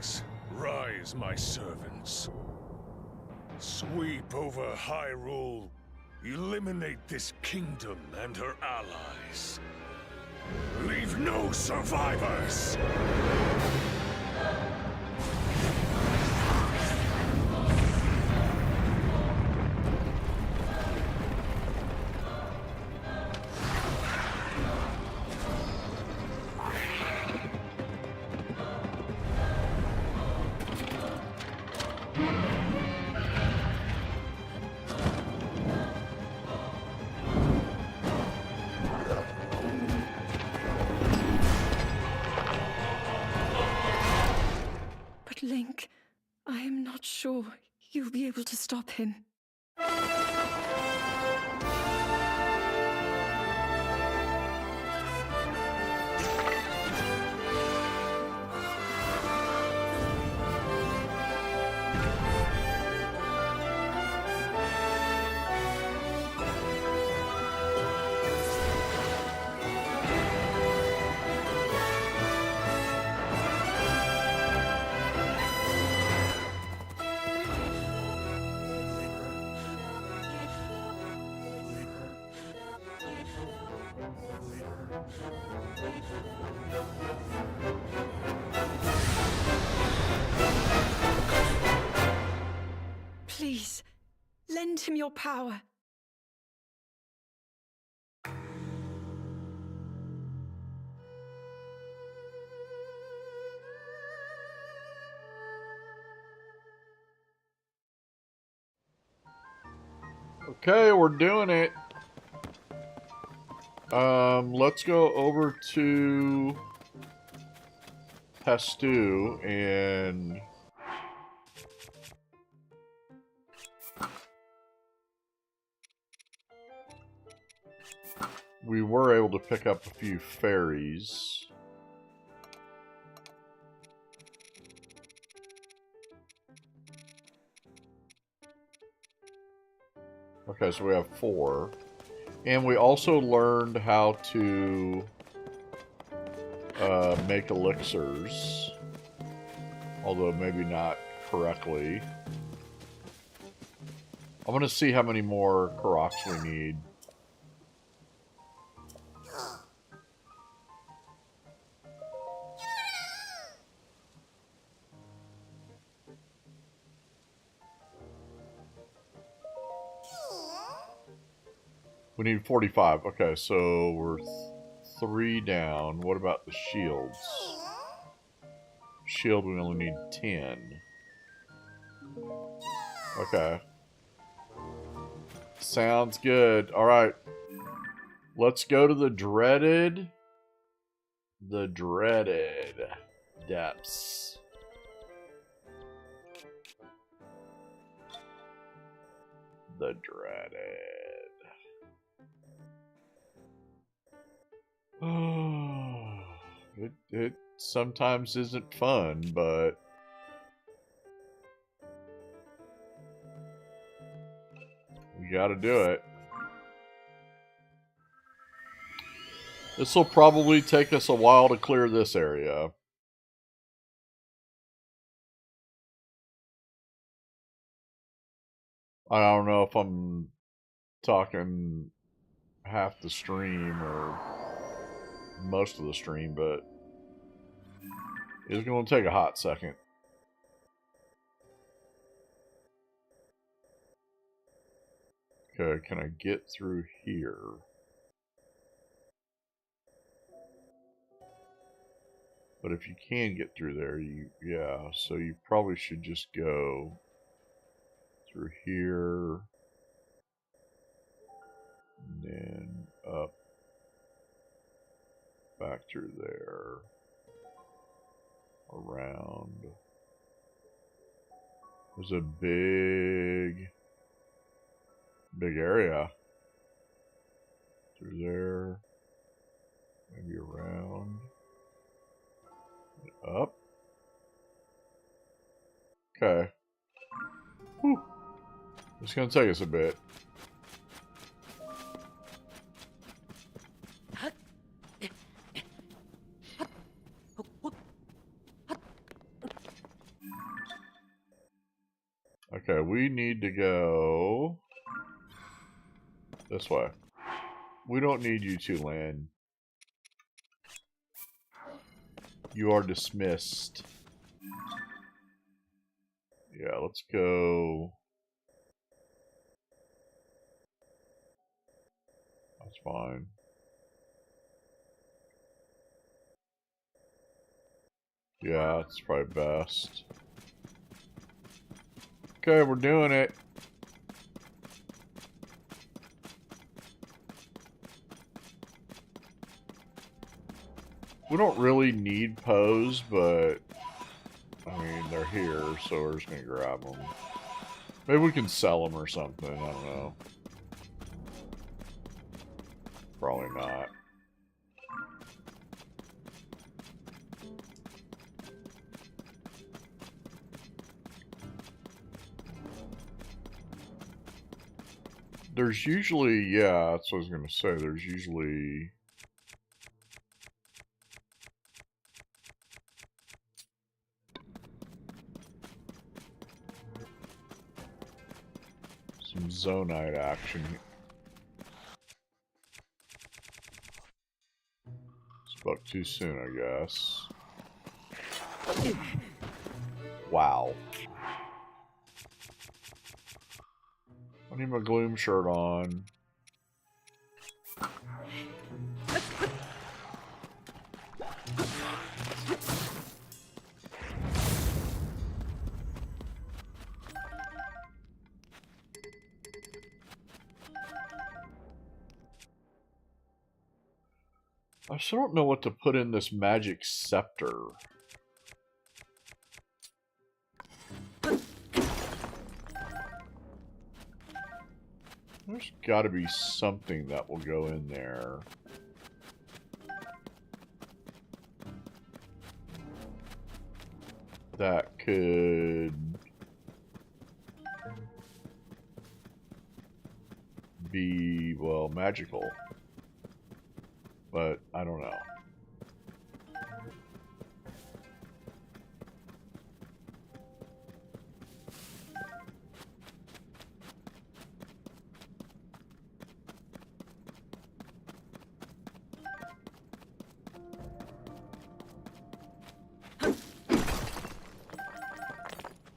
kings, rise, my servants. Sweep over Hyrule. Eliminate this kingdom and her allies. Leave no survivors! Link, I am not sure you'll be able to stop him. Please, lend him your power. Okay, we're doing it. Let's go over to Pastu and we were able to pick up a few fairies. Okay, so we have 4. And we also learned how to make elixirs. Although maybe not correctly. I'm going to see how many more Koroks we need. We need 45. Okay, so we're 3 down. What about the shields? Shield, we only need 10. Okay. Sounds good. Alright. Let's go to the dreaded depths. The dreaded. It sometimes isn't fun, but we gotta do it. This will probably take us a while to clear this area. I don't know if I'm talking half the stream or most of the stream, but it's going to take a hot second. Okay, can I get through here? But if you can get through there, yeah, so you probably should just go through here, and then up, back through there, around. There's a big area. Through there, maybe around, and up. Okay. Whew. It's gonna take us a bit. Okay, we need to go this way. We don't need you to land. You are dismissed. Yeah, let's go. That's fine. Yeah, it's probably best. Okay, we're doing it. We don't really need pose, but I mean, they're here, so we're just gonna grab them. Maybe we can sell them or something, I don't know. Probably not. There's usually, yeah, that's what I was gonna say, there's usually... some Zonite action. Spoke too soon, I guess. Wow. I need my Gloom shirt on. I still don't know what to put in this magic scepter. There's got to be something that will go in there. That could be, well, magical. But I don't know.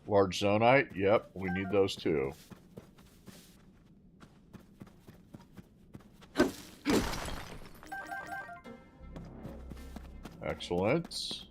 Large Zonite? Yep, we need those too. Excellent.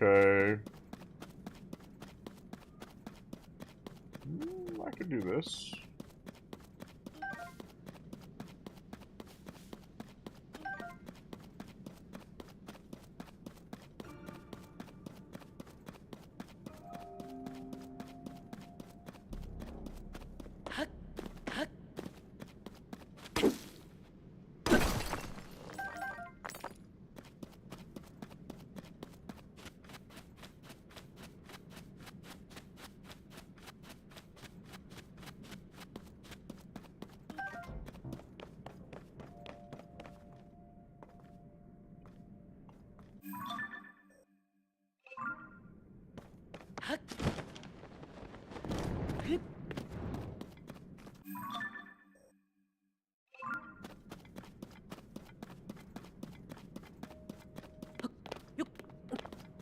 Okay. I could do this.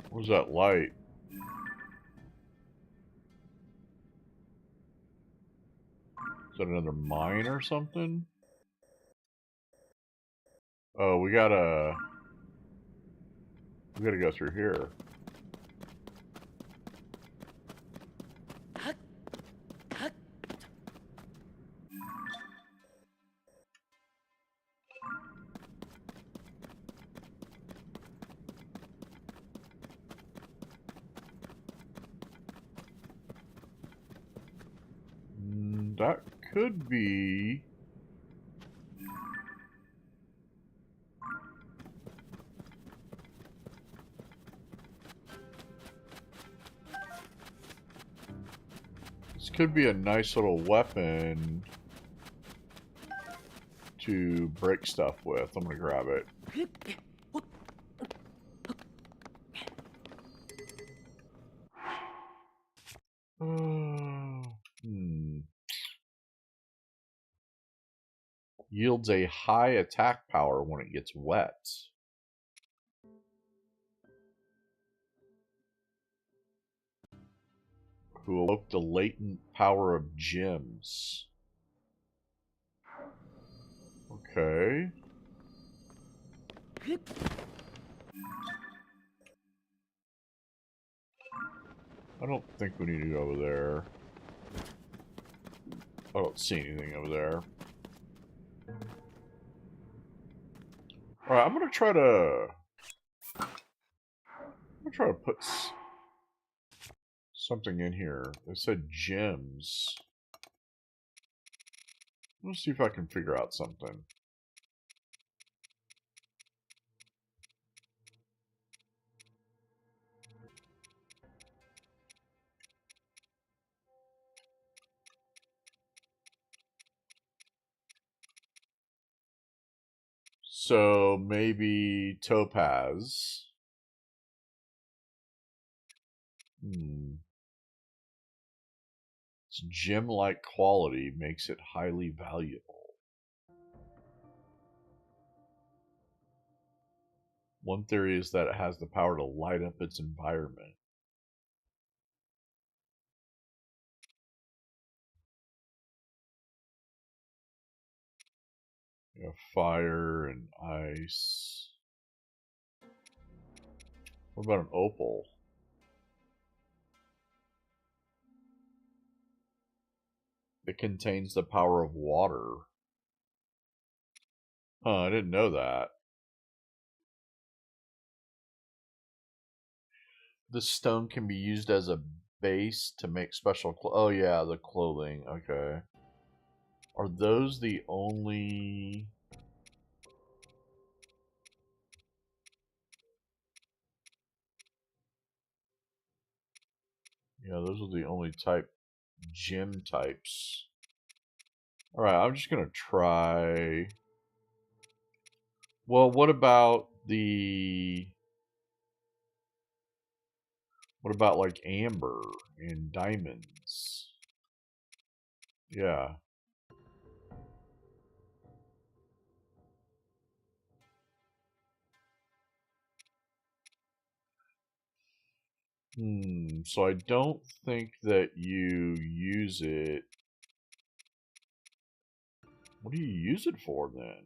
What was that light? Is that another mine or something? Oh, we gotta go through here. That could be... This could be a nice little weapon to break stuff with. I'm gonna grab it. Yields a high attack power when it gets wet. Who awoke the latent power of gems. Okay. I don't think we need to go over there. I don't see anything over there. Alright, I'm gonna try to put something in here. It said gems. Let's see if I can figure out something. So maybe topaz. Its gem-like quality makes it highly valuable. One theory is that it has the power to light up its environment. You have fire and ice. What about an opal? It contains the power of water. Huh, I didn't know that. This stone can be used as a base to make special oh yeah, the clothing. Okay. Are those the only... Yeah, those are the only gem types. Alright, I'm just gonna try... Well, what about the... What about like amber and diamonds? Yeah. So I don't think that you use it. What do you use it for then?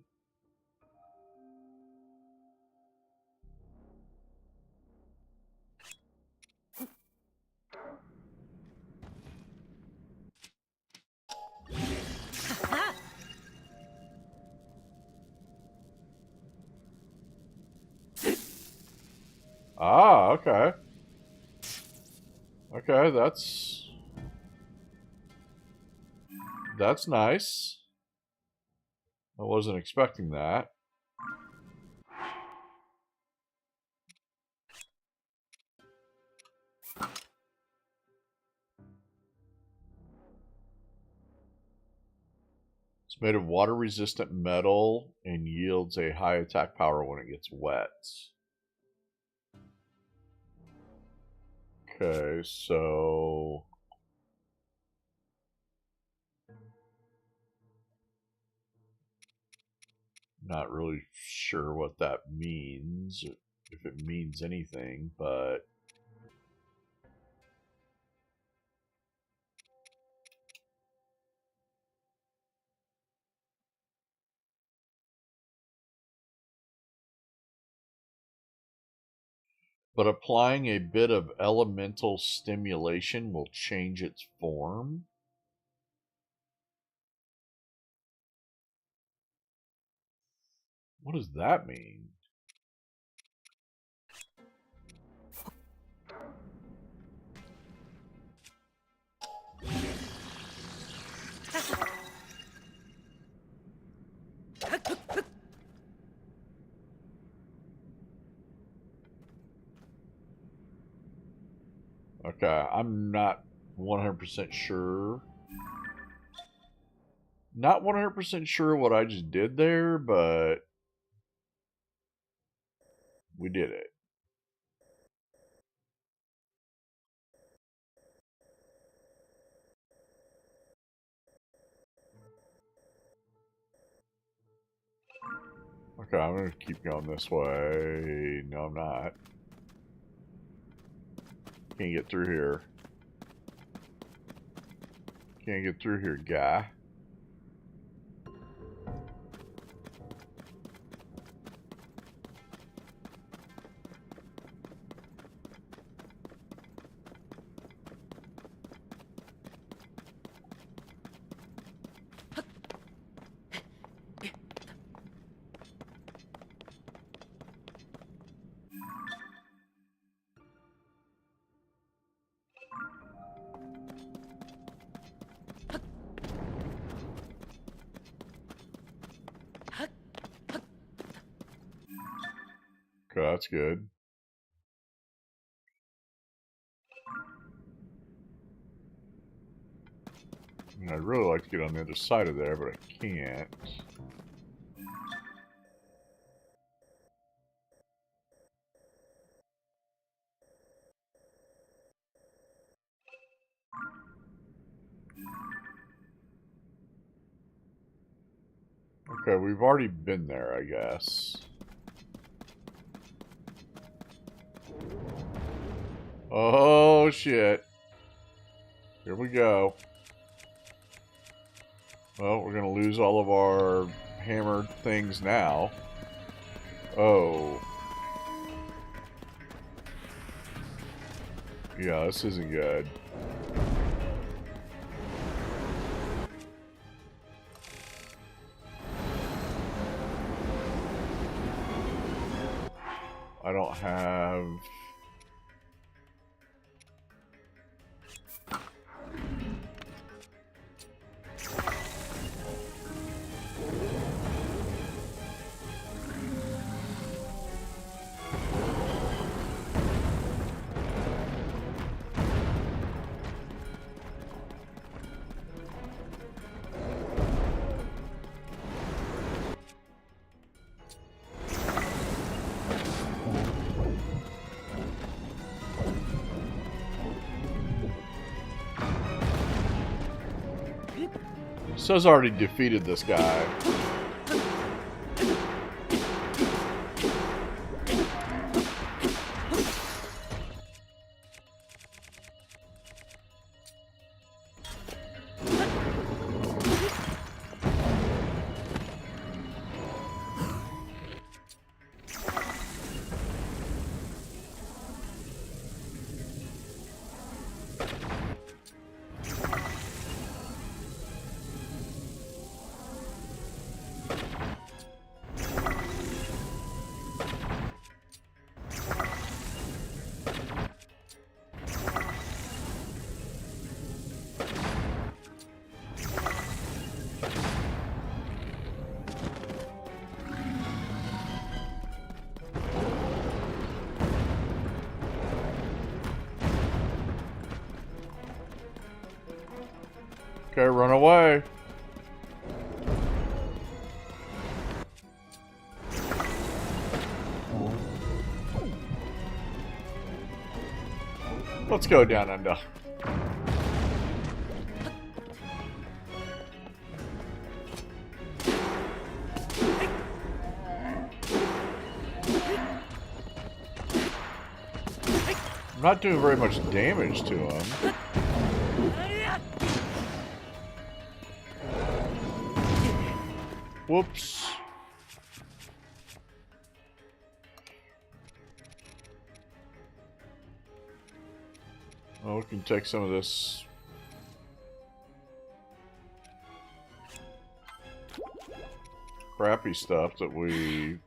Ah, okay. Okay, that's nice. I wasn't expecting that. It's made of water-resistant metal and yields a high attack power when it gets wet. Okay, so... Not really sure what that means, if it means anything, but... But applying a bit of elemental stimulation will change its form. What does that mean? Okay, I'm not 100% sure. Not 100% sure what I just did there, but we did it. Okay, I'm going to keep going this way. No, I'm not. Can't get through here. Can't get through here, guy. Okay, that's good. I'd really like to get on the other side of there, but I can't. Okay, we've already been there, I guess. Oh, shit. Here we go. Well, we're going to lose all of our hammered things now. Oh. Yeah, this isn't good. I don't have... Says already defeated this guy. Okay, run away. Let's go down under. I'm not doing very much damage to him. Whoops. Oh, we can take some of this. Crappy stuff that we...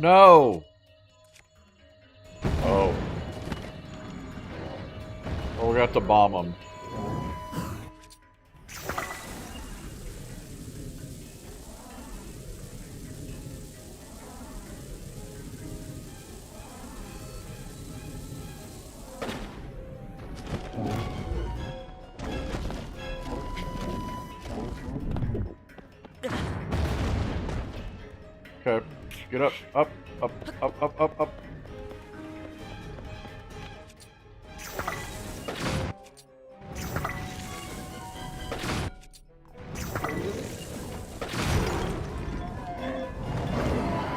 No! Oh. Oh, we got to bomb them. Okay. Get up, up, up, up, up, up, up.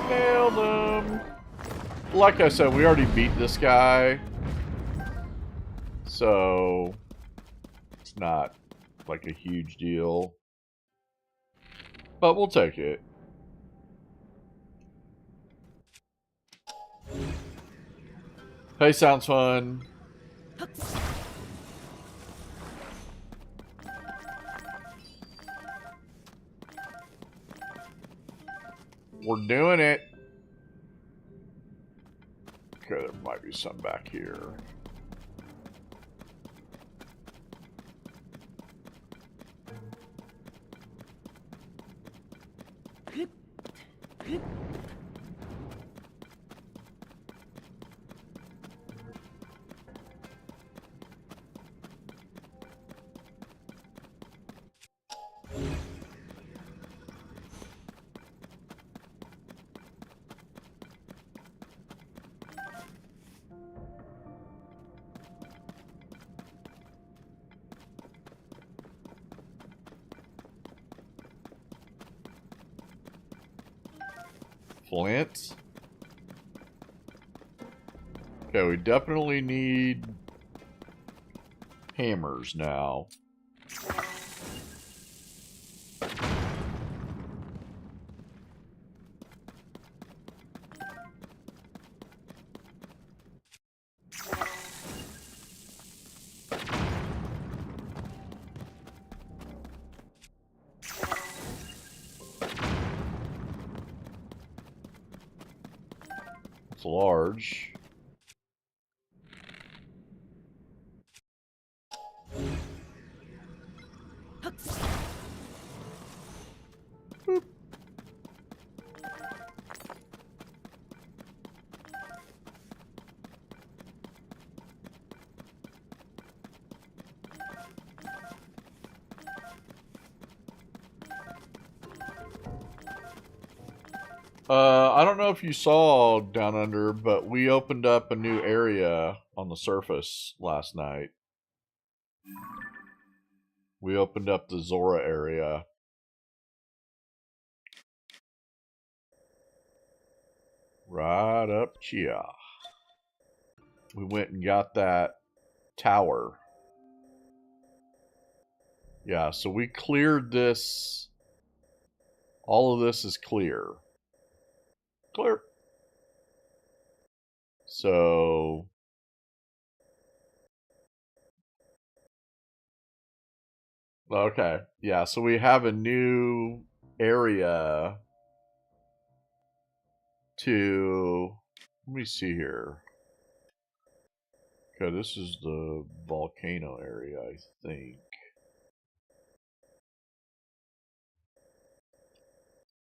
Nailed him. Like I said, we already beat this guy. So it's not like a huge deal. But we'll take it. Hey, sounds fun. We're doing it. Okay, there might be some back here. Flint. Okay, we definitely need hammers now. It's large. Boop. I don't know if you saw down under, but we opened up a new area on the surface last night. We opened up the Zora area. Right up here. We went and got that tower. Yeah, so we cleared this. All of this is clear. Clear. So okay. Yeah, so we have a new area to, let me see here. Okay, this is the volcano area, I think.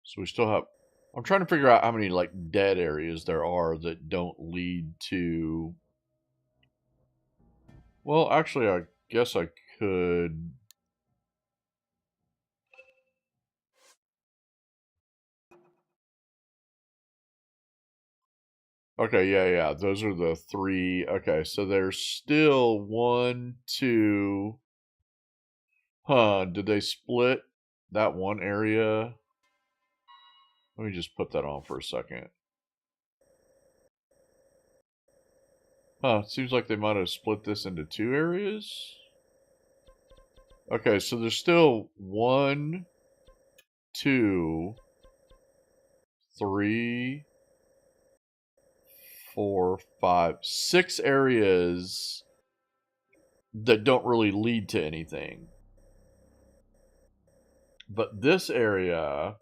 So we still have, I'm trying to figure out how many like dead areas there are that don't lead to, well, actually I guess I could, okay, yeah, those are the three. Okay, so there's still 1, 2. Huh, did they split that one area? Let me just put that on for a second. Huh, seems like they might have split this into 2 areas. Okay, so there's still 1, 2, 3, 4, 5, 6 areas that don't really lead to anything. But this area,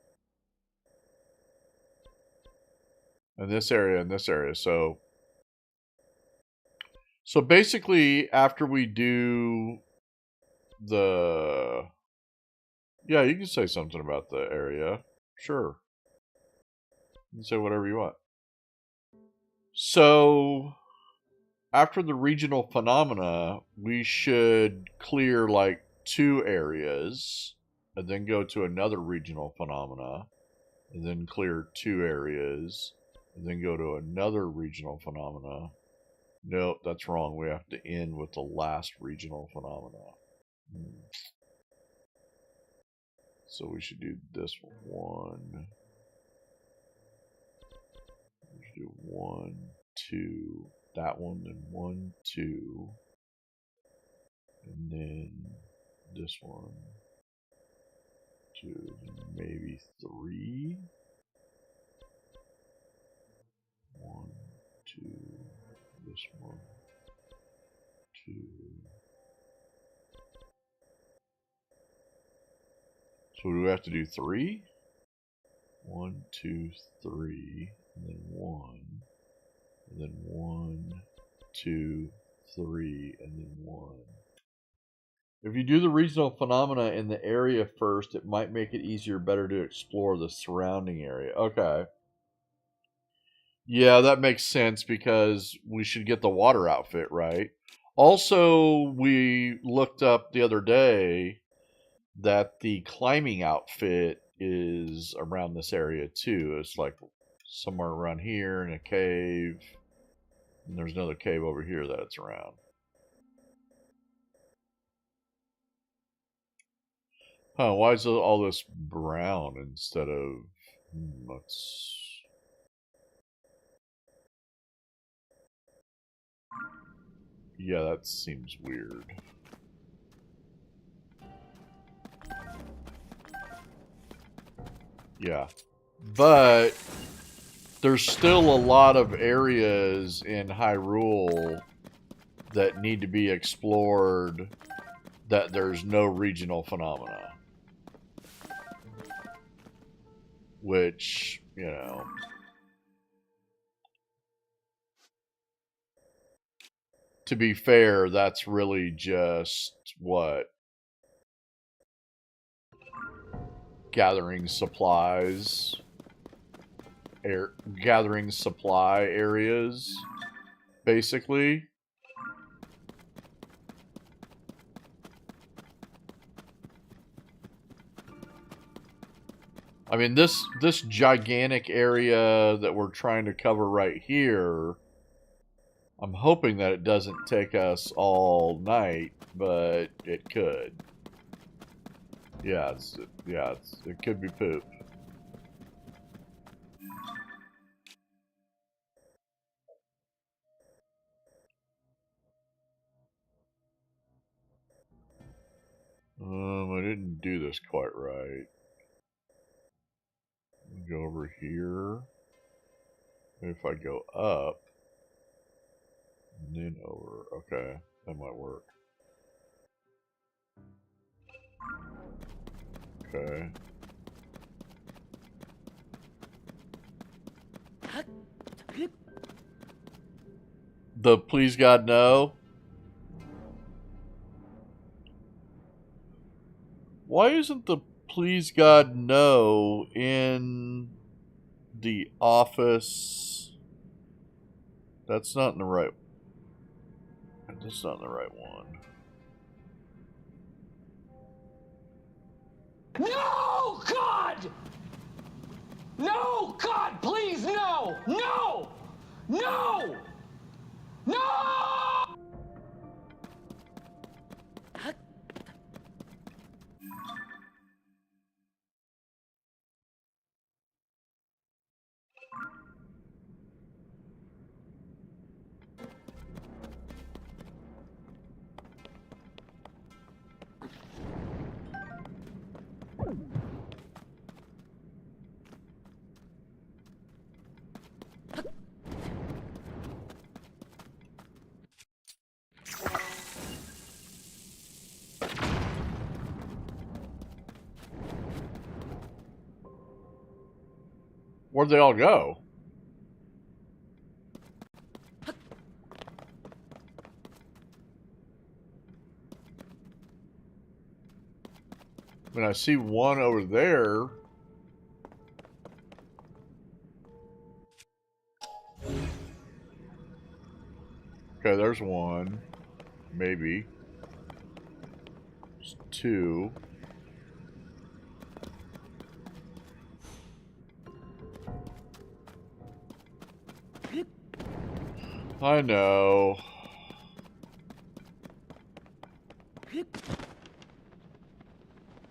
and this area, and this area, so basically after we do the, yeah, you can say something about the area. Sure. You can say whatever you want. So after the regional phenomena, we should clear like 2 areas and then go to another regional phenomena and then clear 2 areas and then go to another regional phenomena. Nope, that's wrong. We have to end with the last regional phenomena. So we should do this one. We should do 1, 2, that one, then 1, 2, and then this one, 2, maybe 3. 1, 2, this one, 2. So do we have to do 3? 1, 2, 3, and then 1, and then 1, 2, 3, and then 1. If you do the regional phenomena in the area first, it might make it easier, better to explore the surrounding area. Okay. Yeah, that makes sense because we should get the water outfit, right? Also, we looked up the other day that the climbing outfit is around this area too. It's like somewhere around here in a cave. And there's another cave over here that it's around. Huh, why is all this brown instead of... let's... Yeah, that seems weird. Yeah. But there's still a lot of areas in Hyrule that need to be explored that there's no regional phenomena. Which, you know... To be fair, that's really just, what? Gathering supplies. Gathering supply areas, basically. I mean, this gigantic area that we're trying to cover right here, I'm hoping that it doesn't take us all night, but it could. Yeah, it could be poop. I didn't do this quite right. Go over here. If I go up, and then over, okay, that might work. Okay. The please God no. Why isn't the please God no in the office? That's not in the right. That's not in the right one. No, God! No, God, please, no! No! No! No! Where'd they all go? I mean, I see one over there. Okay, there's one. Maybe. There's two. I know.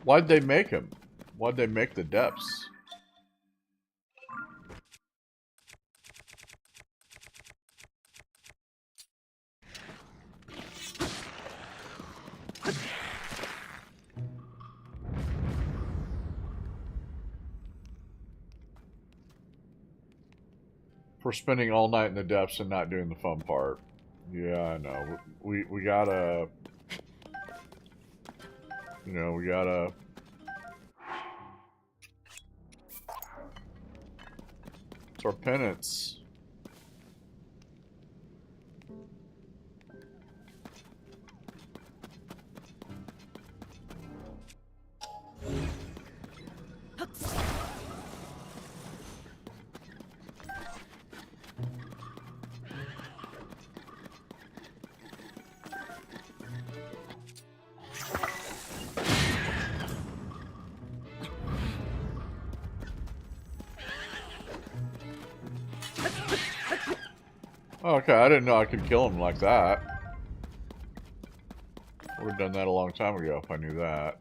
Why'd they make him? Why'd they make the depths? For spending all night in the depths and not doing the fun part. Yeah, I know. We gotta... You know, we gotta... It's our penance. Okay, I didn't know I could kill him like that. Would have done that a long time ago if I knew that.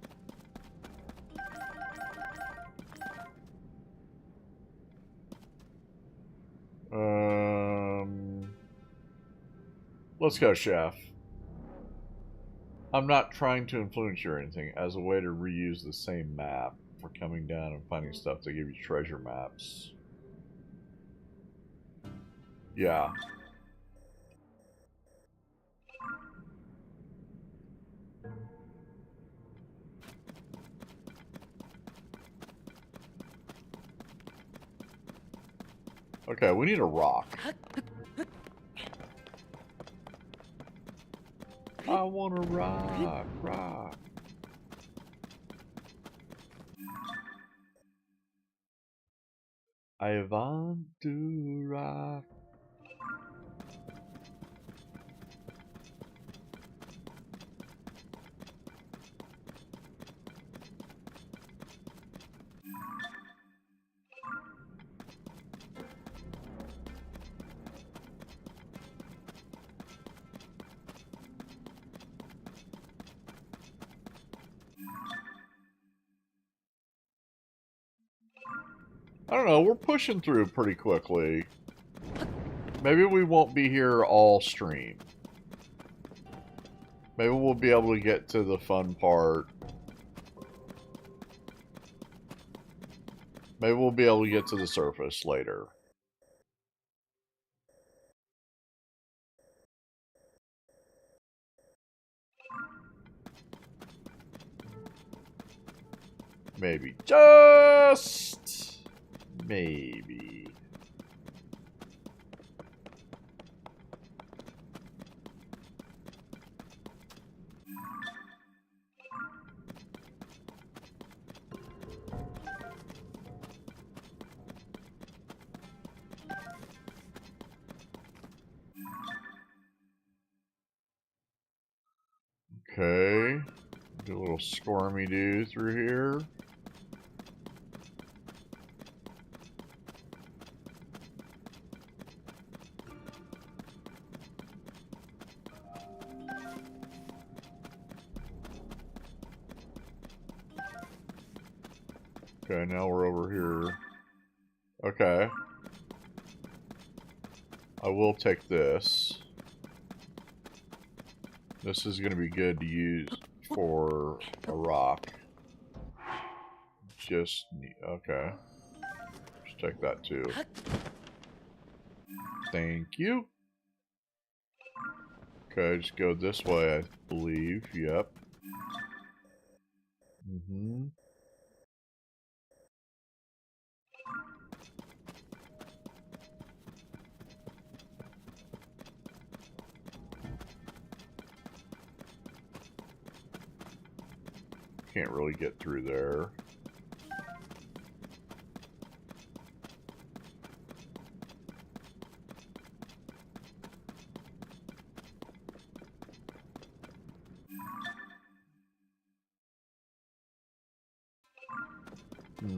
Let's go, Chef. I'm not trying to influence you or anything, as a way to reuse the same map for coming down and finding stuff to give you treasure maps. Yeah. Okay, we need a rock. I want a rock. I want to rock. I don't know, we're pushing through pretty quickly. Maybe we won't be here all stream. Maybe we'll be able to get to the fun part. Maybe we'll be able to get to the surface later. Maybe. Just maybe. Okay. Do a little squirmy do through here. Okay, now we're over here. Okay. I will take this. This is going to be good to use for a rock. Just need, okay. Just take that too. Thank you. Okay, just go this way, I believe. Yep. Mm-hmm. Can't really get through there. Hmm.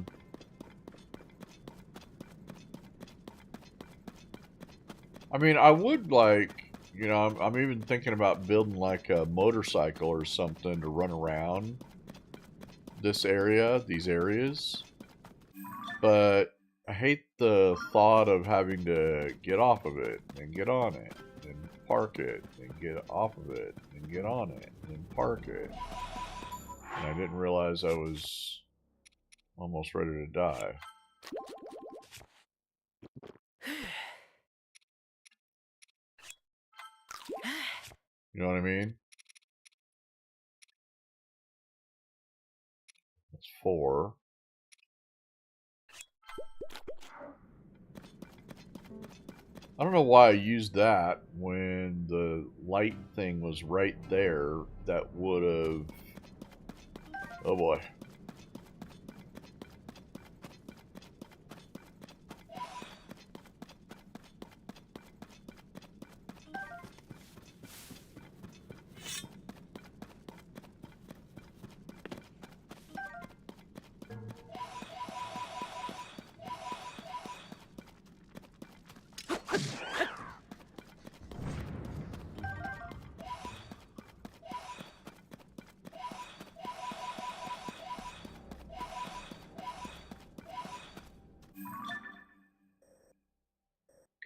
I mean, I would like, you know, I'm even thinking about building like a motorcycle or something to run around this area, these areas. But I hate the thought of having to get off of it and get on it and park it and get off of it and get on it and park it. And I didn't realize I was almost ready to die. You know what I mean? That's 4. I don't know why I used that when the light thing was right there. That would have... Oh boy.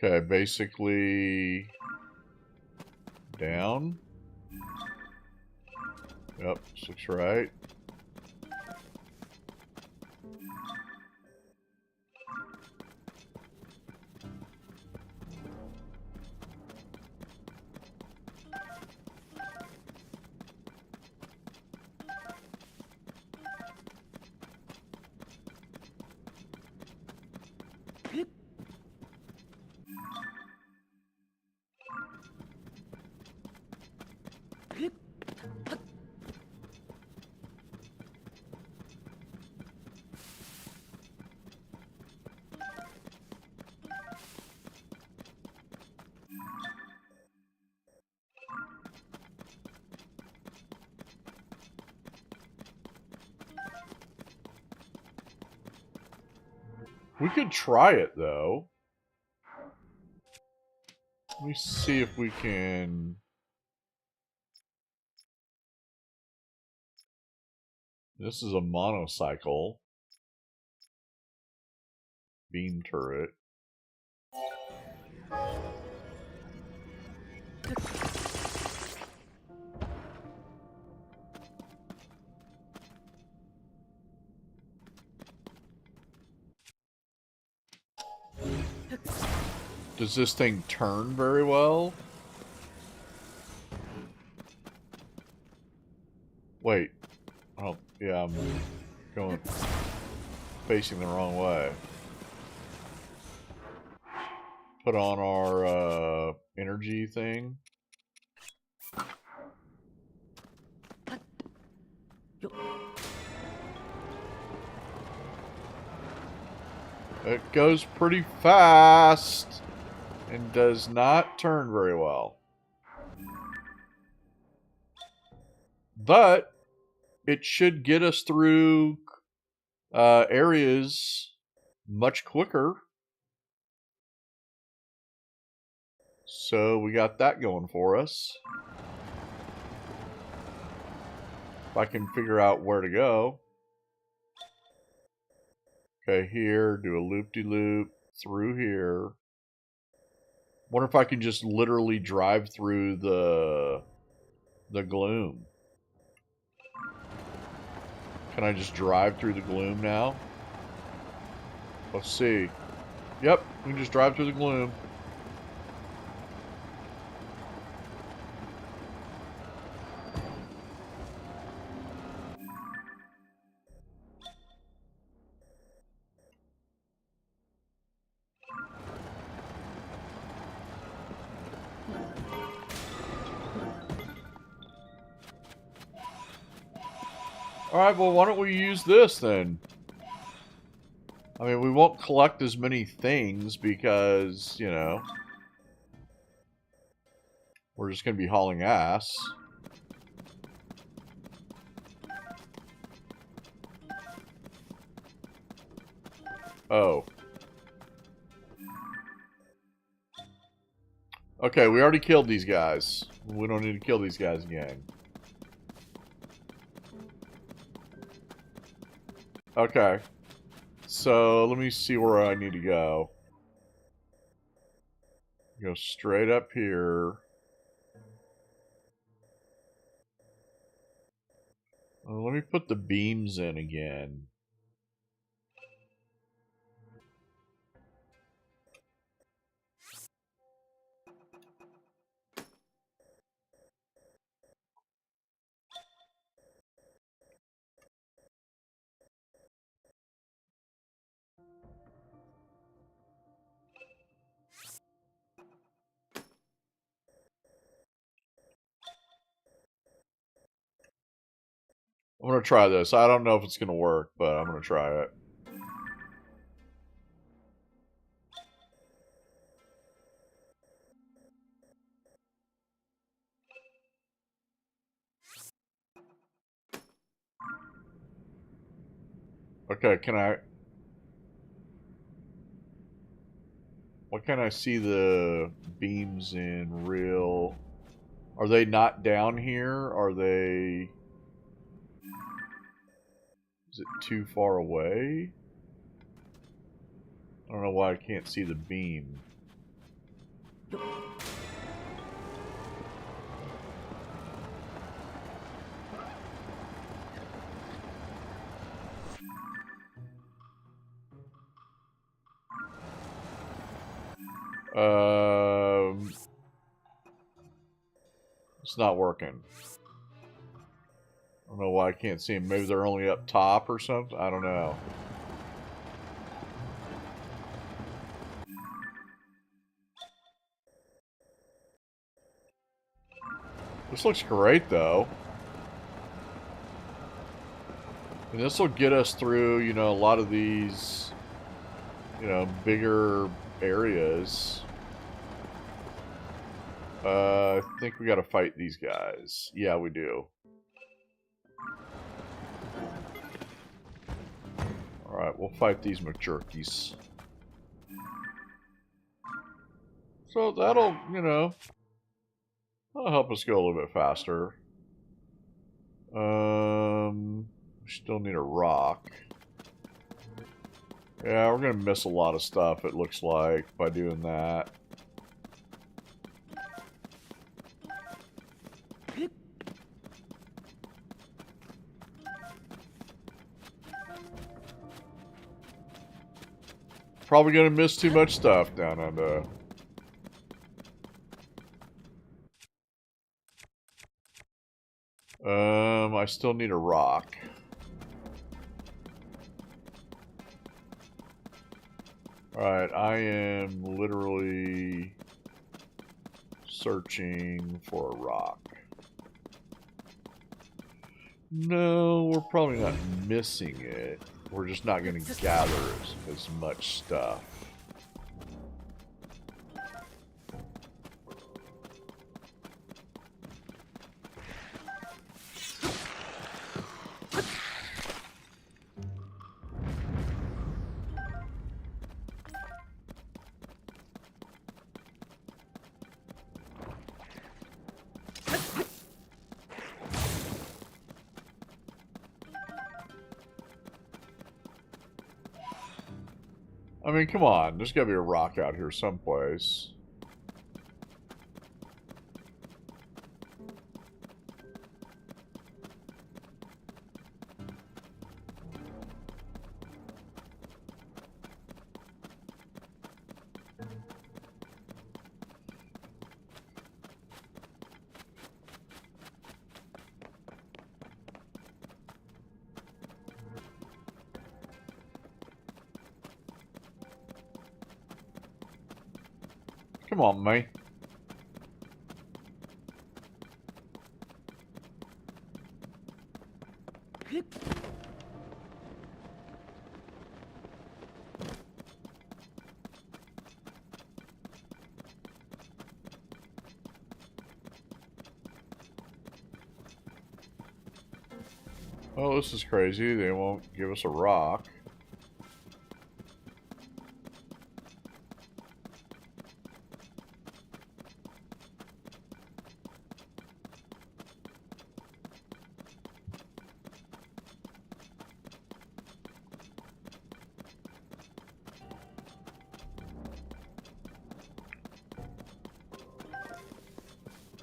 Okay, basically... Down. Yep, looks right. We could try it, though. Let me see if we can... This is a monocycle. beam turret. Does this thing turn very well? Wait. Oh, yeah, I'm going facing the wrong way. Put on our energy thing. It goes pretty fast and does not turn very well. But it should get us through areas much quicker. So we got that going for us. If I can figure out where to go. Okay, here, do a loop-de-loop through here. Wonder if I can just literally drive through the gloom. Can I just drive through the gloom now? Let's see. Yep, we can just drive through the gloom. Alright, well, why don't we use this then? I mean, we won't collect as many things because, you know, we're just going to be hauling ass. Oh. Okay, we already killed these guys. We don't need to kill these guys again. Okay. So, let me see where I need to go. Go straight up here. Let me put the beams in again. I'm going to try this. I don't know if it's going to work, but I'm going to try it. Okay, can I... Why can't I see the beams in real... Are they not down here? Are they... Is it too far away? I don't know why I can't see the beam. It's not working. I don't know why I can't see them. Maybe they're only up top or something? I don't know. This looks great, though. And this will get us through, you know, a lot of these, you know, bigger areas. I think we gotta fight these guys. Yeah, we do. Alright, we'll fight these McJerkies. So that'll, you know, that'll help us go a little bit faster. We still need a rock. Yeah, we're gonna miss a lot of stuff, it looks like, by doing that. Probably gonna miss too much stuff down under. I still need a rock. Alright, I am literally searching for a rock. No, we're probably not missing it. We're just not going to gather as much stuff. I mean, come on. There's got to be a rock out here someplace. Come on, mate. Oh, this is crazy. They won't give us a rock.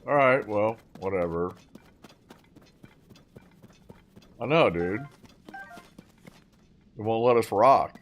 Alright, well, whatever. I know, dude. They won't let us rock.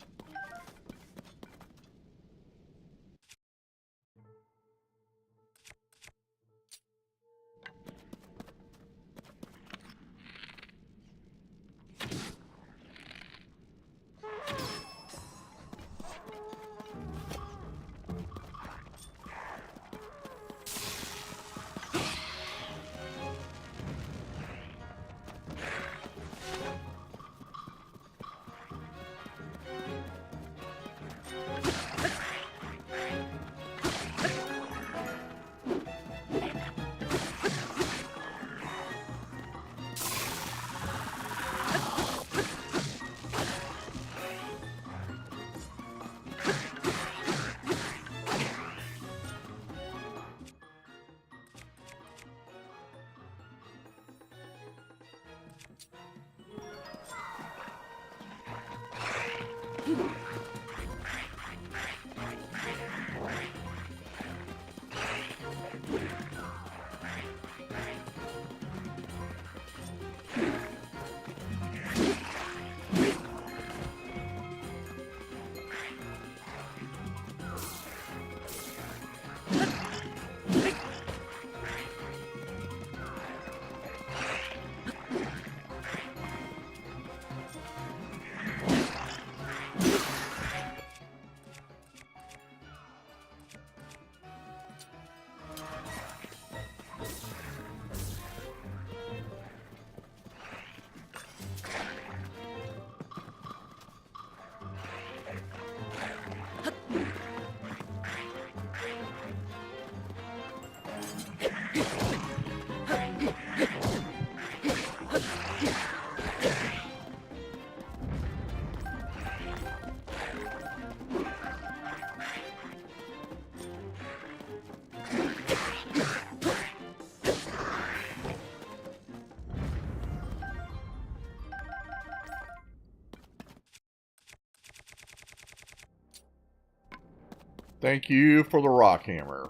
Thank you for the rock hammer.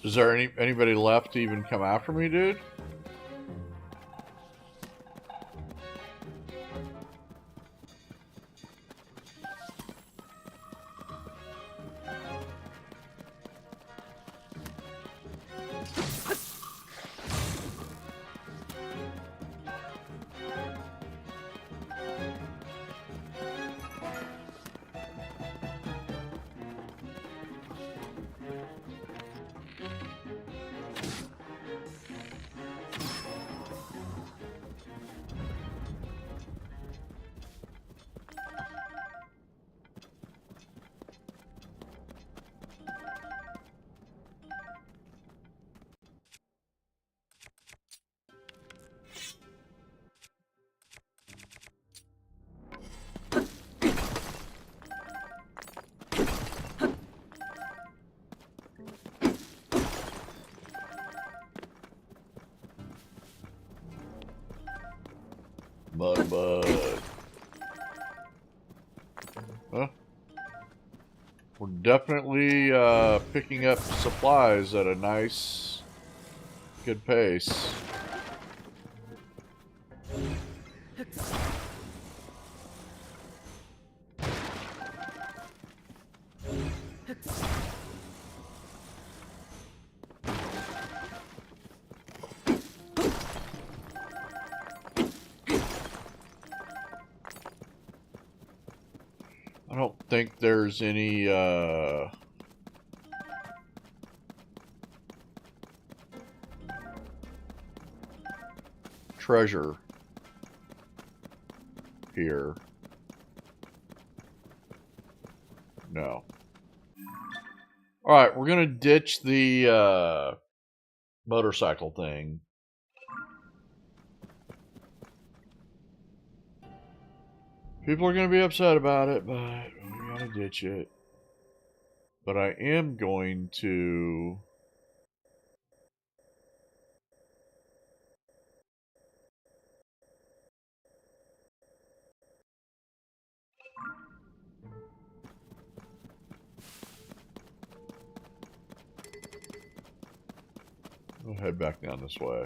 Is there anybody left to even come after me, dude? Mud. Huh? We're definitely picking up supplies at a nice, good pace. I don't think there's any treasure here. No. Alright, we're gonna ditch the motorcycle thing. People are gonna be upset about it, but we gotta ditch it. But I am going to... I'll head back down this way.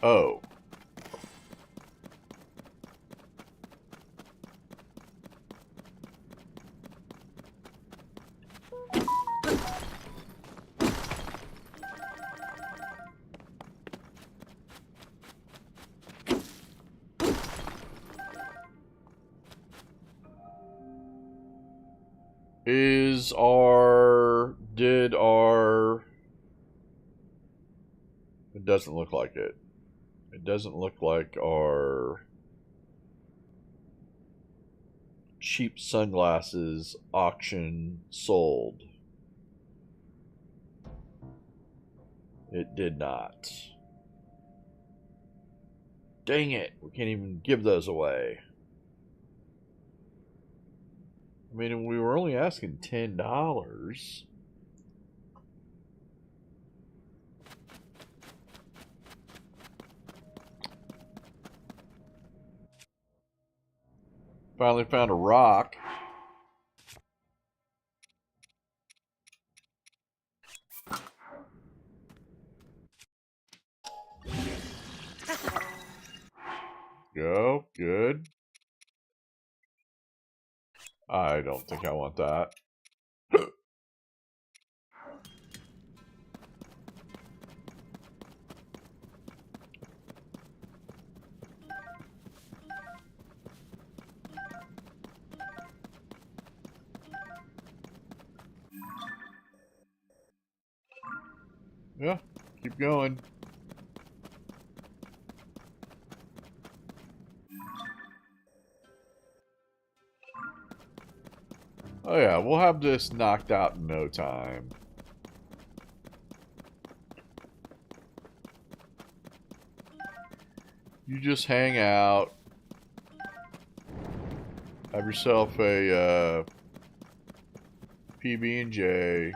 Oh. It doesn't look like it. It doesn't look like our cheap sunglasses auction sold. It did not. Dang it. We can't even give those away. I mean, we were only asking $10. Finally found a rock. Go. Good. I don't think I want that. Yeah, keep going. Oh yeah, we'll have this knocked out in no time. You just hang out. Have yourself a PB&J.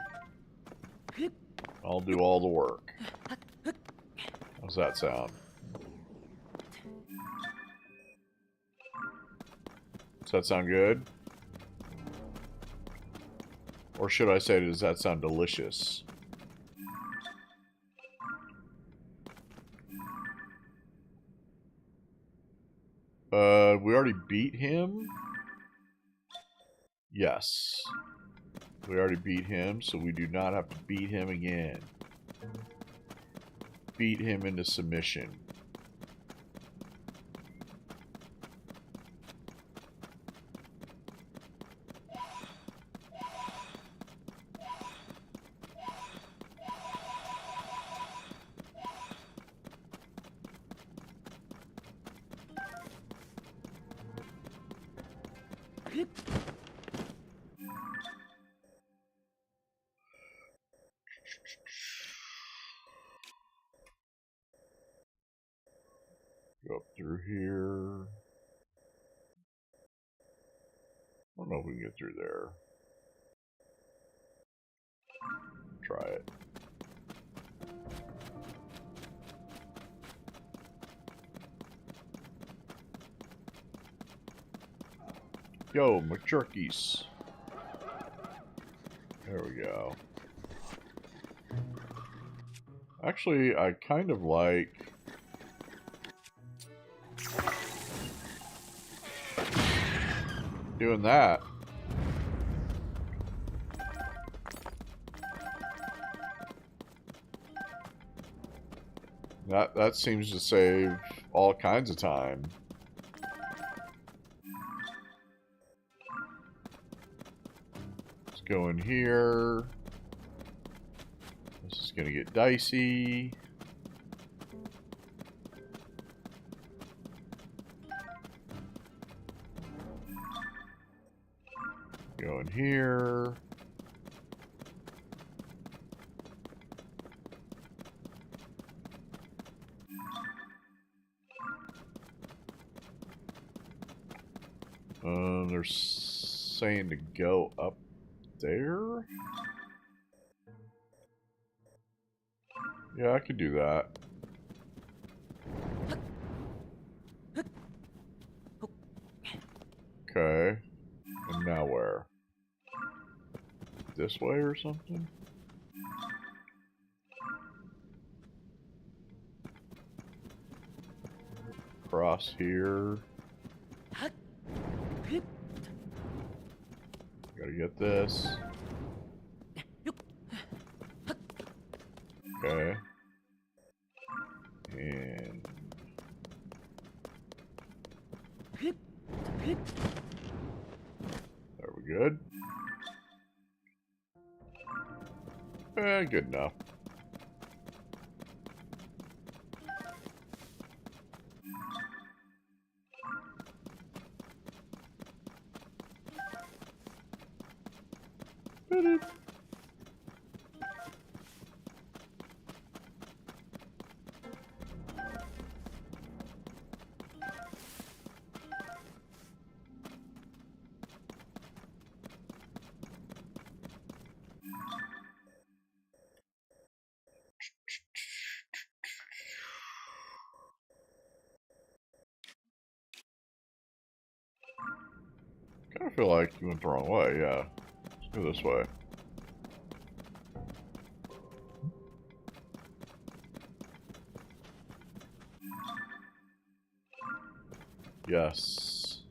I'll do all the work. How's that sound? Does that sound good? Or should I say, does that sound delicious? We already beat him? Yes. We already beat him, so we do not have to beat him again. Beat him into submission. Go up through here. I don't know if we can get through there. Try it. Yo, McJurkies. There we go. Actually, I kind of like... doing that. That seems to save all kinds of time. Let's go in here. This is gonna get dicey. Go in here. They're saying to go up there? Yeah, I could do that. Okay. And now where? This way or something? Cross here. Gotta get this. Okay. And... there we good. Good enough. Kind of feel like you went the wrong way, yeah. Let's go this way. Yes.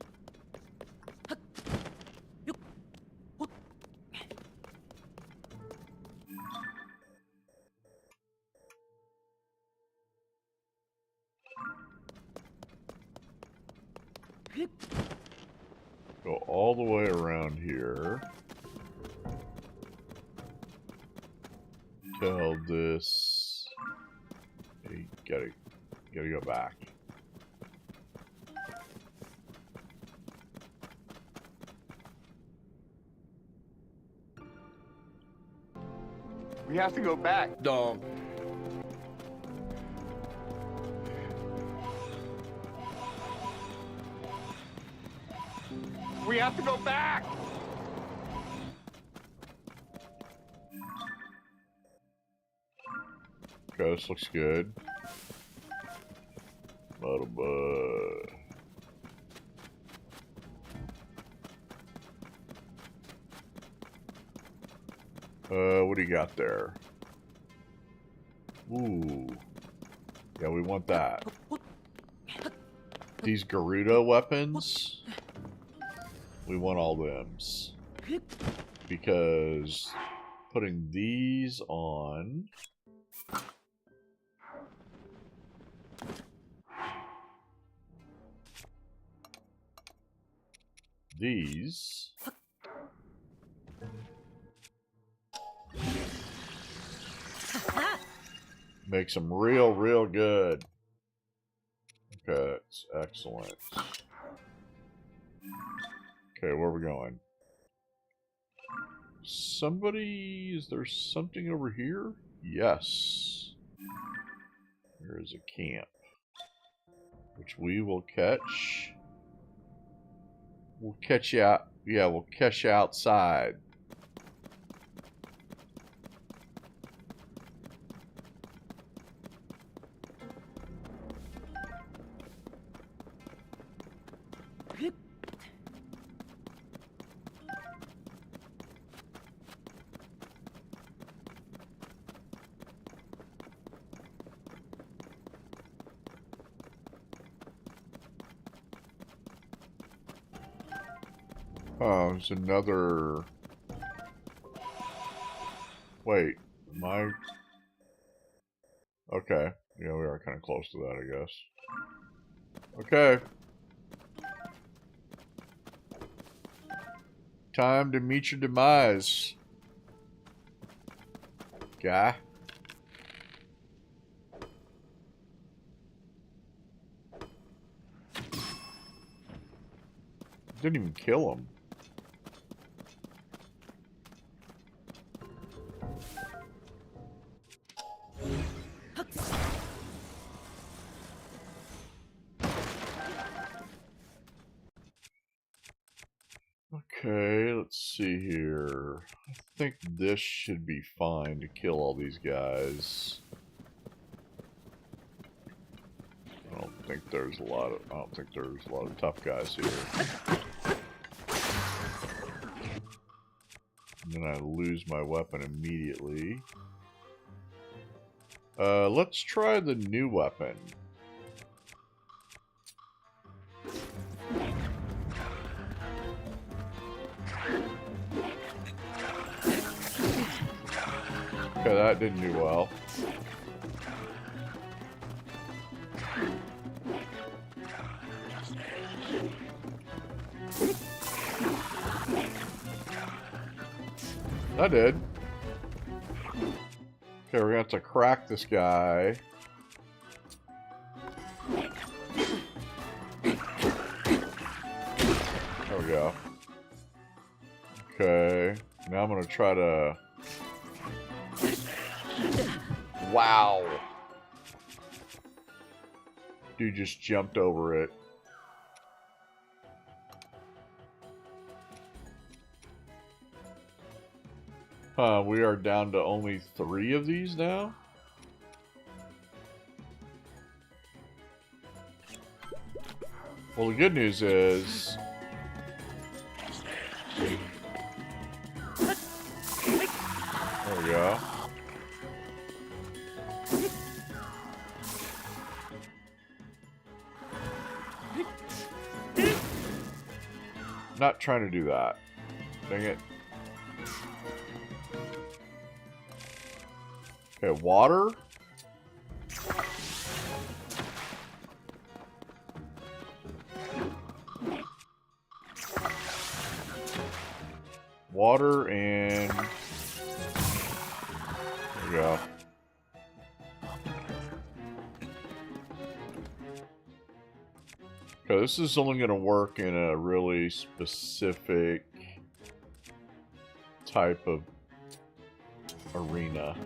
Go all the way around here. Tell this. Hey, gotta go back. We have to go back, dog. We have to go back! Okay, this looks good. Little bit. What do you got there? Ooh. Yeah, we want that. These Garuda weapons, we want all thems. Because putting these on... These... Makes them real good. Okay, that's excellent. Okay, where are we going? Somebody... Is there something over here? Yes. There is a camp. Which we will catch. We'll catch you out. Yeah, we'll catch you outside. Oh, there's another... Wait, am I... Okay. Yeah, we are kind of close to that, I guess. Okay. Time to meet your demise. Guy. Didn't even kill him. Okay, let's see here. I think this should be fine to kill all these guys. I don't think there's a lot of tough guys here. And then I lose my weapon immediately. Let's try the new weapon. Okay, that didn't do well. That did. Okay, we're gonna have to crack this guy. There we go. Okay, now I'm gonna try to... Wow! Dude just jumped over it. We are down to only 3 of these now? Well, the good news is... not trying to do that. Dang it. Okay, water. Water and... There we go. Okay, this is only going to work in a really specific type of arena.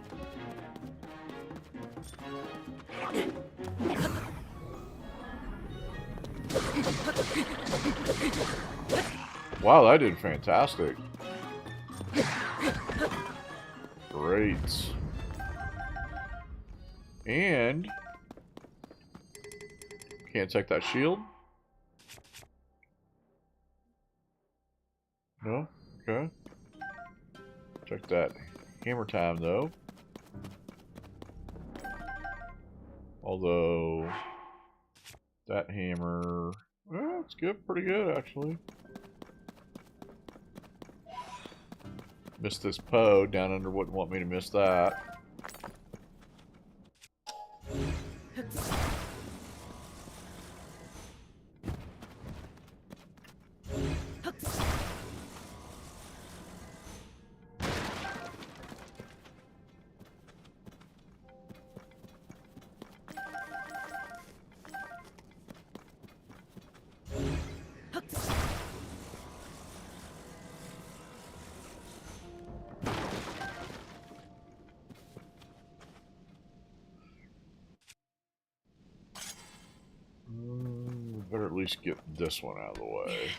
Wow, that did fantastic. Great. And can't take that shield. No? Okay. Check that hammer time though. Although that hammer, well, it's good, pretty good actually. Missed this Poe. Down under wouldn't want me to miss that. Better at least get this one out of the way.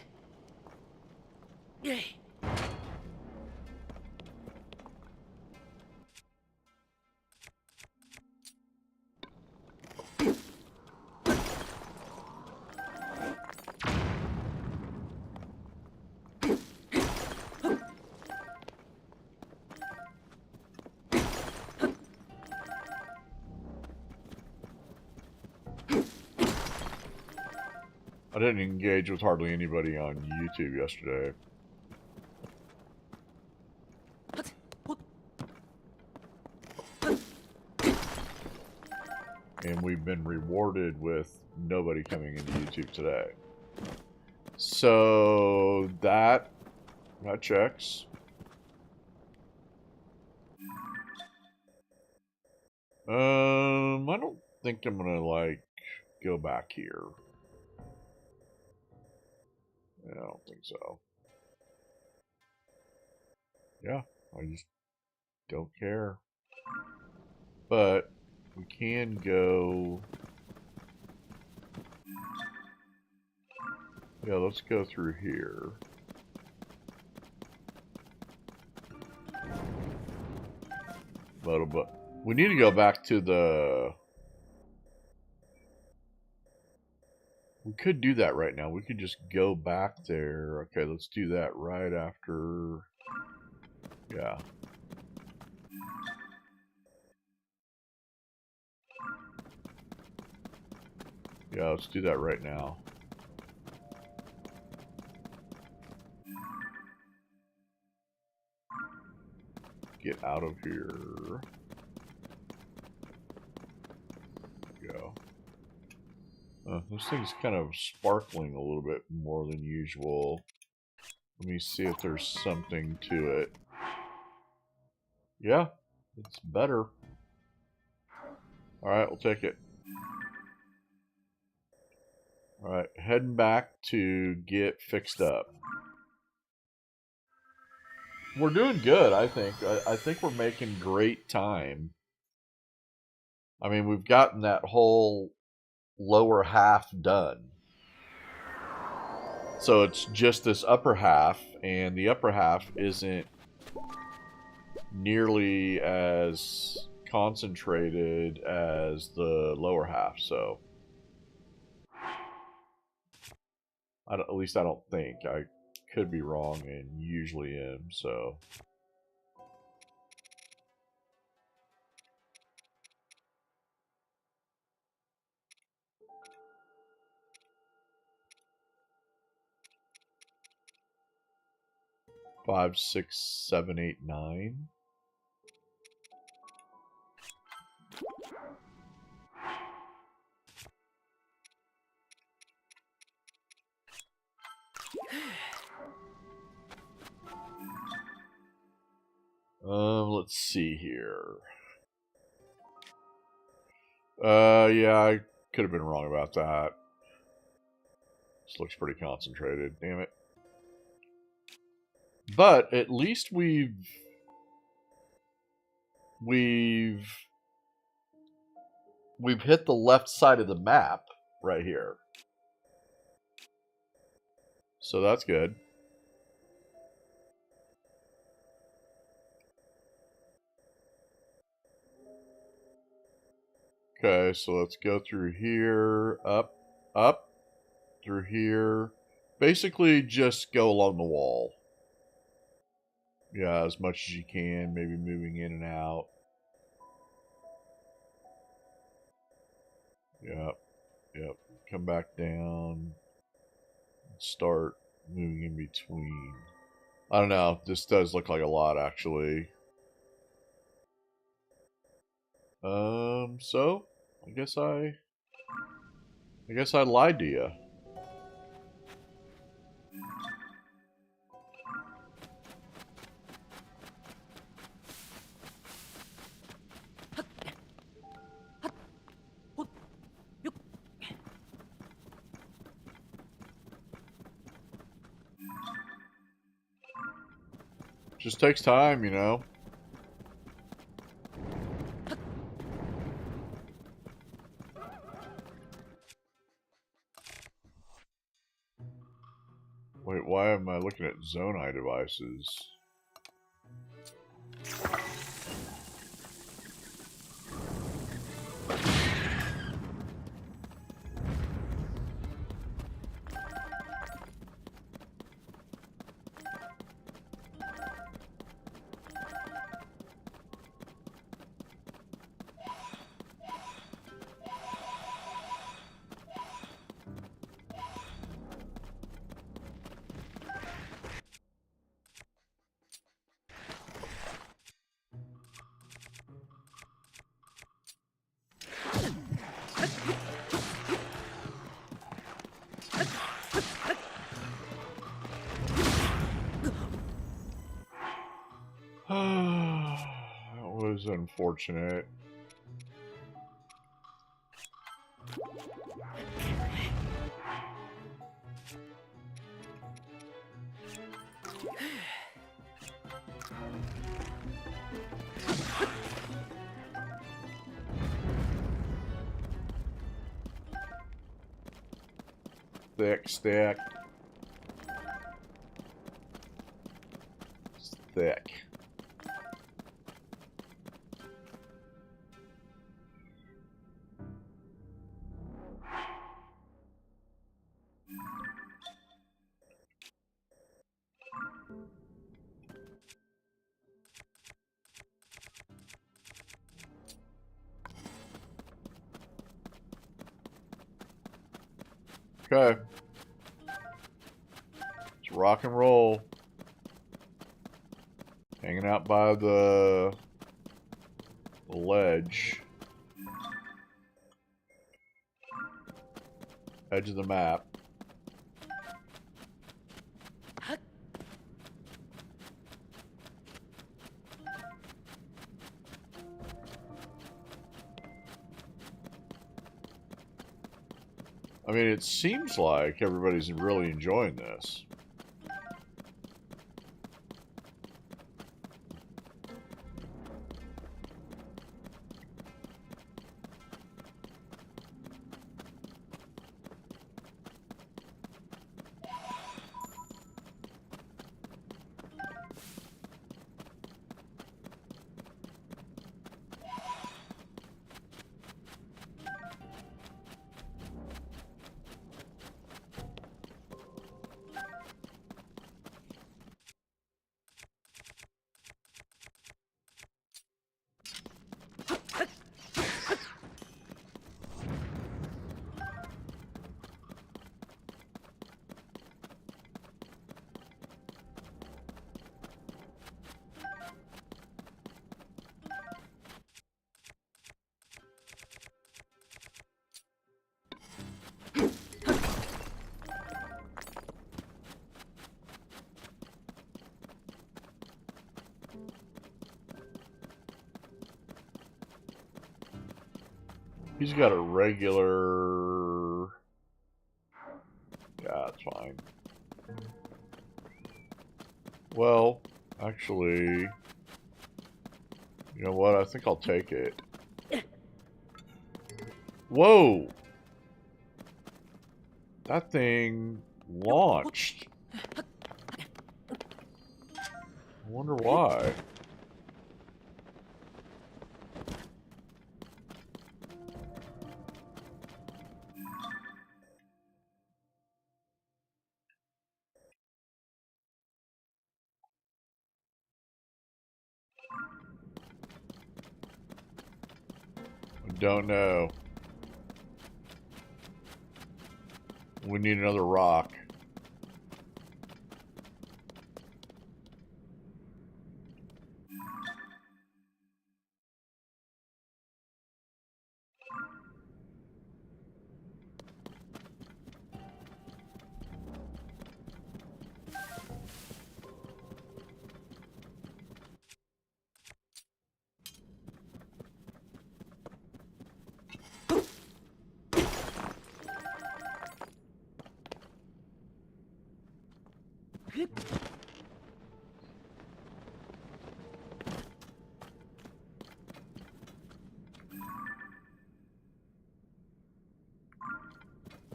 I didn't engage with hardly anybody on YouTube yesterday. And we've been rewarded with nobody coming into YouTube today. So that checks. I don't think I'm gonna like go back here. I don't think so. Yeah, I just don't care. But we can go... Yeah, let's go through here. But we need to go back to the... We could do that right now. We could just go back there. Okay, let's do that right after... Yeah. Yeah, let's do that right now. Get out of here. Go. This thing's kind of sparkling a little bit more than usual. Let me see if there's something to it. Yeah, it's better. Alright, we'll take it. Alright, heading back to get fixed up. We're doing good, I think. I think we're making great time. I mean, we've gotten that whole lower half done. So it's just this upper half, and the upper half isn't nearly as concentrated as the lower half, so at least I don't think. I could be wrong and usually am, so... 5, 6, 7, 8, 9. Let's see here. Yeah, I could have been wrong about that. This looks pretty concentrated, damn it. But at least we've hit the left side of the map right here. So that's good. Okay, so let's go through here, up, through here. Basically, just go along the wall. Yeah, as much as you can, maybe moving in and out. Yep, yep. Come back down. Start moving in between. I don't know. This does look like a lot, actually. So I guess I lied to you. Just takes time, you know. Wait, why am I looking at Zonai devices? That was unfortunate. Thick stick. It's thick. Okay. Let's rock and roll. Hanging out by the ledge. Edge of the map. I mean, it seems like everybody's really enjoying this. He's got a regular... Yeah, it's fine. Well, actually... You know what? I think I'll take it. Whoa! That thing launched. I wonder why. I don't know. We need another rock.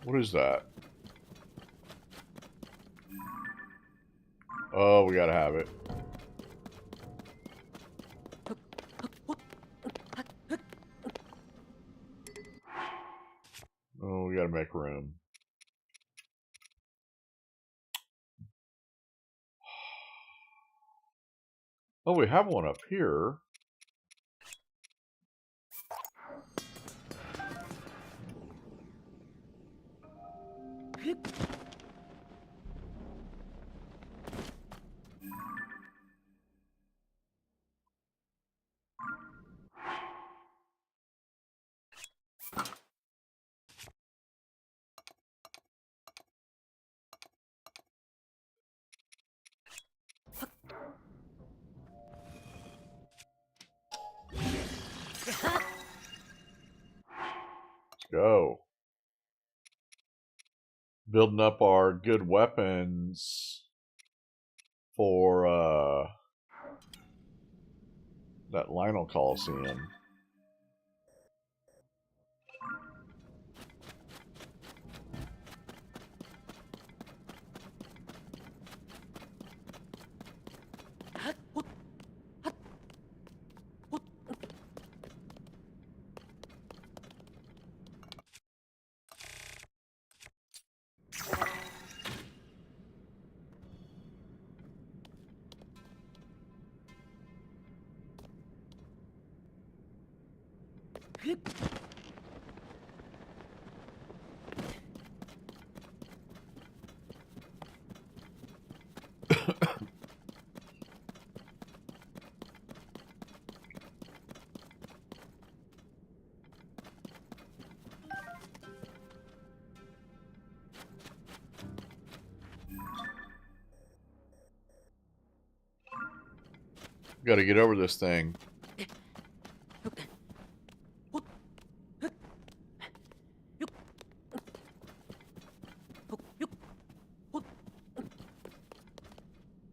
What is that? Oh, we gotta have it. Oh, we gotta make room. Oh, we have one up here. Let's go. Building up our good weapons for that Lionel Coliseum. Got to get over this thing.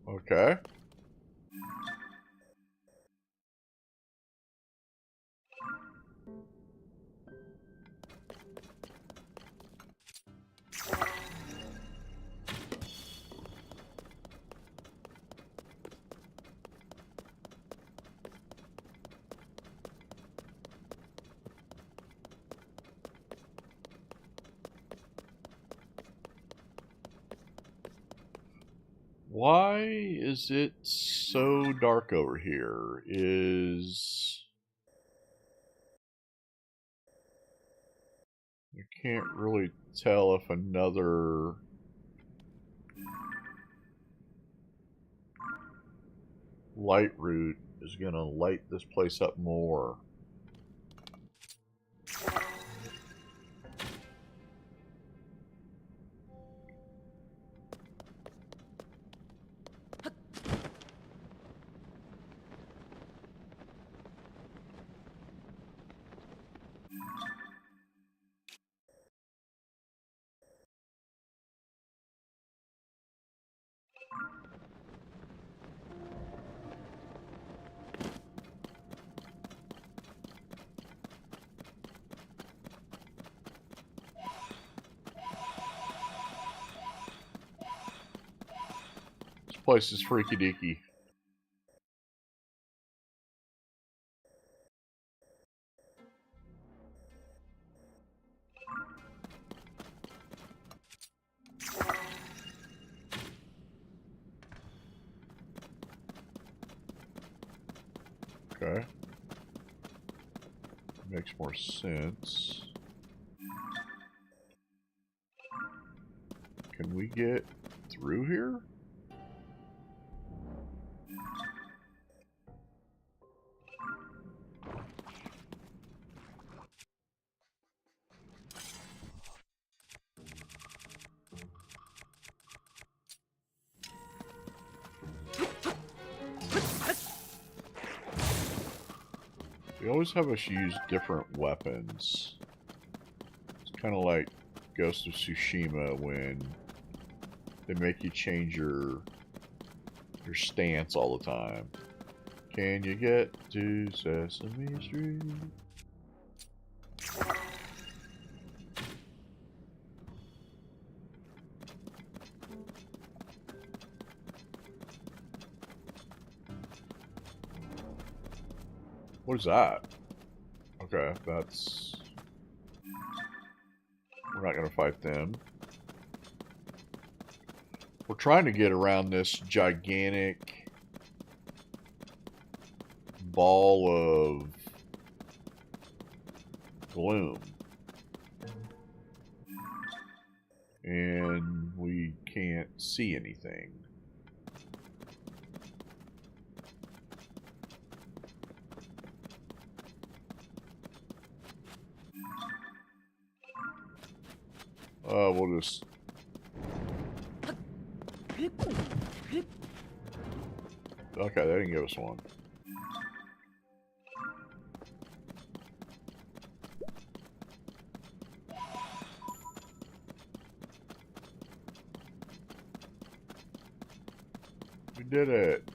Okay. Why is it so dark over here? I can't really tell if another light route is gonna light this place up more. This place is freaky deaky. Okay. Makes more sense. Can we get through here? They always have us use different weapons. It's kind of like Ghost of Tsushima when they make you change your stance all the time. Can you get to Sesame Street? What is that? Okay, that's... We're not going to fight them. We're trying to get around this gigantic ball of gloom. And we can't see anything. We'll just... Okay, they didn't give us one. We did it.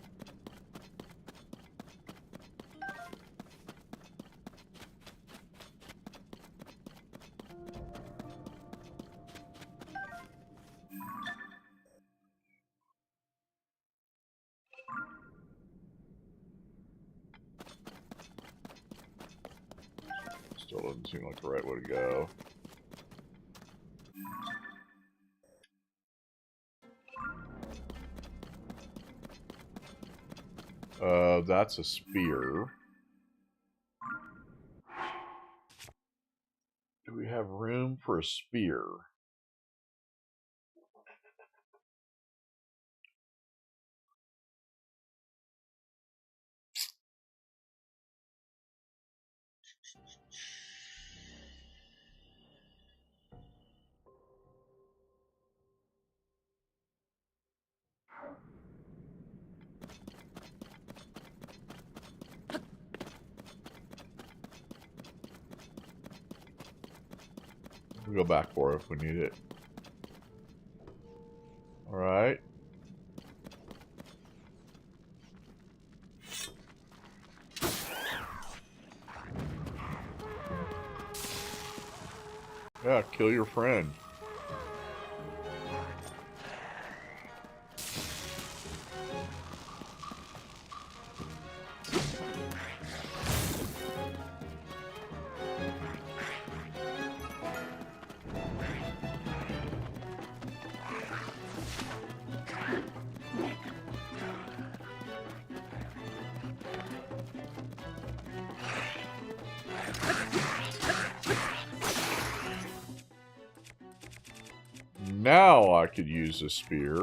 Still doesn't seem like the right way to go. That's a spear. Do we have room for a spear? We'll go back for it if we need it. Alright. Yeah, kill your friend. Now I could use a spear.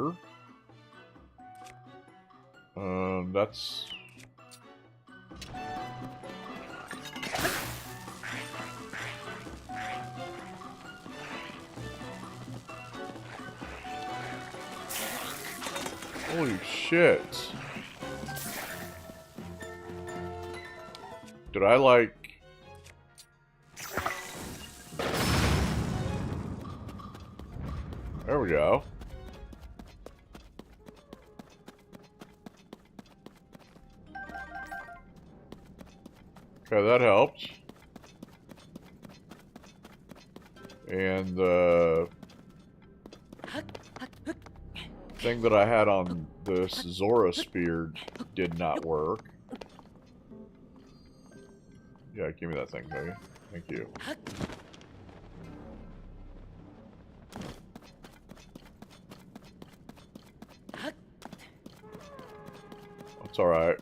That's... Holy shit. Did I like... There we go. Okay, that helped. And the thing that I had on this Zora spear did not work. Yeah, give me that thing, baby. Thank you. That's alright.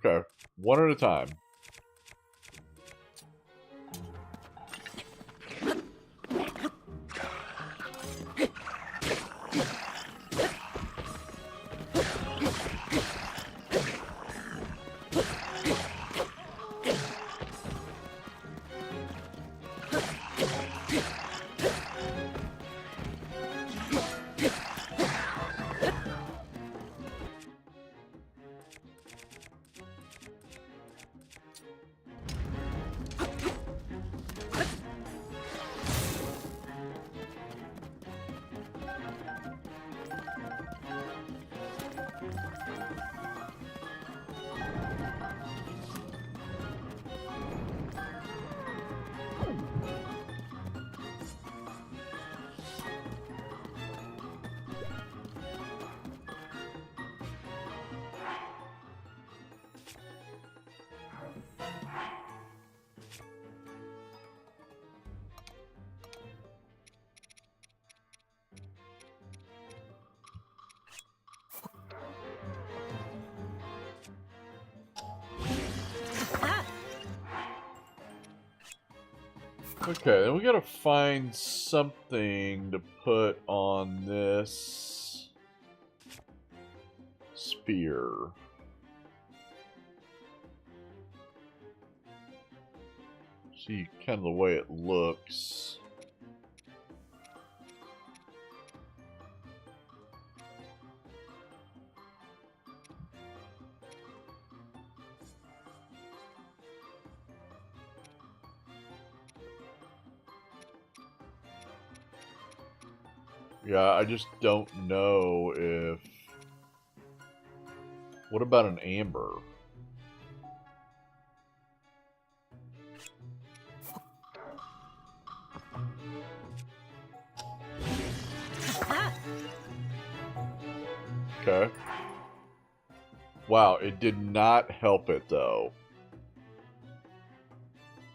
Okay, one at a time. Okay, then we gotta find something to put on this spear. See kind of the way it looks. Yeah, I just don't know if... What about an amber? Okay. Wow, it did not help it, though.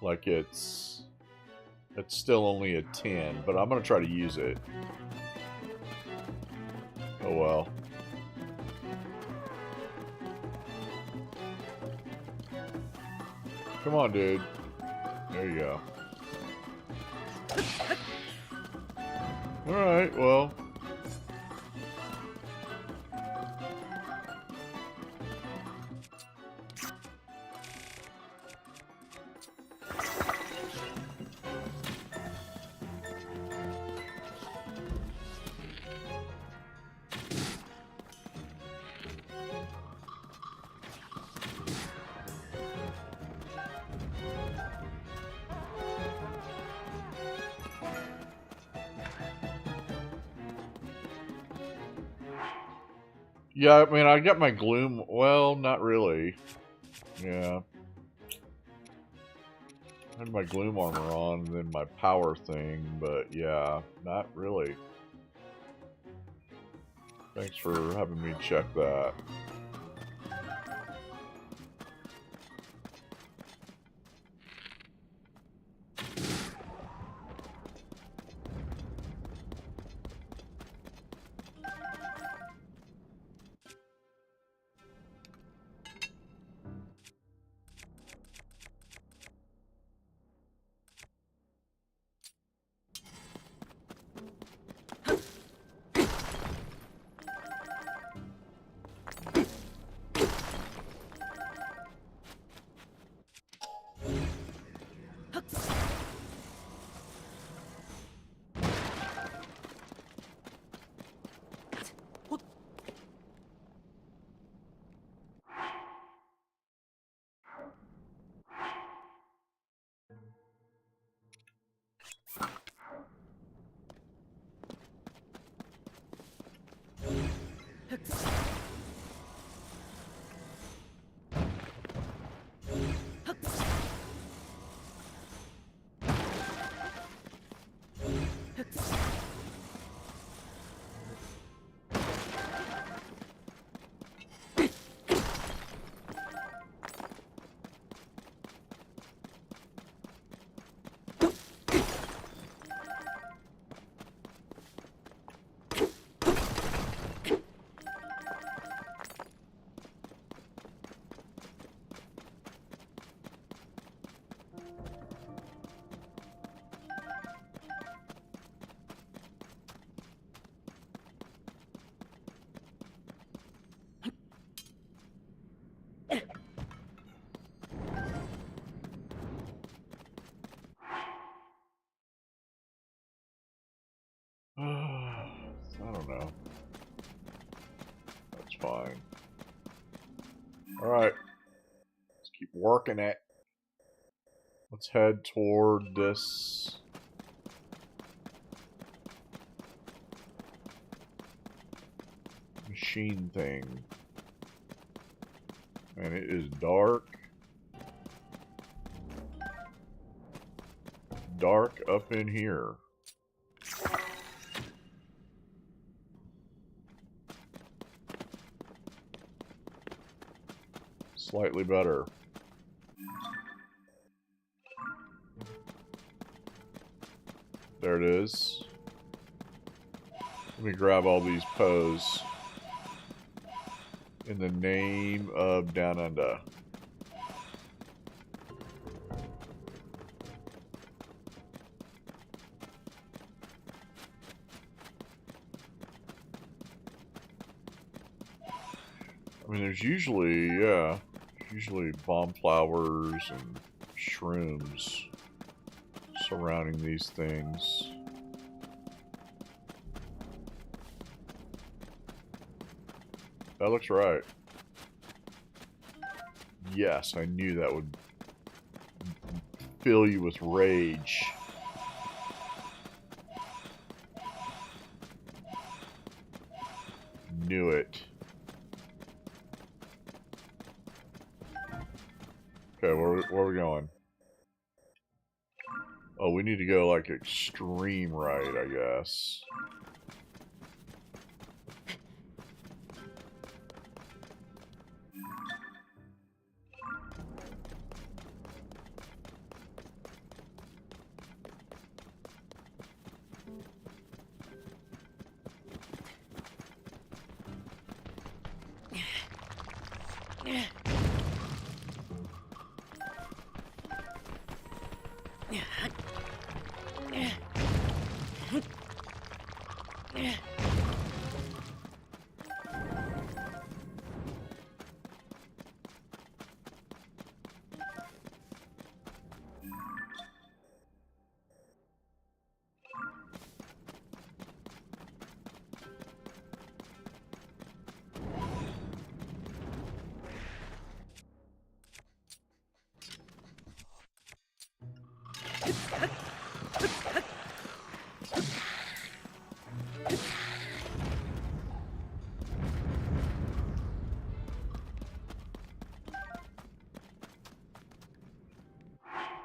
Like, it's still only a 10, but I'm gonna try to use it. Oh well. Come on, dude. There you go. Alright, well. Yeah, I mean, I got my gloom... Well, not really. Yeah. I had my gloom armor on, and then my power thing, but yeah, not really. Thanks for having me check that. I don't know. That's fine. Alright. Let's keep working it. Let's head toward this machine thing. And it is dark. Dark up in here. Slightly better. There it is. Let me grab all these Poes. In the name of Down Under. I mean, there's usually, yeah, usually bomb flowers and shrooms surrounding these things. That looks right. Yes, I knew that would fill you with rage. Knew it. Okay, where are we going? Oh, we need to go like extreme right, I guess.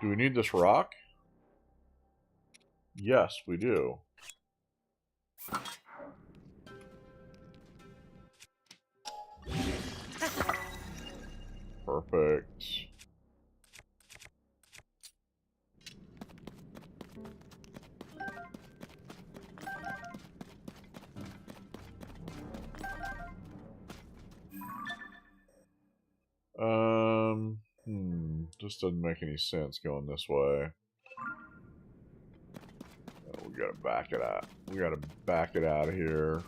Do we need this rock? Yes, we do. Perfect. This doesn't make any sense going this way. Oh, we gotta back it out. We gotta back it out of here.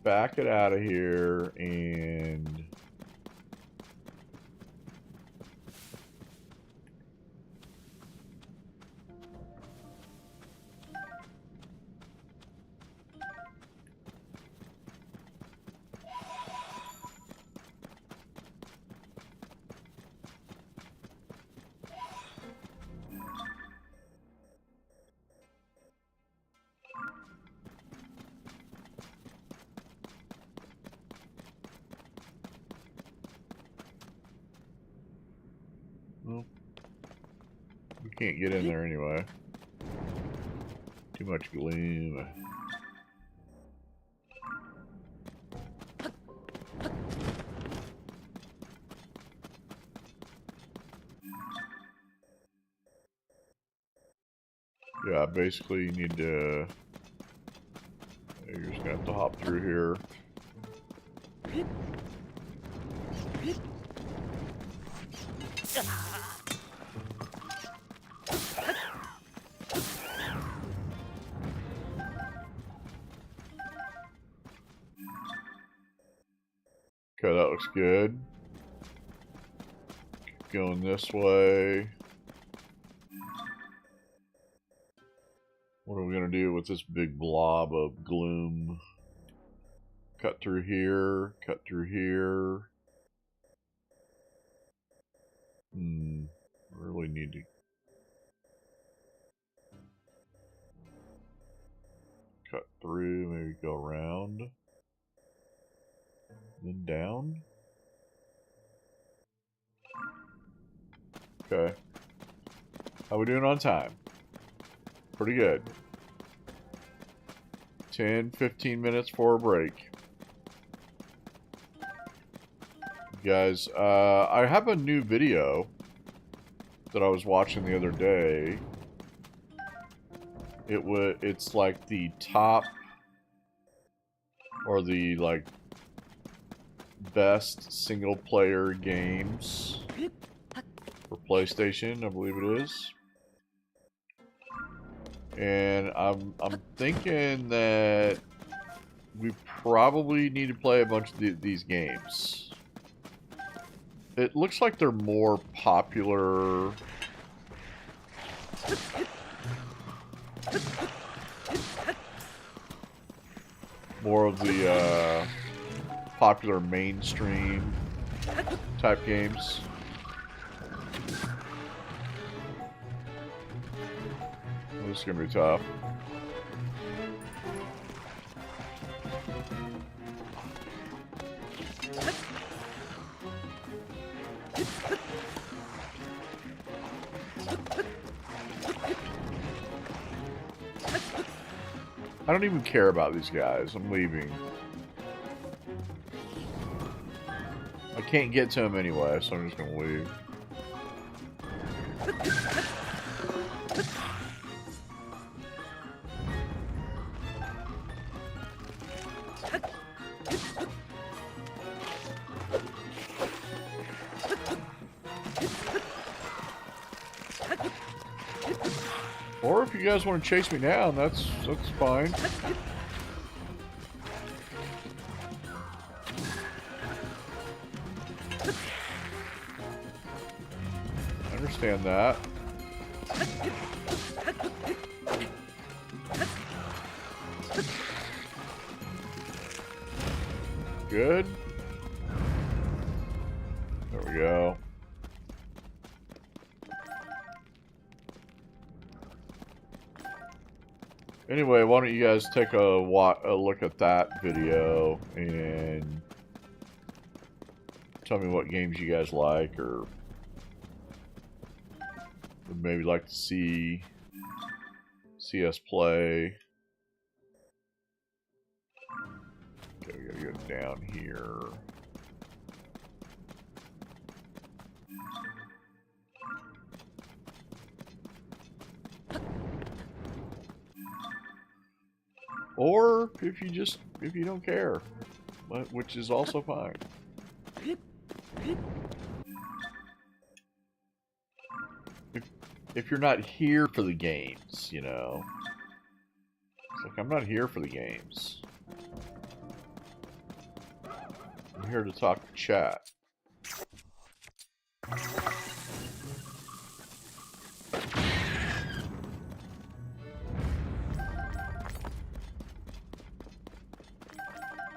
Back it out of here and... Well, we can't get in there anyway. Too much gloom. Yeah, basically you need to... You're just gonna have to hop through here. Okay, that looks good. Keep going this way. What are we going to do with this big blob of gloom? Cut through here. Cut through here. Really need to cut through, maybe go around, then down. Okay. How we doing on time? Pretty good. 10, 15 minutes for a break. Guys, I have a new video that I was watching the other day. It's like the top or the like best single player games for PlayStation, I believe it is. And I'm thinking that we probably need to play a bunch of these games. It looks like they're more popular. More of the popular mainstream type games. This is gonna be tough. I don't even care about these guys. I'm leaving. I can't get to them anyway, so I'm just gonna leave. Or if you guys want to chase me down, that's fine. I understand that. Good. There we go. Anyway, why don't you guys take a look at that video and tell me what games you guys like or would maybe like to see us play. Okay, we gotta go down here. Or if you don't care, which is also fine. If you're not here for the games, you know. It's like, I'm not here for the games. I'm here to talk to chat.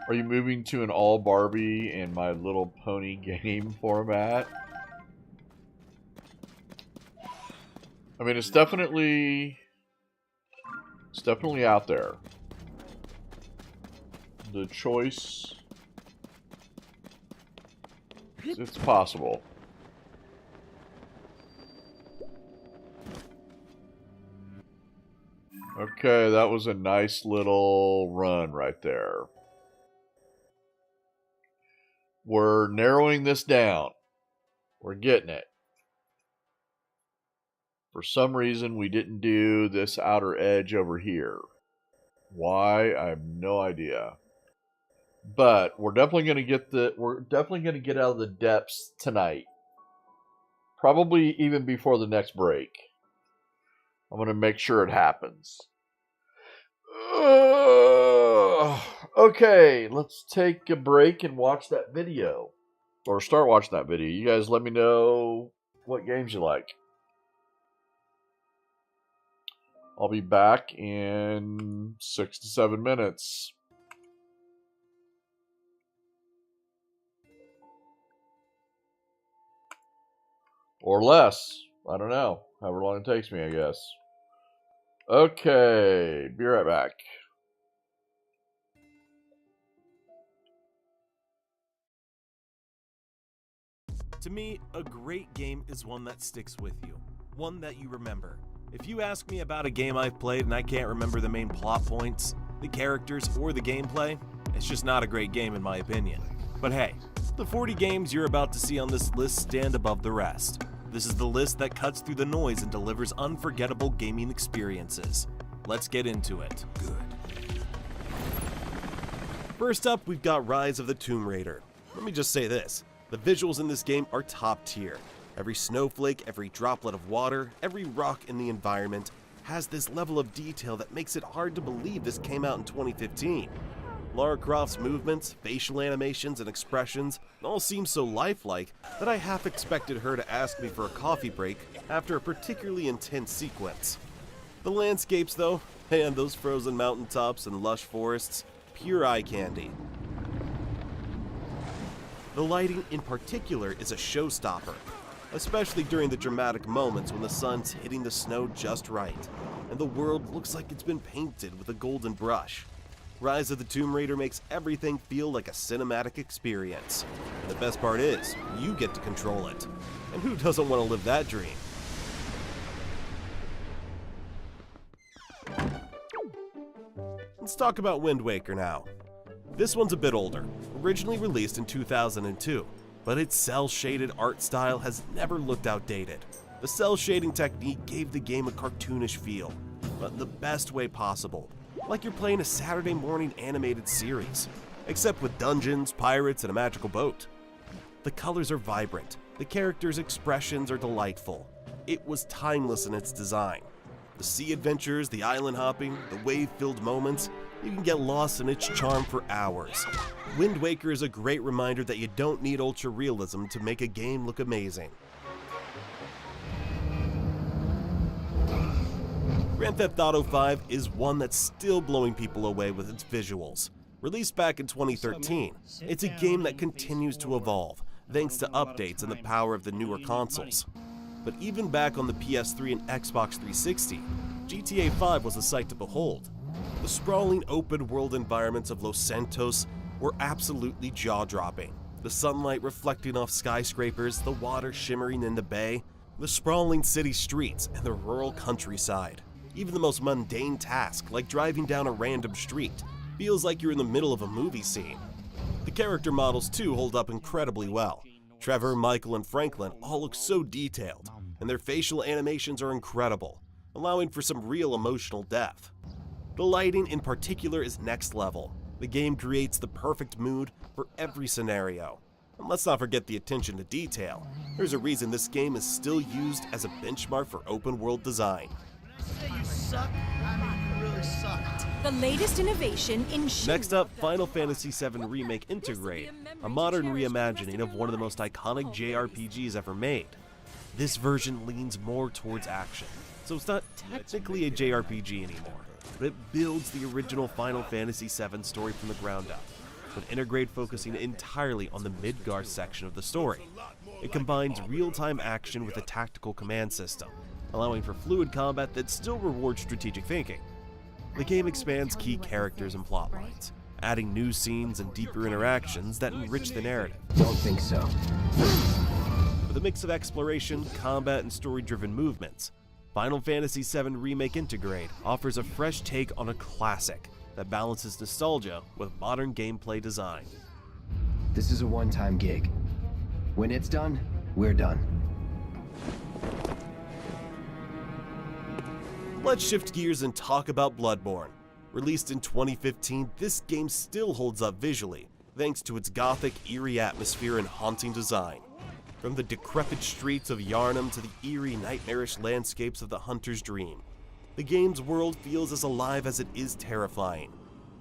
Are you moving to an all Barbie and My Little Pony game format? I mean, it's definitely out there. The choice, it's possible. Okay, that was a nice little run right there. We're narrowing this down. We're getting it. For some reason, we didn't do this outer edge over here. Why? I have no idea. But we're definitely going to get out of the depths tonight. Probably even before the next break. I'm going to make sure it happens. Okay, let's take a break and watch that video. Or start watching that video. You guys let me know what games you like. I'll be back in 6 to 7 minutes. Or less. I don't know. However long it takes me, I guess. Okay. Be right back. To me, a great game is one that sticks with you. One that you remember. If you ask me about a game I've played and I can't remember the main plot points, the characters, or the gameplay, it's just not a great game in my opinion. But hey, the 40 games you're about to see on this list stand above the rest. This is the list that cuts through the noise and delivers unforgettable gaming experiences. Let's get into it. Good. First up, we've got Rise of the Tomb Raider. Let me just say this. The visuals in this game are top tier. Every snowflake, every droplet of water, every rock in the environment has this level of detail that makes it hard to believe this came out in 2015. Lara Croft's movements, facial animations, and expressions all seem so lifelike that I half expected her to ask me for a coffee break after a particularly intense sequence. The landscapes though, and those frozen mountaintops and lush forests, pure eye candy. The lighting in particular is a showstopper, especially during the dramatic moments when the sun's hitting the snow just right, and the world looks like it's been painted with a golden brush. Rise of the Tomb Raider makes everything feel like a cinematic experience. And the best part is, you get to control it. And who doesn't want to live that dream? Let's talk about Wind Waker now. This one's a bit older, originally released in 2002, but its cel-shaded art style has never looked outdated. The cel shading technique gave the game a cartoonish feel, but in the best way possible, like you're playing a Saturday morning animated series, except with dungeons, pirates, and a magical boat. The colors are vibrant, the characters' expressions are delightful. It was timeless in its design. The sea adventures, the island hopping, the wave-filled moments, you can get lost in its charm for hours. Wind Waker is a great reminder that you don't need ultra-realism to make a game look amazing. Grand Theft Auto V is one that's still blowing people away with its visuals. Released back in 2013, it's a game that continues to evolve, thanks to updates and the power of the newer consoles. But even back on the PS3 and Xbox 360, GTA V was a sight to behold. The sprawling open-world environments of Los Santos were absolutely jaw-dropping. The sunlight reflecting off skyscrapers, the water shimmering in the bay, the sprawling city streets, and the rural countryside. Even the most mundane task, like driving down a random street, feels like you're in the middle of a movie scene. The character models too hold up incredibly well. Trevor, Michael, and Franklin all look so detailed, and their facial animations are incredible, allowing for some real emotional depth. The lighting in particular is next level. The game creates the perfect mood for every scenario. And let's not forget the attention to detail. There's a reason this game is still used as a benchmark for open world design. You suck. I mean, you really suck. The latest innovation in Next up, Final Fantasy VII Remake Intergrade, a modern reimagining of one of the most iconic JRPGs ever made. This version leans more towards action, so it's not technically a JRPG anymore, but it builds the original Final Fantasy VII story from the ground up, with Intergrade focusing entirely on the Midgar section of the story. It combines real-time action with a tactical command system, allowing for fluid combat that still rewards strategic thinking. The game expands key characters and plot lines, adding new scenes and deeper interactions that enrich the narrative. Don't think so. With a mix of exploration, combat, and story-driven movements, Final Fantasy VII Remake Intergrade offers a fresh take on a classic that balances nostalgia with modern gameplay design. This is a one-time gig. When it's done, we're done. Let's shift gears and talk about Bloodborne. Released in 2015, this game still holds up visually, thanks to its gothic, eerie atmosphere and haunting design. From the decrepit streets of Yharnam to the eerie, nightmarish landscapes of the Hunter's Dream, the game's world feels as alive as it is terrifying.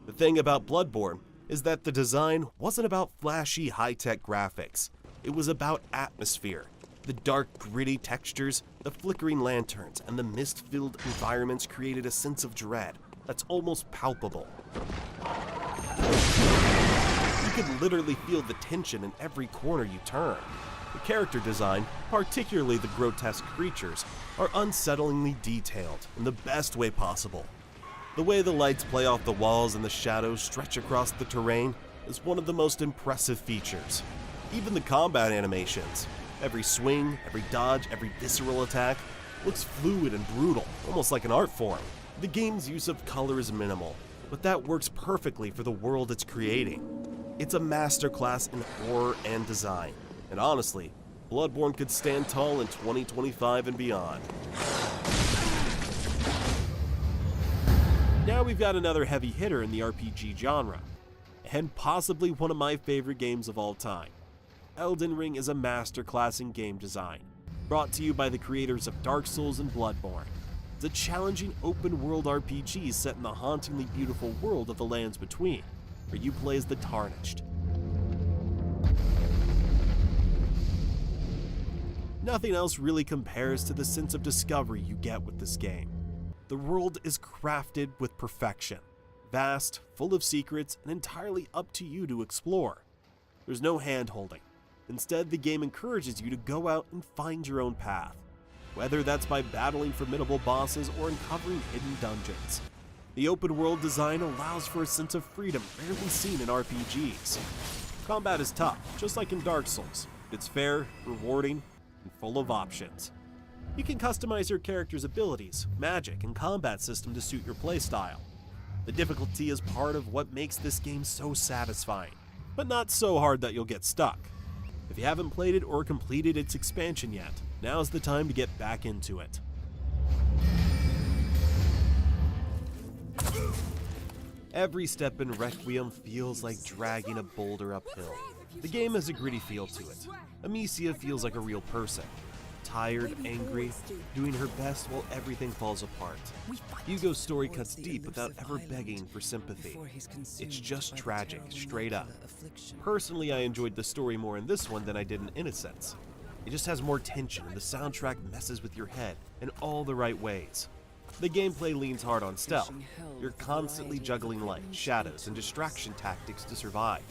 The thing about Bloodborne is that the design wasn't about flashy, high-tech graphics. It was about atmosphere. The dark, gritty textures, the flickering lanterns, and the mist-filled environments created a sense of dread that's almost palpable. You can literally feel the tension in every corner you turn. The character design, particularly the grotesque creatures, are unsettlingly detailed in the best way possible. The way the lights play off the walls and the shadows stretch across the terrain is one of the most impressive features. Even the combat animations, every swing, every dodge, every visceral attack, looks fluid and brutal, almost like an art form. The game's use of color is minimal, but that works perfectly for the world it's creating. It's a masterclass in horror and design, and honestly, Bloodborne could stand tall in 2025 and beyond. Now we've got another heavy hitter in the RPG genre, and possibly one of my favorite games of all time. Elden Ring is a masterclass in game design, brought to you by the creators of Dark Souls and Bloodborne. It's a challenging open-world RPG set in the hauntingly beautiful world of the Lands Between, where you play as the Tarnished. Nothing else really compares to the sense of discovery you get with this game. The world is crafted with perfection, vast, full of secrets, and entirely up to you to explore. There's no hand-holding. Instead, the game encourages you to go out and find your own path, whether that's by battling formidable bosses or uncovering hidden dungeons. The open-world design allows for a sense of freedom rarely seen in RPGs. Combat is tough, just like in Dark Souls. It's fair, rewarding, and full of options. You can customize your character's abilities, magic, and combat system to suit your playstyle. The difficulty is part of what makes this game so satisfying, but not so hard that you'll get stuck. If you haven't played it or completed its expansion yet, now's the time to get back into it. Every step in Requiem feels like dragging a boulder uphill. The game has a gritty feel to it. Amicia feels like a real person. Tired, angry, doing her best while everything falls apart. Hugo's story cuts deep without ever begging for sympathy. It's just tragic, straight up. Personally, I enjoyed the story more in this one than I did in Innocence. It just has more tension and the soundtrack messes with your head in all the right ways. The gameplay leans hard on stealth. You're constantly juggling light, shadows, and distraction tactics to survive.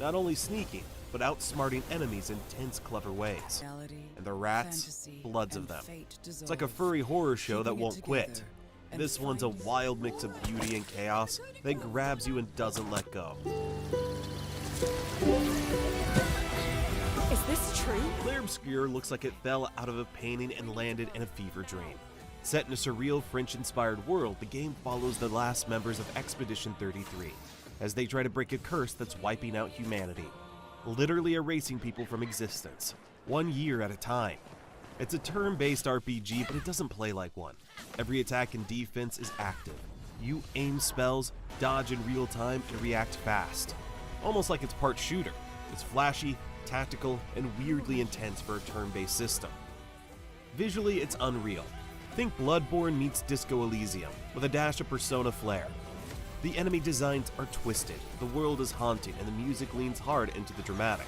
Not only sneaking, but outsmarting enemies in tense, clever ways. And the rats, bloods of them. It's like a furry horror show that won't quit. This one's a wild mix of beauty and chaos that grabs you and doesn't let go. Is this true? Clair Obscur looks like it fell out of a painting and landed in a fever dream. Set in a surreal French-inspired world, the game follows the last members of Expedition 33 as they try to break a curse that's wiping out humanity, literally erasing people from existence, 1 year at a time. It's a turn-based RPG, but it doesn't play like one. Every attack and defense is active. You aim spells, dodge in real time, and react fast. Almost like it's part shooter. It's flashy, tactical, and weirdly intense for a turn-based system. Visually, it's unreal. Think Bloodborne meets Disco Elysium, with a dash of Persona flair. The enemy designs are twisted, the world is haunting, and the music leans hard into the dramatic.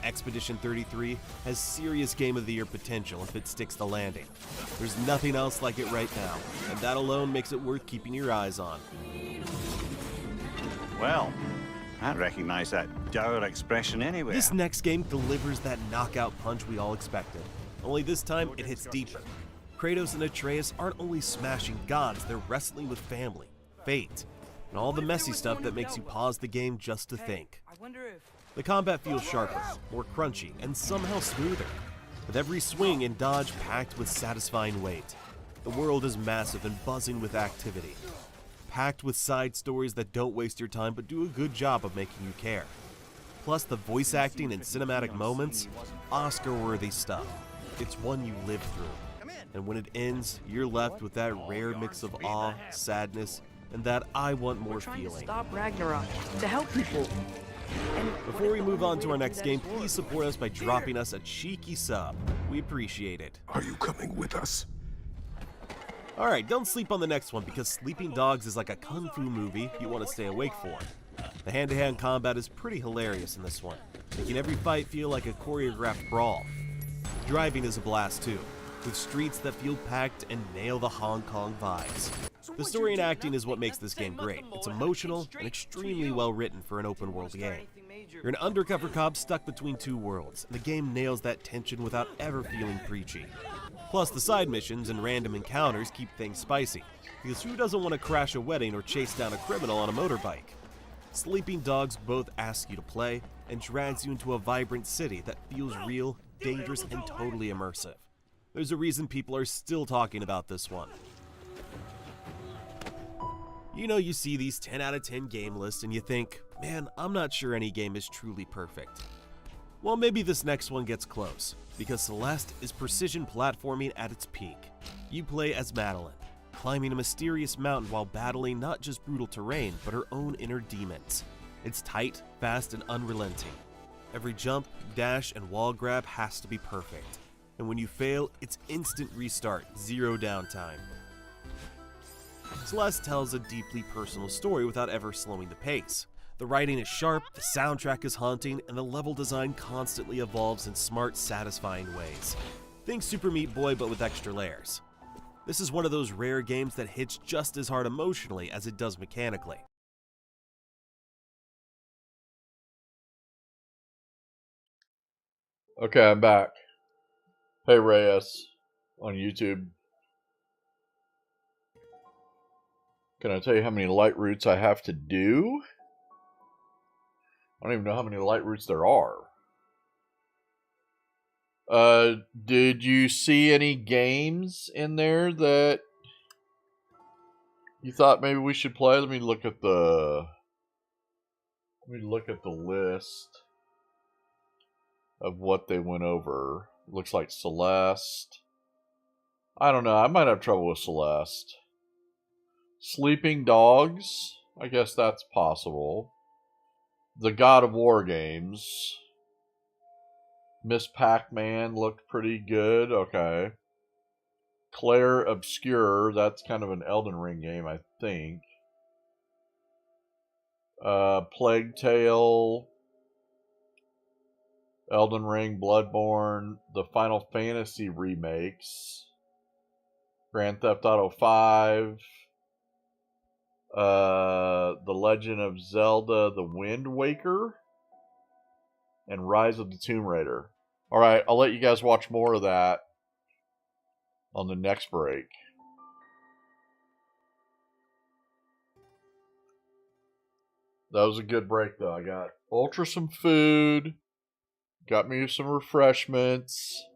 Expedition 33 has serious Game of the Year potential if it sticks the landing. There's nothing else like it right now, and that alone makes it worth keeping your eyes on. Well, I recognize that dour expression anywhere. This next game delivers that knockout punch we all expected, only this time it hits deeper. Kratos and Atreus aren't only smashing gods, they're wrestling with family, fate, and all the messy stuff that makes you pause the game just to think. The combat feels sharper, more crunchy, and somehow smoother, with every swing and dodge packed with satisfying weight. The world is massive and buzzing with activity, packed with side stories that don't waste your time but do a good job of making you care. Plus the voice acting and cinematic moments, Oscar-worthy stuff. It's one you live through. And when it ends, you're left with that rare mix of awe, sadness, and that I want more feeling. Stop Ragnarok to help people. Before we move on to our next game, please support us by dropping us a cheeky sub. We appreciate it. Are you coming with us? Alright, don't sleep on the next one because Sleeping Dogs is like a kung fu movie you want to stay awake for. The hand-to-hand combat is pretty hilarious in this one, making every fight feel like a choreographed brawl. Driving is a blast too, with streets that feel packed and nail the Hong Kong vibes. The story and acting is what makes this game great. It's emotional and extremely well written for an open world game. You're an undercover cop stuck between two worlds, and the game nails that tension without ever feeling preachy. Plus, the side missions and random encounters keep things spicy, because who doesn't want to crash a wedding or chase down a criminal on a motorbike? Sleeping Dogs both asks you to play and drags you into a vibrant city that feels real, dangerous, and totally immersive. There's a reason people are still talking about this one. You know, you see these 10 out of 10 game lists and you think, man, I'm not sure any game is truly perfect. Well, maybe this next one gets close, because Celeste is precision platforming at its peak. You play as Madeline, climbing a mysterious mountain while battling not just brutal terrain, but her own inner demons. It's tight, fast, and unrelenting. Every jump, dash, and wall grab has to be perfect. And when you fail, it's instant restart, zero downtime. Celeste tells a deeply personal story without ever slowing the pace. The writing is sharp, the soundtrack is haunting, and the level design constantly evolves in smart, satisfying ways. Think Super Meat Boy, but with extra layers. This is one of those rare games that hits just as hard emotionally as it does mechanically. Okay, I'm back. Hey Reyes on YouTube. Can I tell you how many light routes I have to do? I don't even know how many light routes there are. Did you see any games in there that you thought maybe we should play? Let me look at the list of what they went over. Looks like Celeste. I don't know. I might have trouble with Celeste. Sleeping Dogs. I guess that's possible. The God of War games. Miss Pac-Man looked pretty good. Okay. Claire Obscure. That's kind of an Elden Ring game, I think. Plague Tale. Elden Ring, Bloodborne, the Final Fantasy remakes, Grand Theft Auto 5, The Legend of Zelda, The Wind Waker, and Rise of the Tomb Raider. Alright, I'll let you guys watch more of that on the next break. That was a good break, though. I got Ultra some food. Got me some refreshments.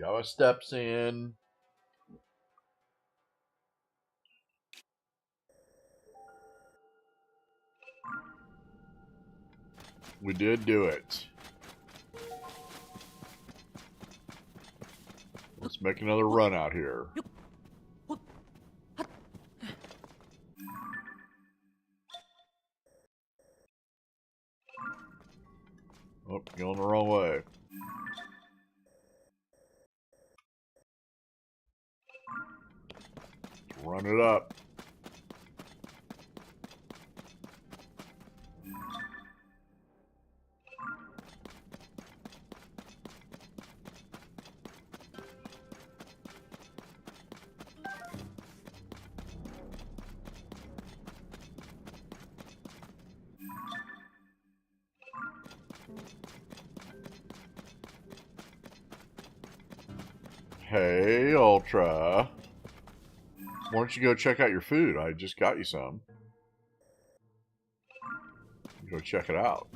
Got my steps in. We did do it. Let's make another run out here. Oh, going the wrong way. Let's run it up. Hey, Ultra. Why don't you go check out your food? I just got you some. Go check it out.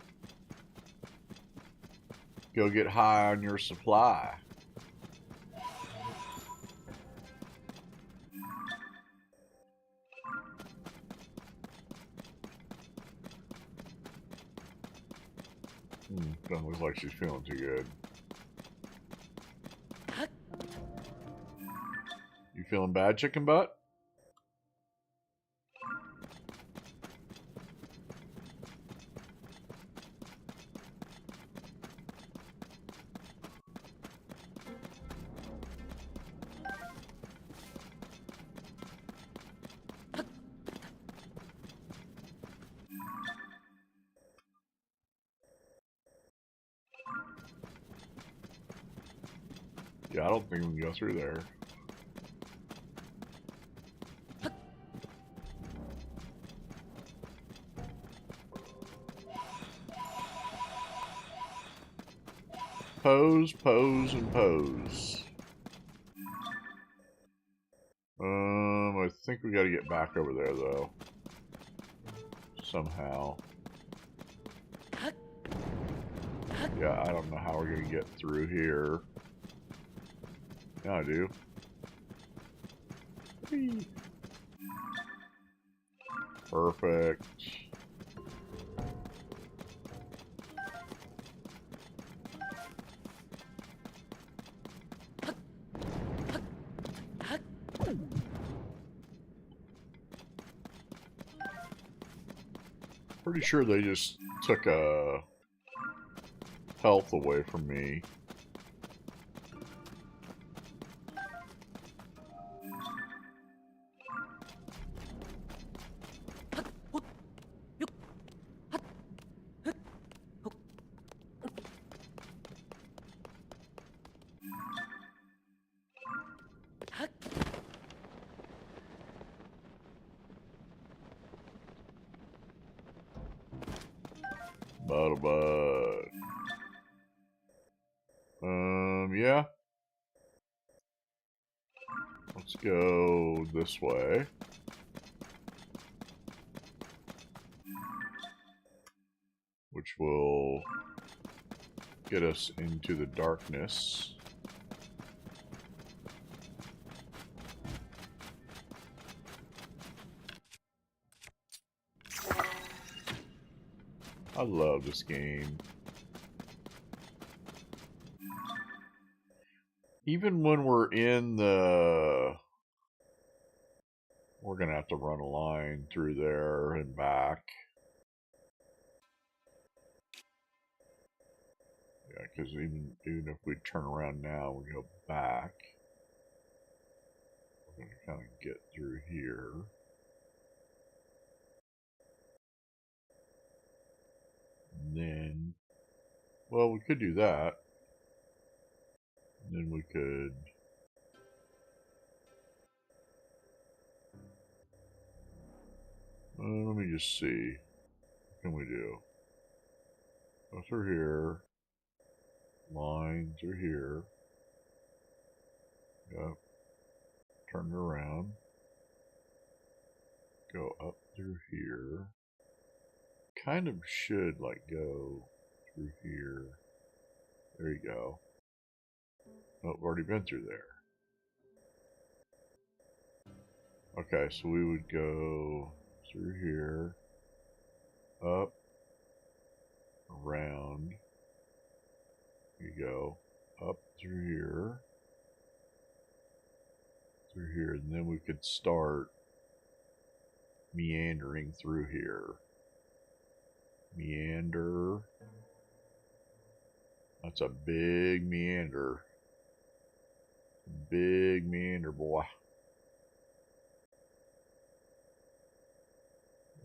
Go get high on your supply. Doesn't look like she's feeling too good. You feeling bad, chicken butt? Yeah, I don't think we can go through there. Pose, pose, and pose. I think we gotta get back over there, though. Somehow. Yeah, I don't know how we're gonna get through here. Yeah, I do. Whee. Perfect. Pretty sure they just took a health away from me. Butterbud. Yeah. Let's go this way. Which will get us into the darkness. I love this game. Even when we're in the... We're gonna have to run a line through there and back. Yeah, because even if we turn around now, we go back. We're gonna kind of get through here. And then... Well, we could do that. And then we could... let me just see. What can we do? Go through here. Line through here. Yep. Turn it around. Go up through here. Kind of should, like, go through here. There you go. Oh, we've already been through there. Okay, so we would go through here. Up. Around. Here you go. Up through here. Through here, and then we could start meandering through here. Meander. That's a big meander. Big meander, boy.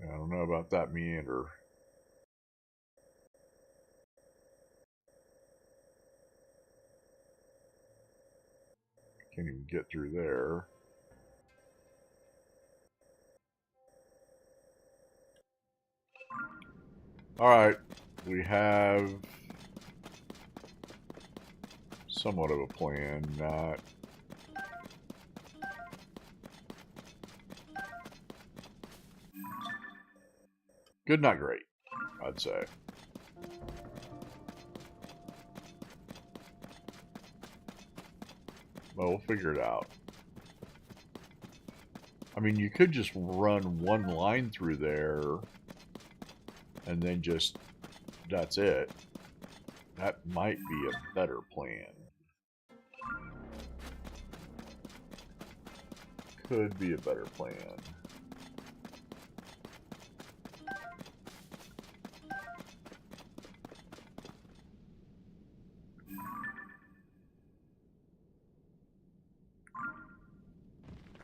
I don't know about that meander. Can't even get through there. Alright, we have somewhat of a plan, not... Good, not great, I'd say. But we'll figure it out. I mean, you could just run one line through there and then just, that's it. That might be a better plan. Could be a better plan.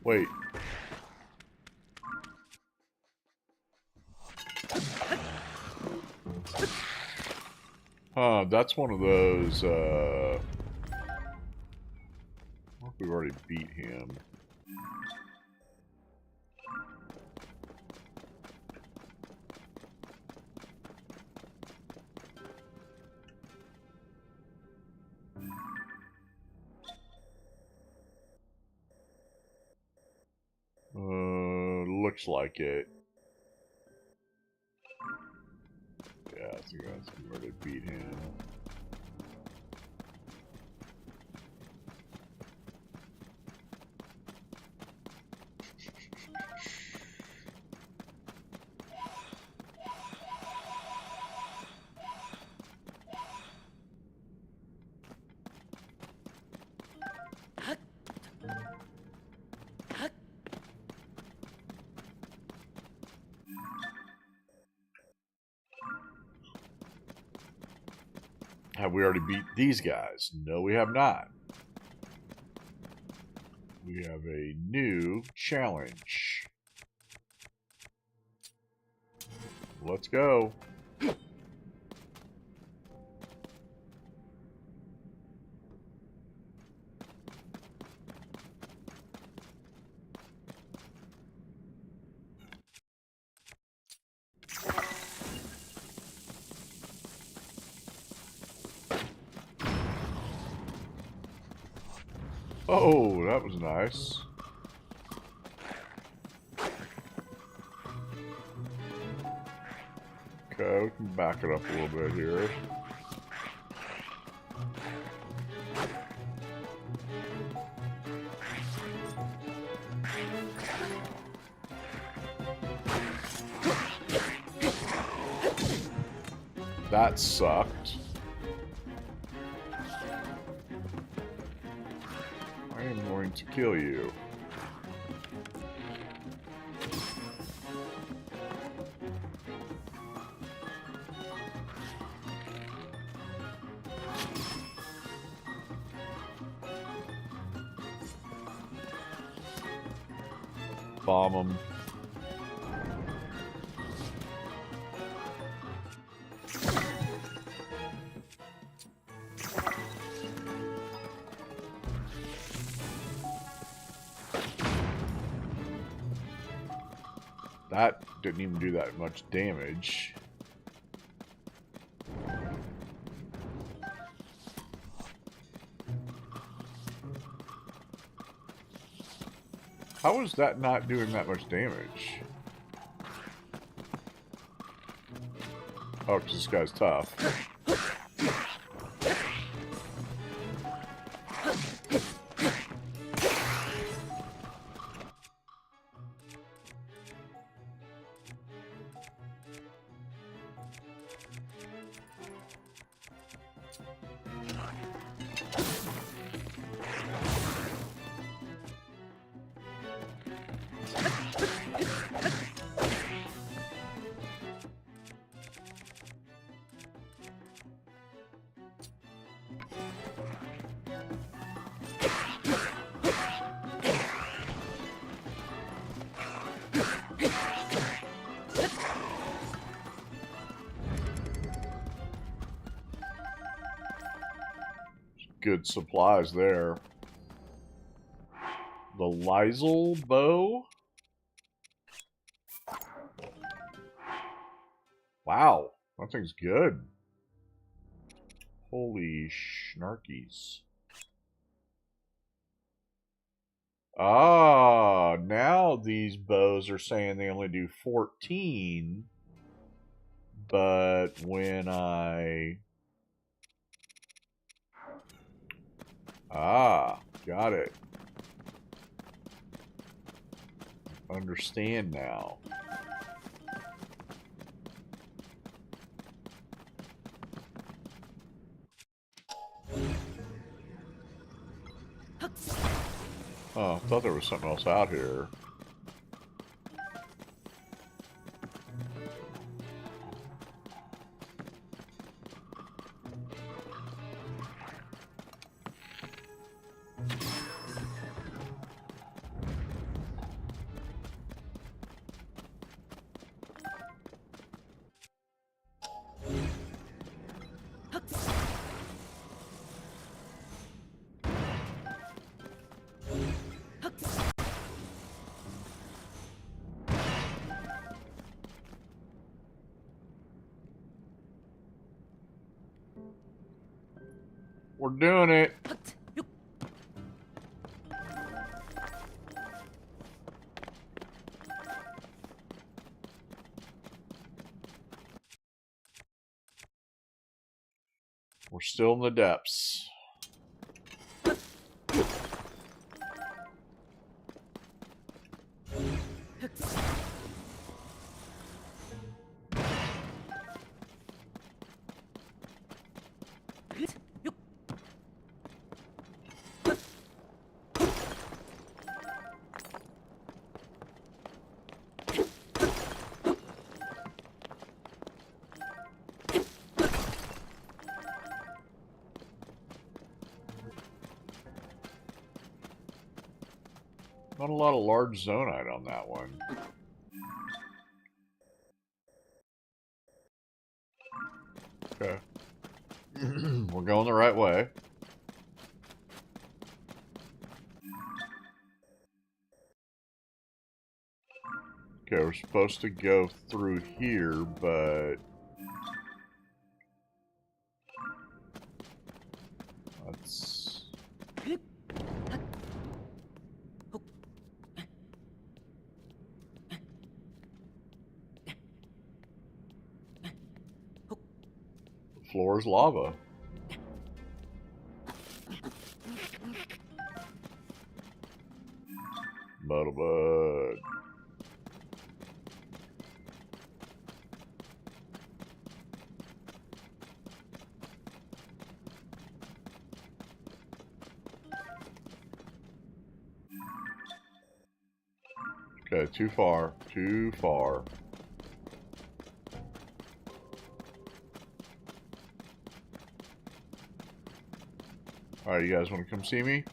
Wait. Huh, that's one of those, we've already beat him. Looks like it. Yeah, I think that's where to beat him. Have we already beat these guys? No, we have not. We have a new challenge. Let's go. Oh, that was nice. Okay, we can back it up a little bit here. That sucked. I am going to kill you. Bomb them. That didn't even do that much damage. How is that not doing that much damage? Oh, because this guy's tough. Good supplies there. The Lysel bow? Wow, that thing's good. Holy snarkies. Ah, now these bows are saying they only do 14. But when I... Ah, got it. Understand now. Oh, I thought there was something else out here. We're doing it. We're still in the depths. Not a lot of large zonite on that one. Okay. We're going the right way. Okay, we're supposed to go through here, but... Let's... The floor is lava. Bud. Okay, too far. Too far. Alright, you guys want to come see me?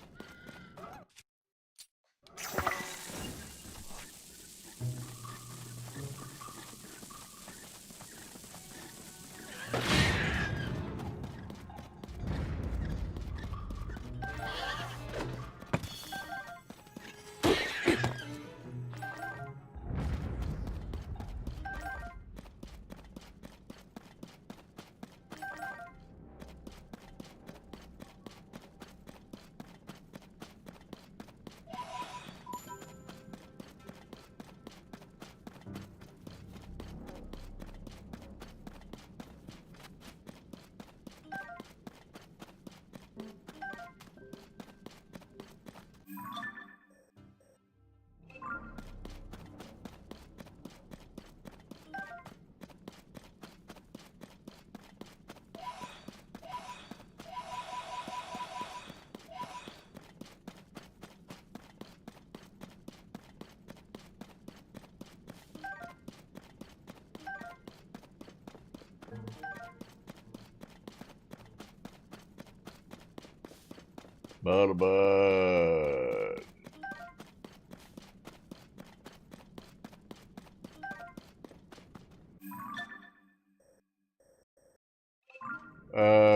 Bud.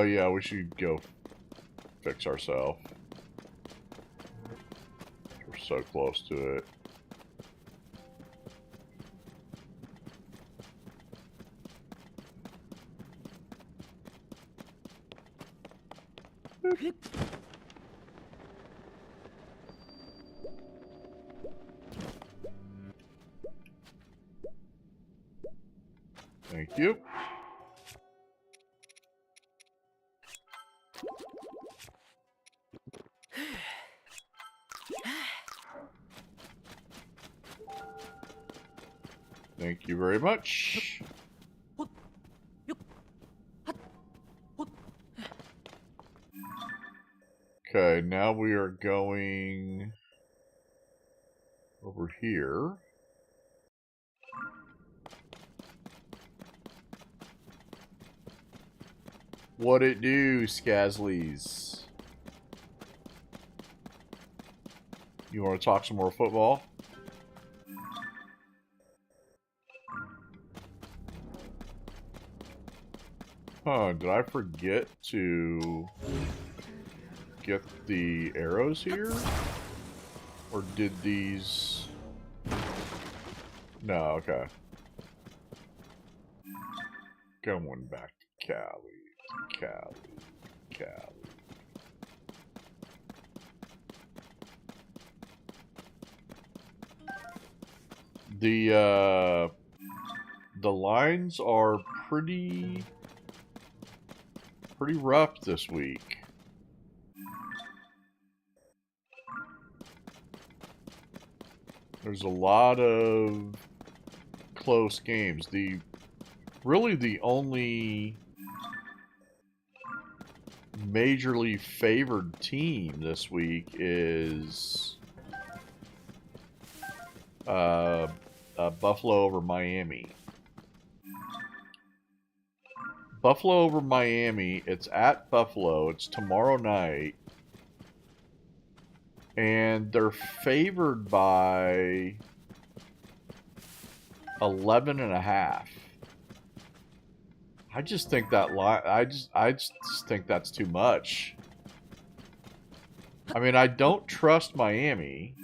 Yeah, we should go fix ourselves. We're so close to it. Thank you. Thank you very much. Okay, now we are going over here. What it do, Skazlies? You want to talk some more football? Huh, did I forget to get the arrows here? Or did these... No, okay. Going back to Cali. The lines are pretty rough this week. There's a lot of close games. Really the only majorly favored team this week is Buffalo over Miami. Buffalo over Miami. It's at Buffalo. It's tomorrow night. And they're favored by 11.5. I just think that I just think that's too much. I mean, I don't trust Miami.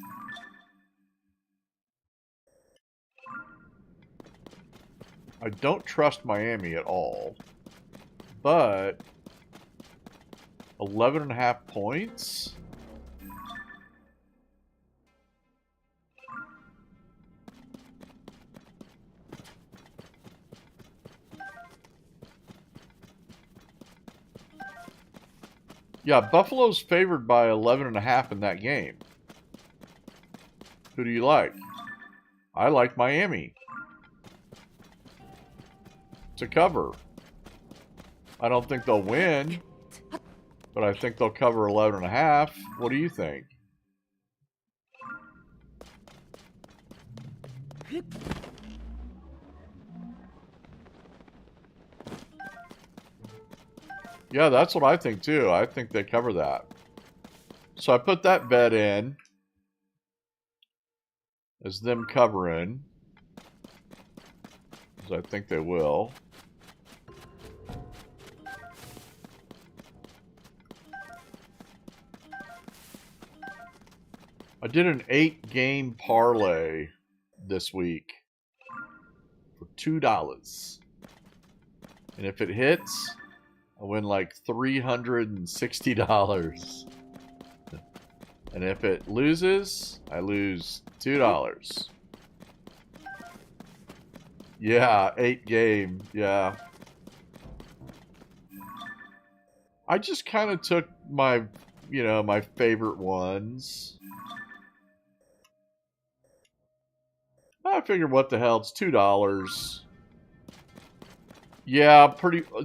I don't trust Miami at all. But 11.5 points? Yeah, Buffalo's favored by 11.5 in that game. Who do you like? I like Miami to cover. I don't think they'll win, but I think they'll cover 11.5. What do you think? Yeah, that's what I think too. I think they cover that. So I put that bet in as them covering, because I think they will. I did an 8-game parlay this week for $2. And if it hits, I win like $360. And if it loses, I lose $2. Yeah, 8-game. Yeah. I just kind of took my, my favorite ones. I figured, what the hell, it's $2. Yeah,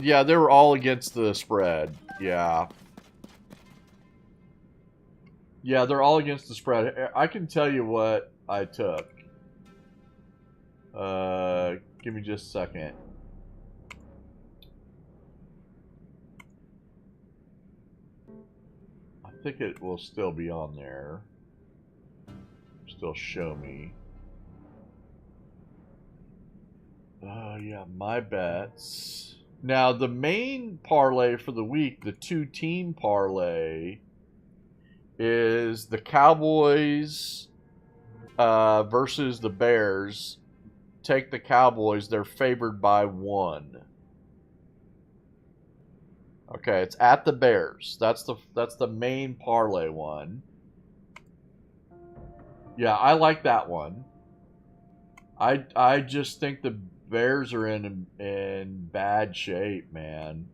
yeah, they were all against the spread. Yeah. Yeah, they're all against the spread. I can tell you what I took. Give me just a second. I think it will still be on there. Still show me. Yeah, my bets. Now, the main parlay for the week, the 2-team parlay, is the Cowboys versus the Bears. Take the Cowboys. They're favored by 1. Okay, it's at the Bears. That's the main parlay one. Yeah, I like that one. I just think the Bears are in bad shape, man.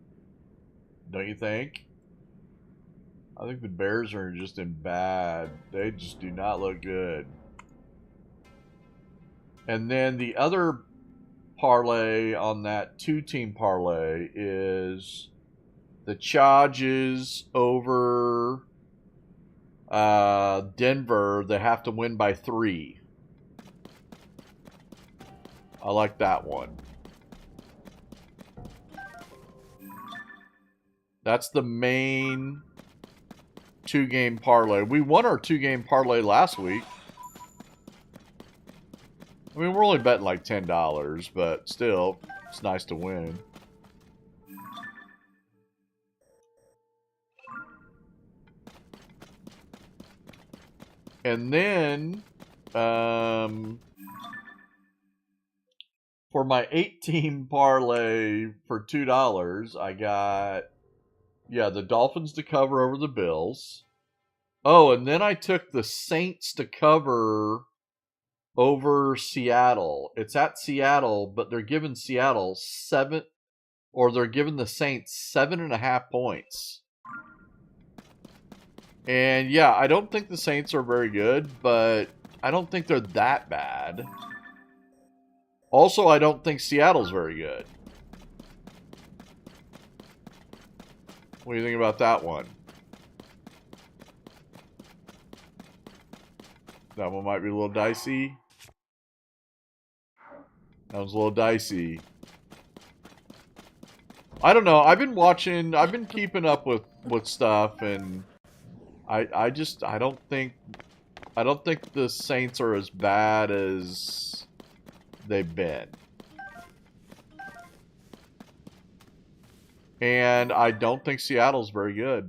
Don't you think? I think the Bears are just in bad. They just do not look good. And then the other parlay on that 2-team parlay is the Chargers over Denver. They have to win by 3. I like that one. That's the main 2-game parlay. We won our 2-game parlay last week. I mean, we're only betting like $10, but still, it's nice to win. And then, for my 8-team parlay for $2, I got, the Dolphins to cover over the Bills. Oh, and then I took the Saints to cover over Seattle. It's at Seattle, but they're giving Seattle they're giving the Saints 7.5 points. And yeah, I don't think the Saints are very good, but I don't think they're that bad. Also, I don't think Seattle's very good. What do you think about that one? That one might be a little dicey. That was a little dicey. I don't know. I've been keeping up with stuff, and I don't think the Saints are as bad as they've been. And I don't think Seattle's very good.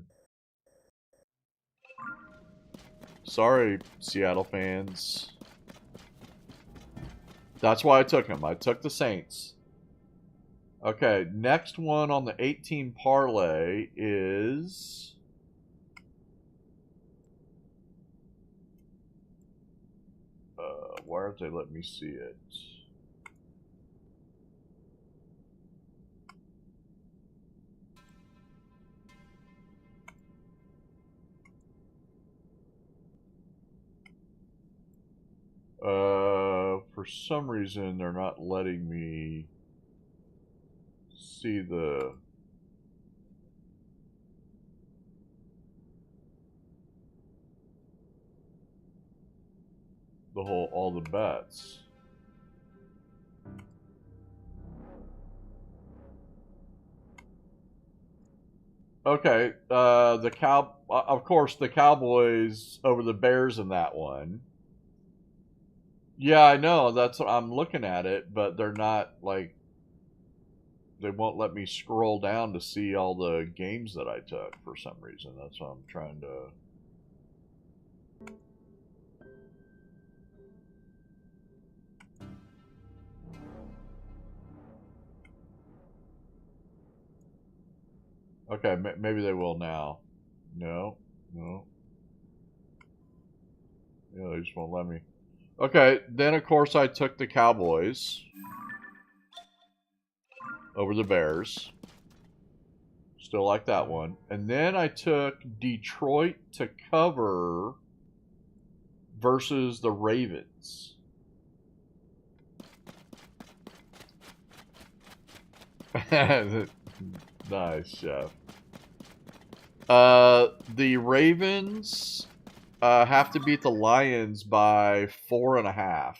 Sorry, Seattle fans. That's why I took them. I took the Saints. Okay, next one on the 18 parlay is... why aren't they letting me see it? For some reason, they're not letting me see the all the bets. Okay, of course, the Cowboys over the Bears in that one. Yeah, I know. That's what I'm looking at it, but they're not like they won't let me scroll down to see all the games that I took for some reason. That's what I'm trying to. Okay, maybe they will now. No. Yeah, they just won't let me. Okay, then of course I took the Cowboys over the Bears. Still like that one. And then I took Detroit to cover versus the Ravens. Nice, Chef. The Ravens have to beat the Lions by 4.5.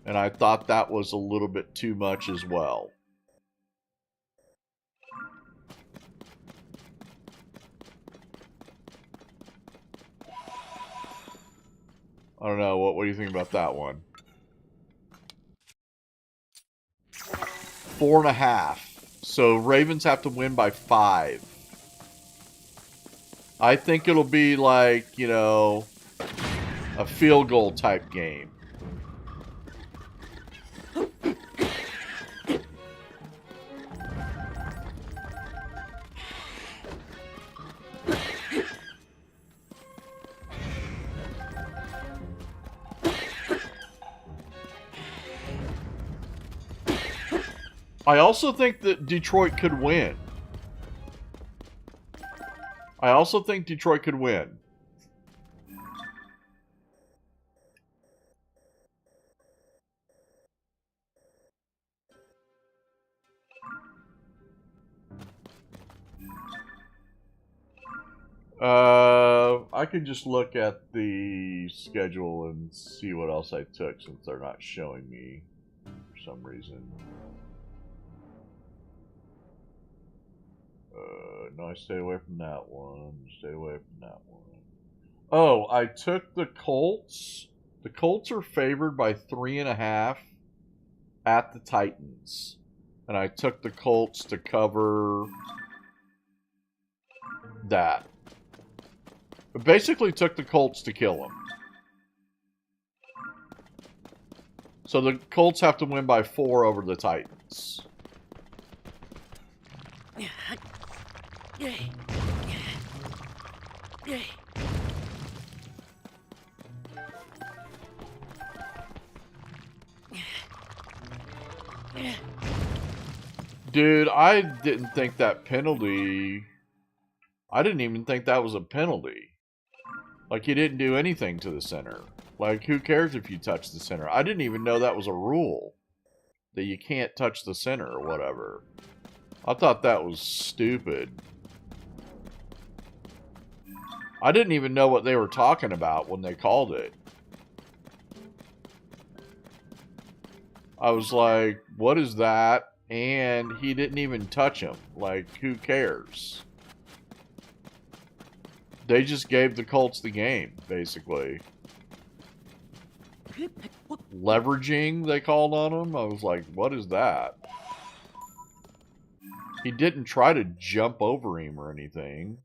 And I thought that was a little bit too much as well. I don't know. What do you think about that one? 4.5. So Ravens have to win by 5. I think it'll be like, a field goal type game. I also think that Detroit could win. I could just look at the schedule and see what else I took since they're not showing me for some reason. No, I stayed away from that one. Oh, I took the Colts. The Colts are favored by 3.5 at the Titans. And I took the Colts to cover that. But basically took the Colts to kill them. So the Colts have to win by 4 over the Titans. Dude, I didn't think that penalty... I didn't even think that was a penalty. Like, he didn't do anything to the center. Like, who cares if you touch the center? I didn't even know that was a rule. That you can't touch the center or whatever. I thought that was stupid. I didn't even know what they were talking about when they called it. I was like, what is that? And he didn't even touch him. Like, who cares? They just gave the Colts the game, basically. Leveraging, they called on him. I was like, what is that? He didn't try to jump over him or anything.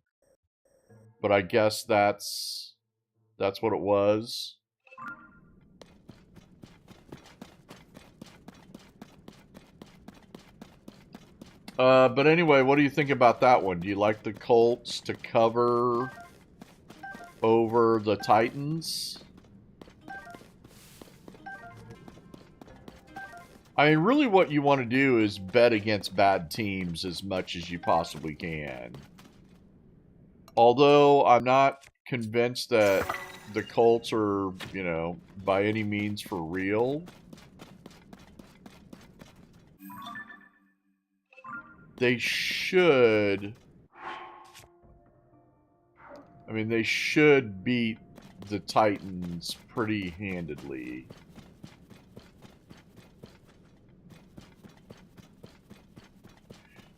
But I guess that's what it was. But anyway, what do you think about that one? Do you like the Colts to cover over the Titans? I mean, really what you want to do is bet against bad teams as much as you possibly can. Although I'm not convinced that the Colts are, you know, by any means for real. They should... I mean, they should beat the Titans pretty handedly.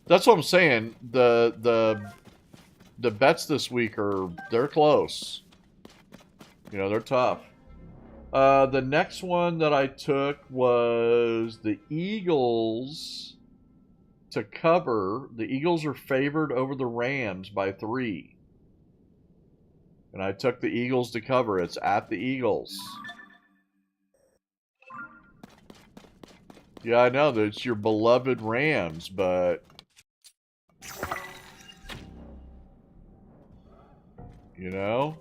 That's what I'm saying. The bets this week they're close. You know, they're tough. The next one that I took was the Eagles to cover. The Eagles are favored over the Rams by 3. And I took the Eagles to cover. It's at the Eagles. Yeah, I know that it's your beloved Rams, but... You know?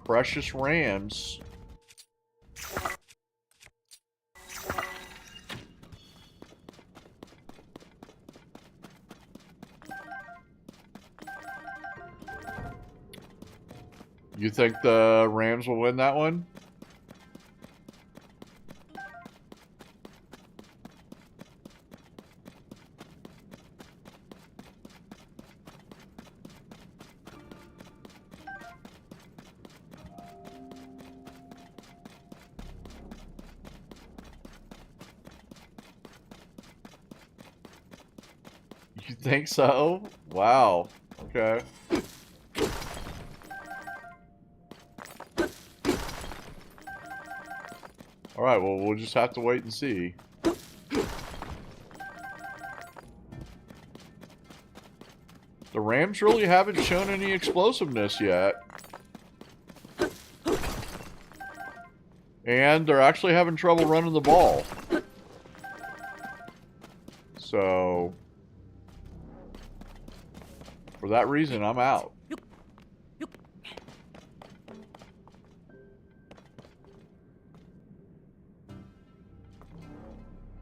Precious Rams. You think the Rams will win that one? You think so? Wow. Okay. Alright, well, we'll just have to wait and see. The Rams really haven't shown any explosiveness yet. And they're actually having trouble running the ball. So... for that reason, I'm out.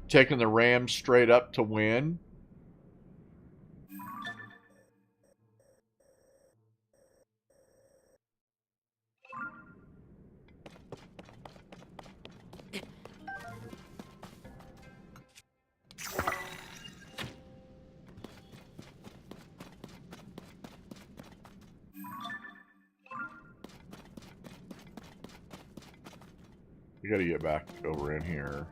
Taking the Rams straight up to win. We gotta get back over in here.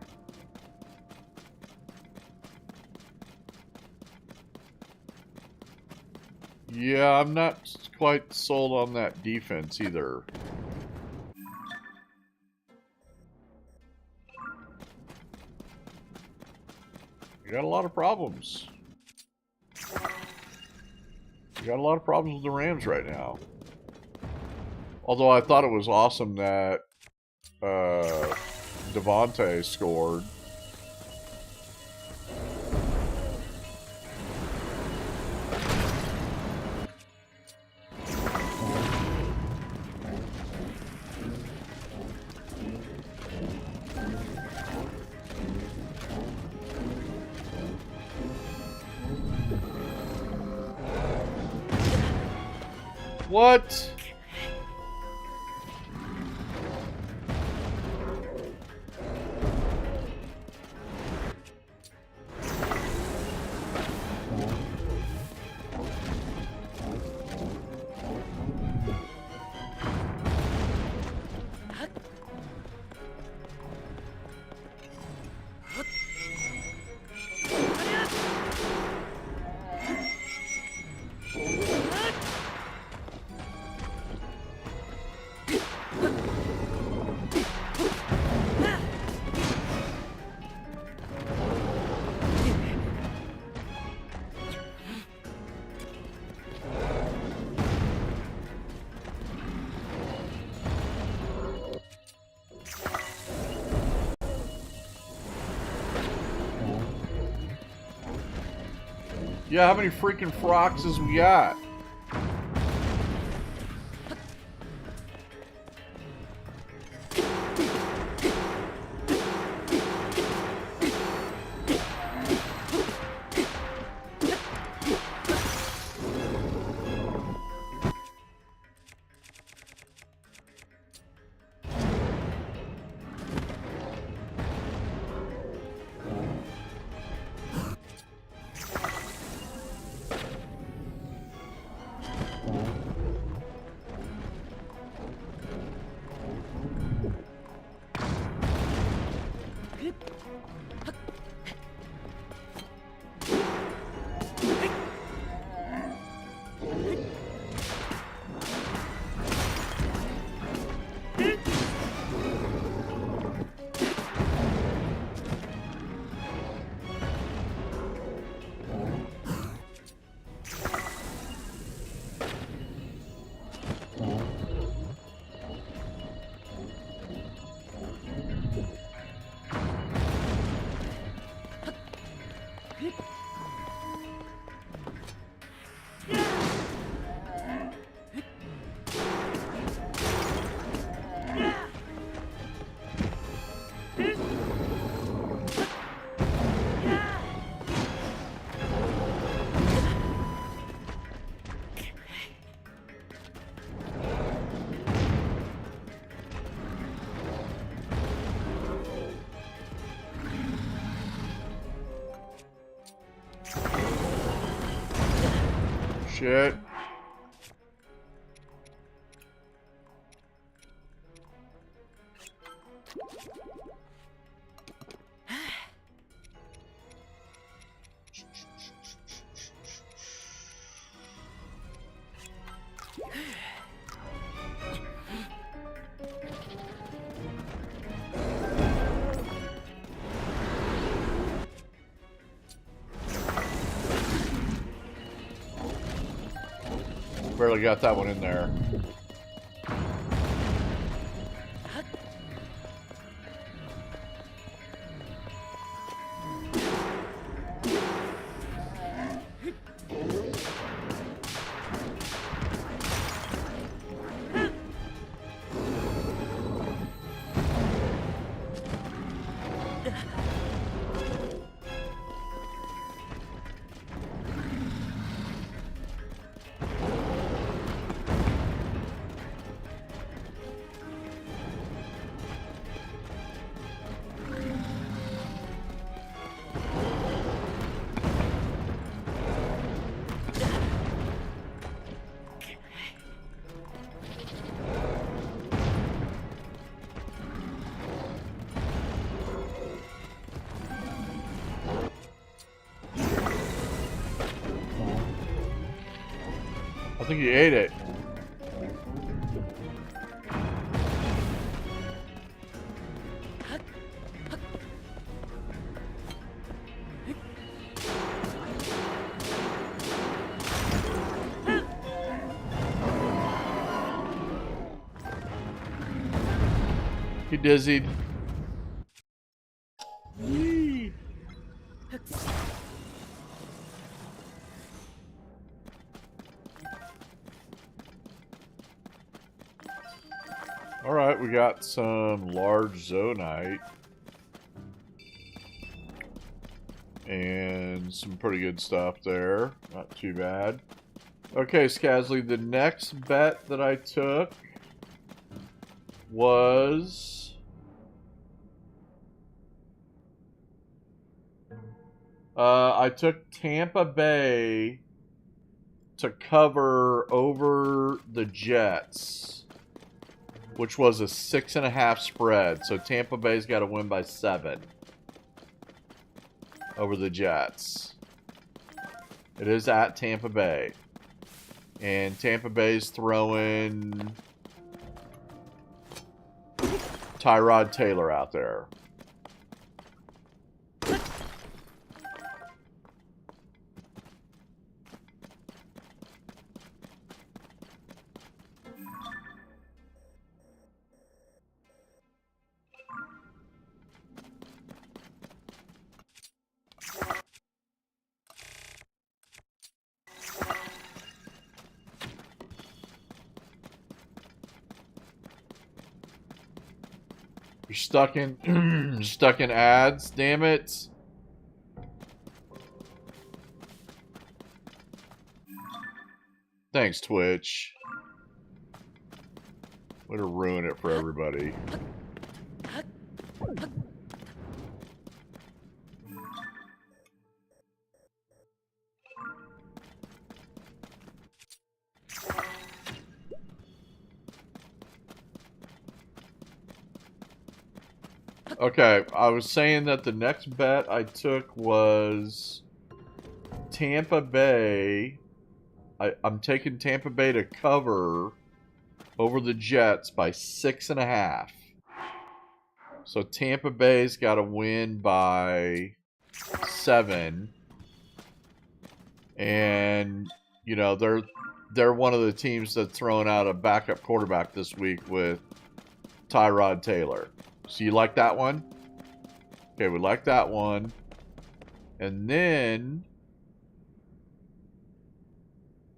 Yeah, I'm not quite sold on that defense either. You got a lot of problems. You got a lot of problems with the Rams right now. Although I thought it was awesome that Devontae scored. What? Yeah, how many freaking frocks has we got? Shit. Barely got that one in there. I think he ate it. He dizzied. Alright, we got some large zonite. And some pretty good stuff there. Not too bad. Okay, Skazly, the next bet that I took was... I took Tampa Bay to cover over the Jets, which was a 6.5 spread. So Tampa Bay's got to win by 7 over the Jets. It is at Tampa Bay. And Tampa Bay's throwing Tyrod Taylor out there. You're stuck in stuck in ads, damn it. Thanks, Twitch. Way to ruin it for everybody. Okay, I was saying that the next bet I took was Tampa Bay. I'm taking Tampa Bay to cover over the Jets by 6.5. So Tampa Bay's got to win by 7. And, you know, they're one of the teams that's throwing out a backup quarterback this week with Tyrod Taylor. So you like that one? Okay, we like that one. And then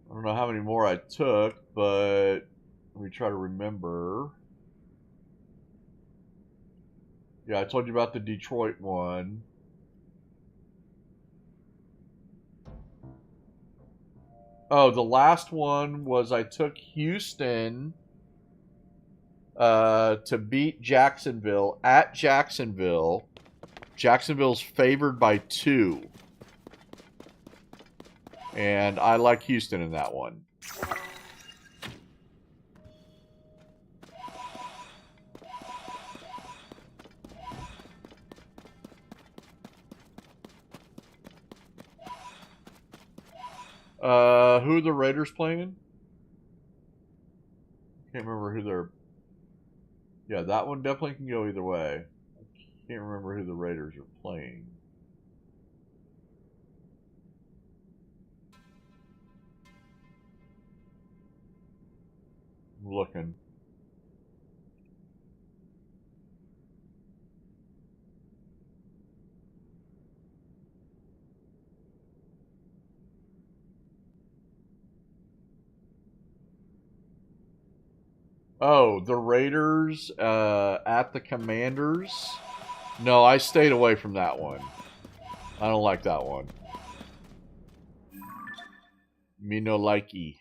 I don't know how many more I took, but let me try to remember. Yeah, I told you about the Detroit one. Oh, the last one was I took Houston to beat Jacksonville at Jacksonville. Jacksonville's favored by 2. And I like Houston in that one. Who are the Raiders playing? Can't remember who they're... Yeah, that one definitely can go either way. I can't remember who the Raiders are playing. I'm looking. Oh, the Raiders at the Commanders? No, I stayed away from that one. I don't like that one. Me no likey.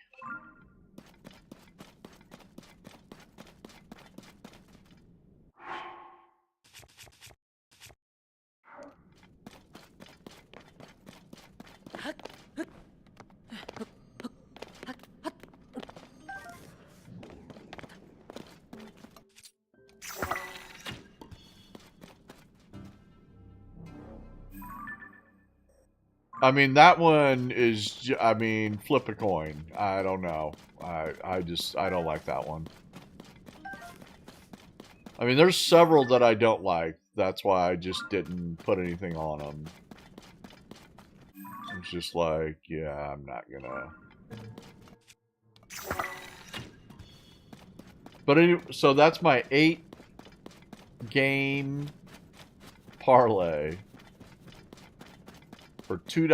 I mean, that one is, I mean, flip a coin. I don't know. I don't like that one. I mean, there's several that I don't like. That's why I just didn't put anything on them. It's just like, yeah, I'm not gonna. But anyway, so that's my 8-game parlay for $2.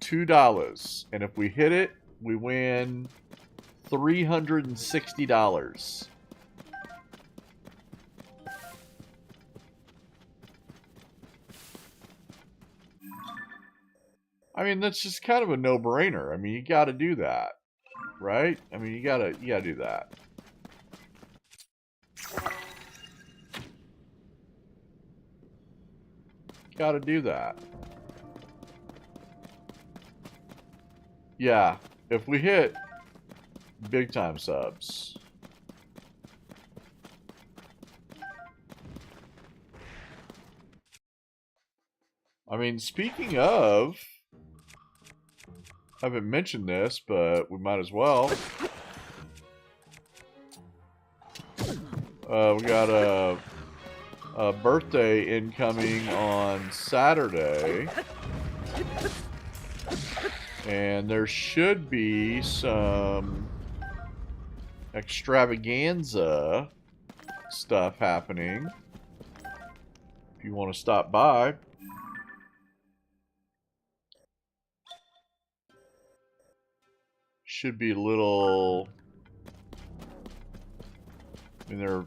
$2. And if we hit it, we win $360. I mean, that's just kind of a no-brainer. I mean, you got to do that, right? I mean, you gotta do that. Got to do that. Yeah, if we hit big time subs. I mean, speaking of, I haven't mentioned this, but we might as well. We got a birthday incoming on Saturday. And there should be some extravaganza stuff happening. If you want to stop by. Should be a little... I mean, there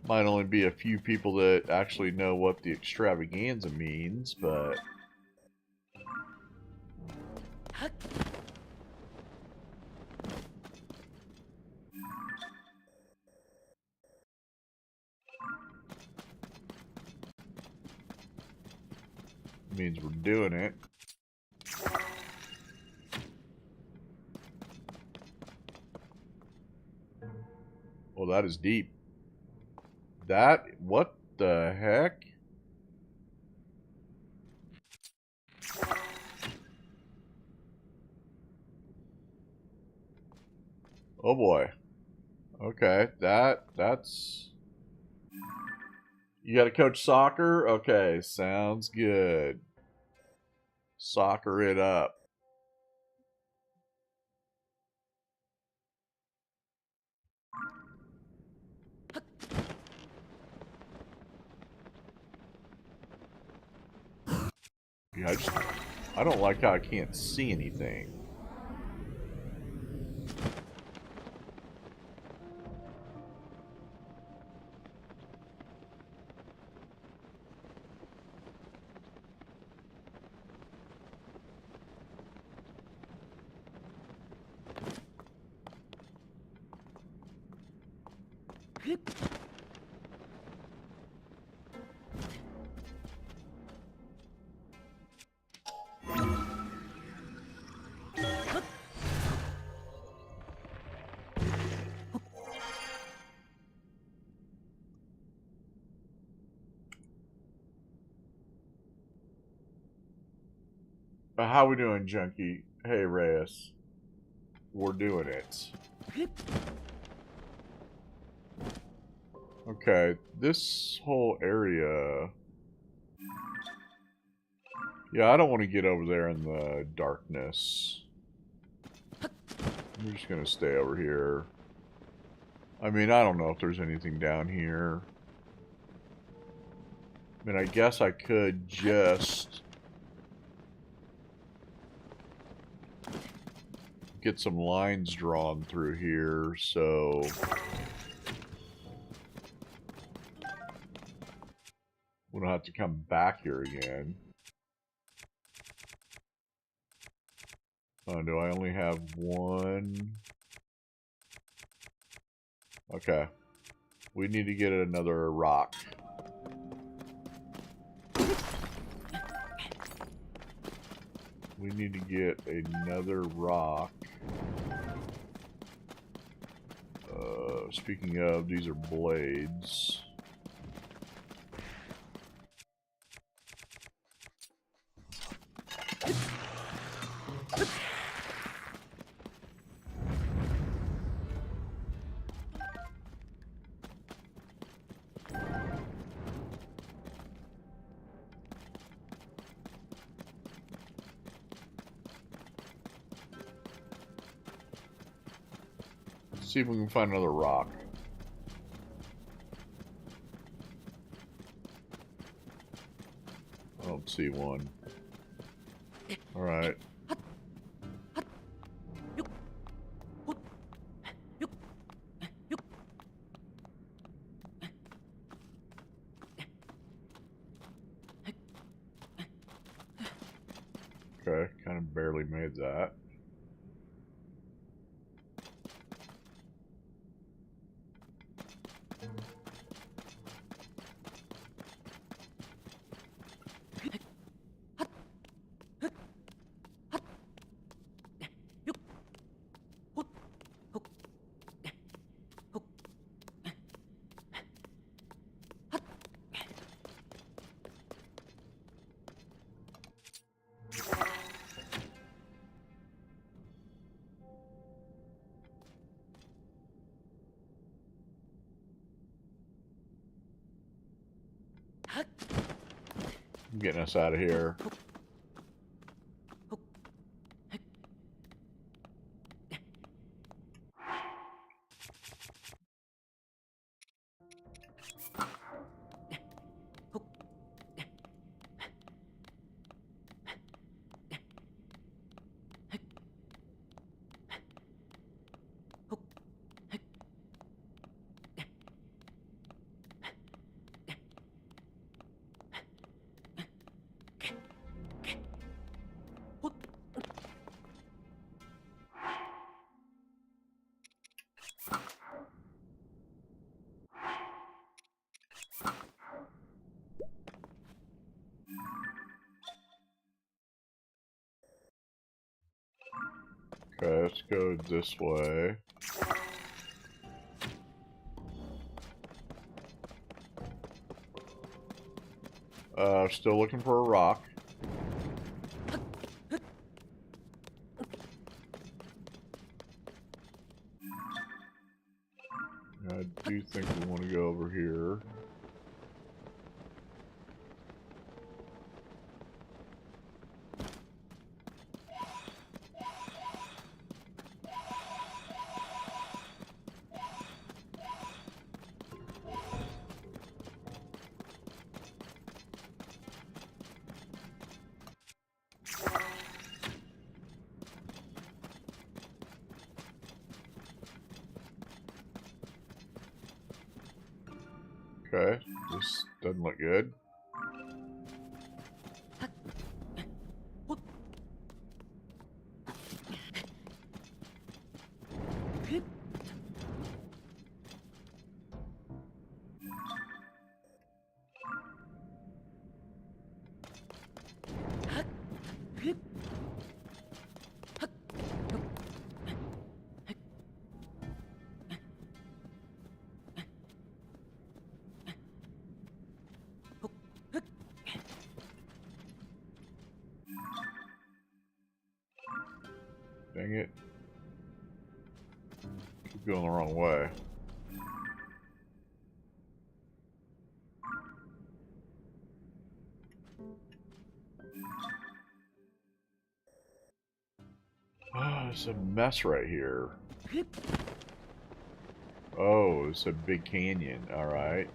might only be a few people that actually know what the extravaganza means, but... means we're doing it. Well, that is deep. That, what the heck? Oh boy. Okay, that's... You gotta coach soccer? Okay, sounds good. Soccer it up. Yeah, I don't like how I can't see anything. How we doing, Junkie? Hey, Reyes. We're doing it. Okay, this whole area... Yeah, I don't want to get over there in the darkness. I'm just gonna stay over here. I mean, I don't know if there's anything down here. I mean, I guess I could just... get some lines drawn through here, so... we don't have to come back here again. Oh, do I only have one? Okay. We need to get another rock. We need to get another rock. Speaking of, these are blades. See if we can find another rock. I don't see one. Alright. barely made that. Getting us out of here. Okay, let's go this way. Still looking for a rock. I do think we want to go over here. Okay, this doesn't look good. Dang it. Keep going the wrong way. Oh, it's a mess right here. Oh, it's a big canyon. Alright.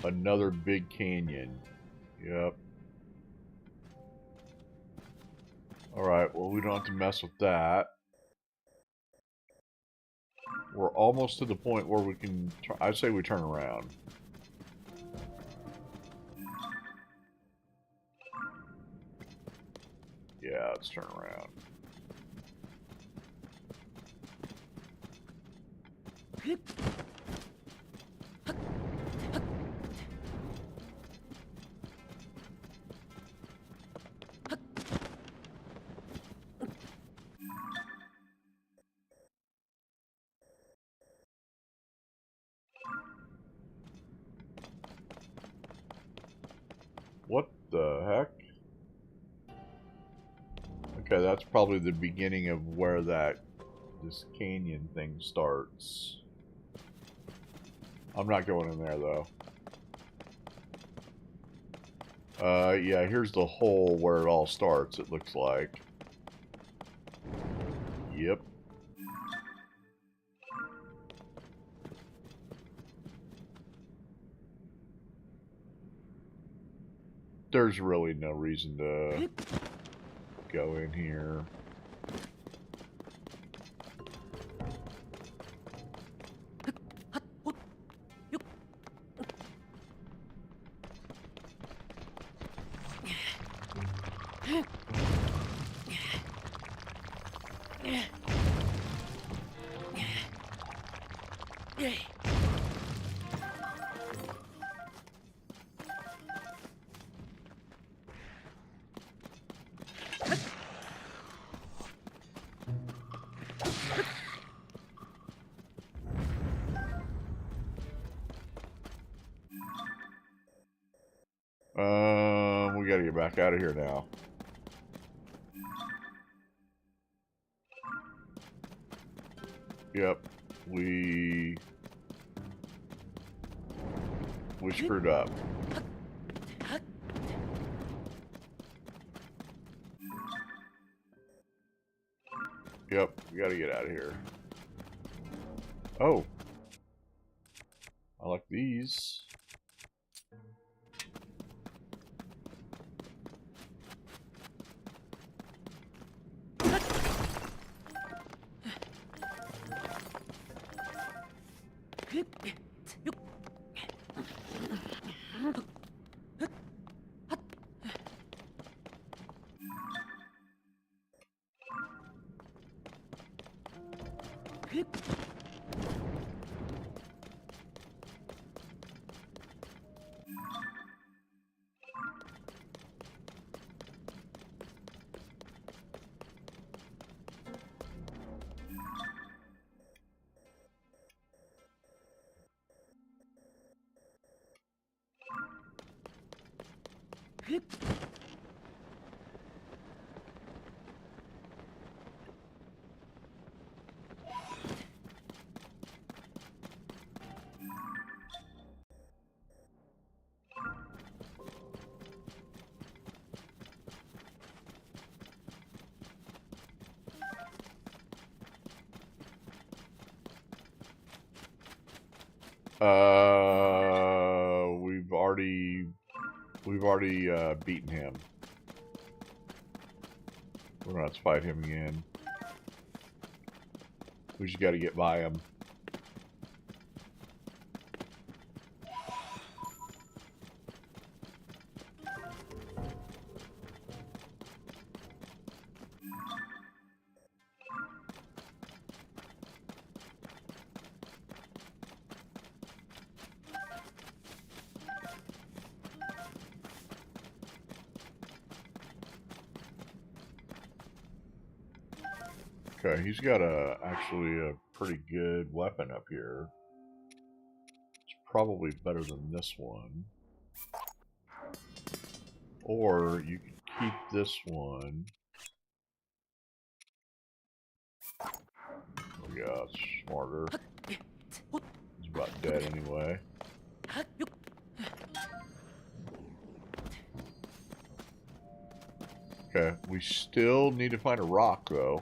Another big canyon. Yep. Alright, well, we don't have to mess with that. We're almost to the point where we can... I'd say we turn around. Yeah, let's turn around. What the heck? Okay, that's probably the beginning of where this canyon thing starts. I'm not going in there though. Yeah, here's the hole where it all starts, it looks like. Yep. There's really no reason to go in here. We gotta get back out of here now. Yep, we screwed up. Yep, we gotta get out of here. Oh, I like these. We've already beaten him. We're gonna have to fight him again. We just got to get by him. Okay, he's got actually a pretty good weapon up here. It's probably better than this one. Or you could keep this one. Oh yeah, it's smarter. He's about dead anyway. Okay, we still need to find a rock though.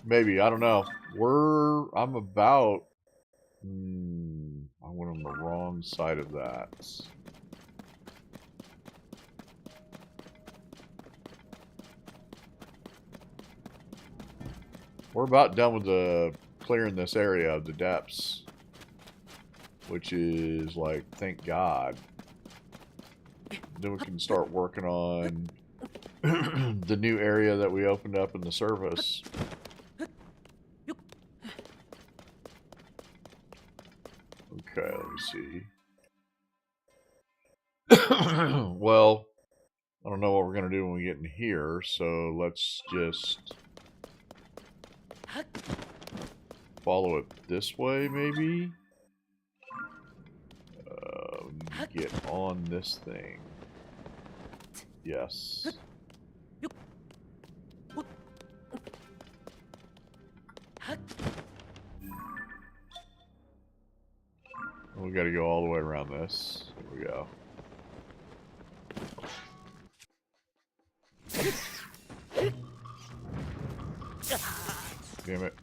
Maybe, I don't know. I'm about... I went on the wrong side of that. We're about done with the clearing this area of the depths. Which is like, thank God. Then we can start working on the new area that we opened up in the service. Okay, let me see. Well, I don't know what we're going to do when we get in here, so let's just follow it this way, maybe? Get on this thing. Yes. We got to go all the way around this. Here we go. Damn it.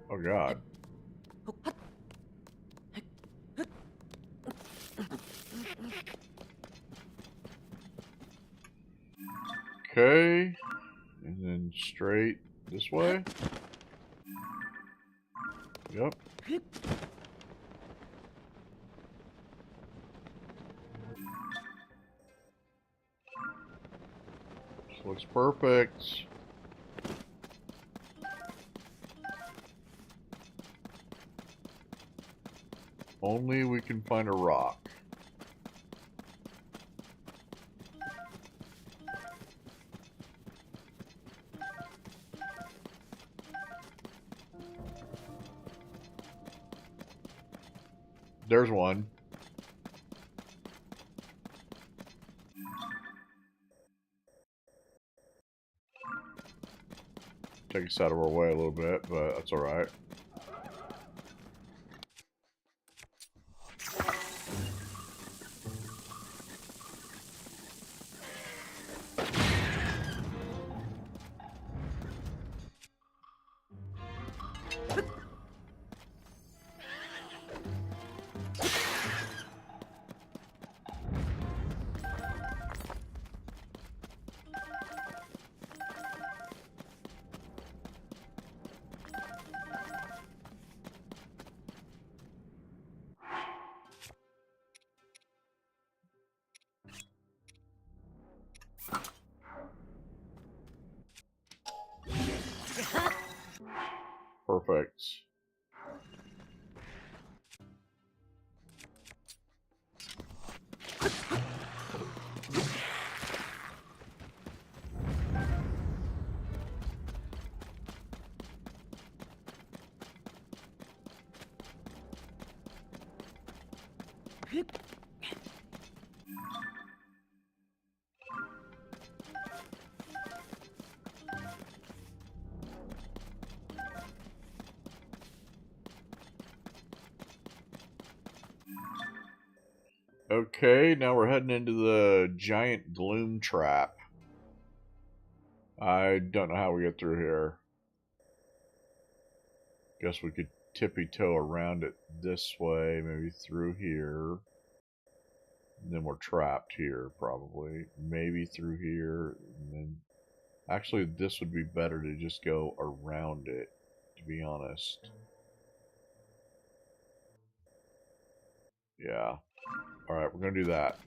Oh god. Okay. And then straight this way. Yep. This looks perfect. Only we can find a rock. There's one. Take us out of our way a little bit, but that's alright. Perfect. Okay, now we're heading into the giant gloom trap. I don't know how we get through here. Guess we could tippy-toe around it this way, maybe through here. And then we're trapped here, probably. Maybe through here, and then... Actually, this would be better to just go around it, to be honest. Yeah. Alright, we're gonna do that.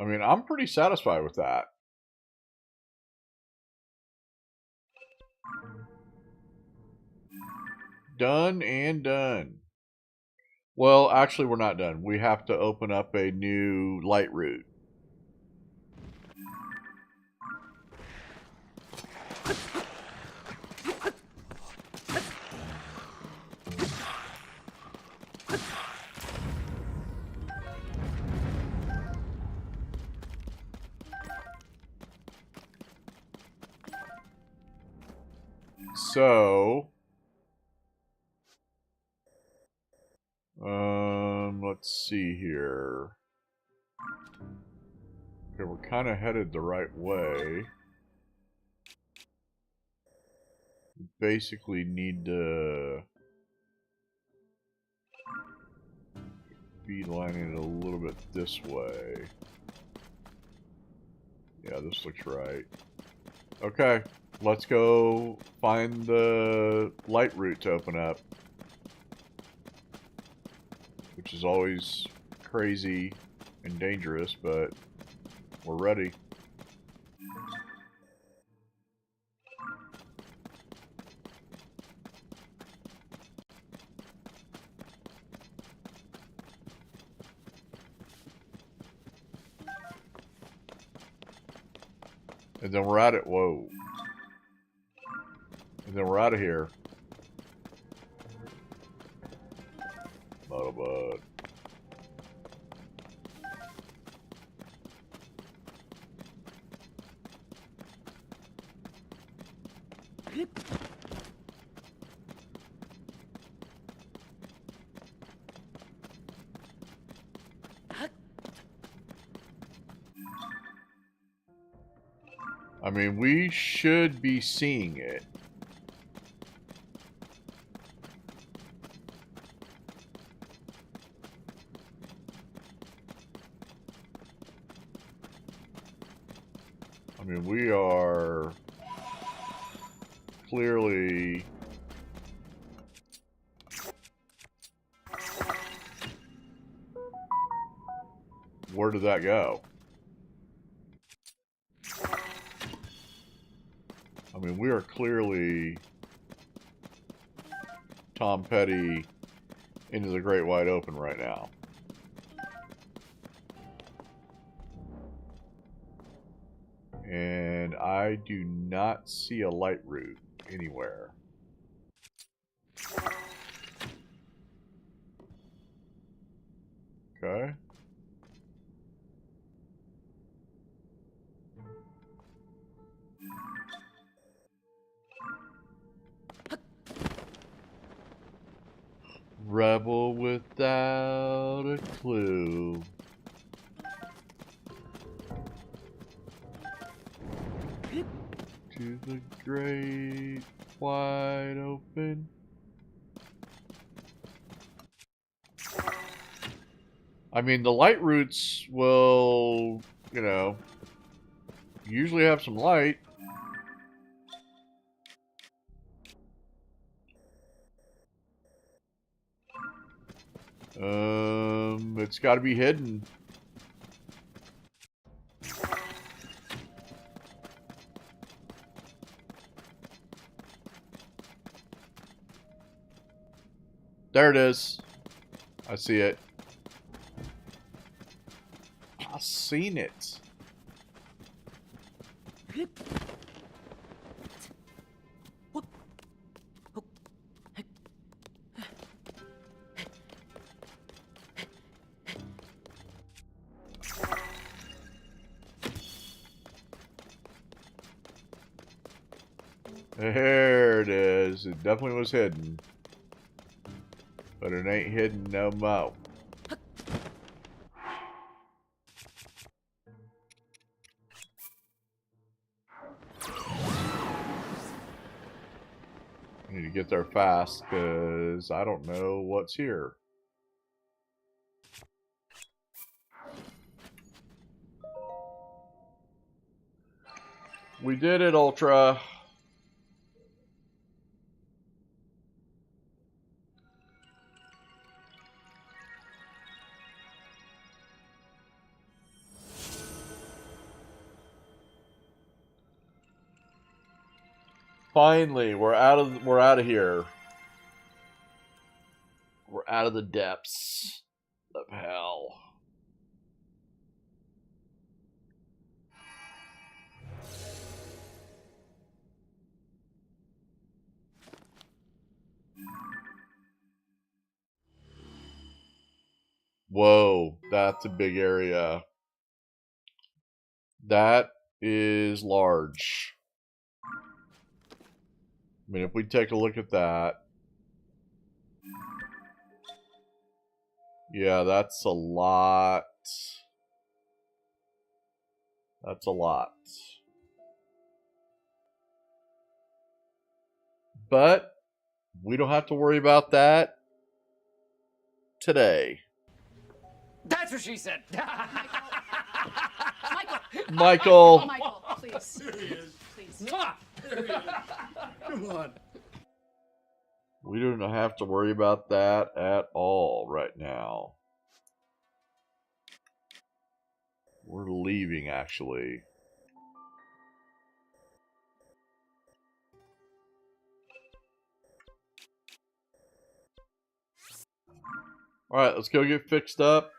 I mean, I'm pretty satisfied with that. Done and done. Well, actually, we're not done. We have to open up a new light route. So, let's see here. Okay, we're kind of headed the right way. We basically need to beeline it a little bit this way. Yeah, this looks right. Okay, let's go find the light route to open up. Which is always crazy and dangerous, but we're ready. And then we're at it. Whoa. And then we're out of here. Motobud. I mean, we should be seeing it. I mean, we are clearly... Where did that go? I mean, we are clearly Tom Petty into the great wide open right now. And I do not see a light route anywhere. Okay. Rebel without a clue. To the great wide open. I mean, the light routes will, you know, usually have some light. It's got to be hidden. There it is. I see it. I've seen it. There it is. It definitely was hidden. But it ain't hidden no more. I need to get there fast because I don't know what's here. We did it, Ultra. Finally, we're out of here. We're out of the depths of hell. Whoa, that's a big area. That is large. I mean, if we take a look at that. Yeah, that's a lot. That's a lot. But we don't have to worry about that today. That's what she said. Michael. Oh, Michael, please. There he is. Please. There he is. Come on. We don't have to worry about that at all right now. We're leaving, actually. Alright, let's go get fixed up.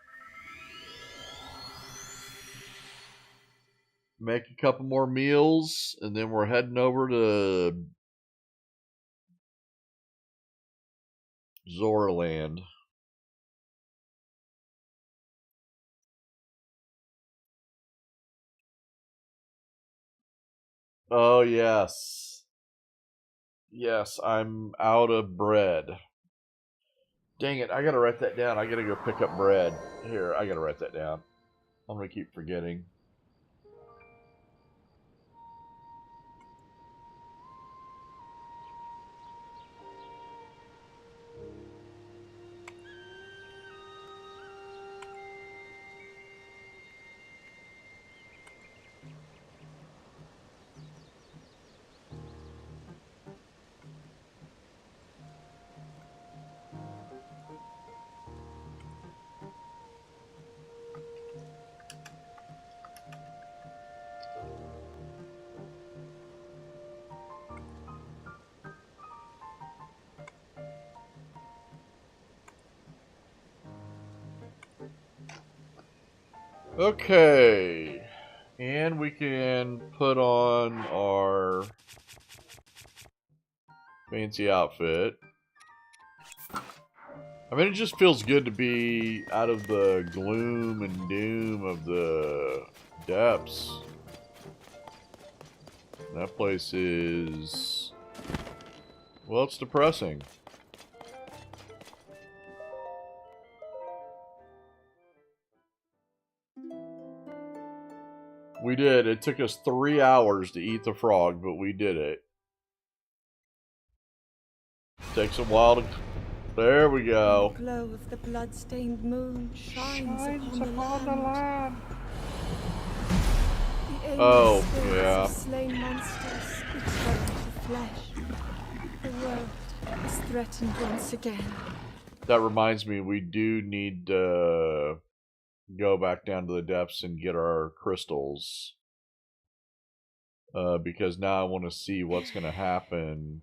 Make a couple more meals, and then we're heading over to Zoraland. Oh, yes. Yes, I'm out of bread. Dang it, I gotta write that down. I gotta go pick up bread. Here, I gotta write that down. I'm gonna keep forgetting. Okay. And we can put on our fancy outfit. I mean, it just feels good to be out of the gloom and doom of the depths. That place is... well, it's depressing. We did. It took us 3 hours to eat the frog, but we did it. Takes a while to... there we go. The glow of the blood-stained moon shines upon the land. The Oh, spirits yeah. of slain monsters return to flesh. The world is threatened once again. That reminds me, we do need to go back down to the depths and get our crystals. Because now I want to see what's going to happen.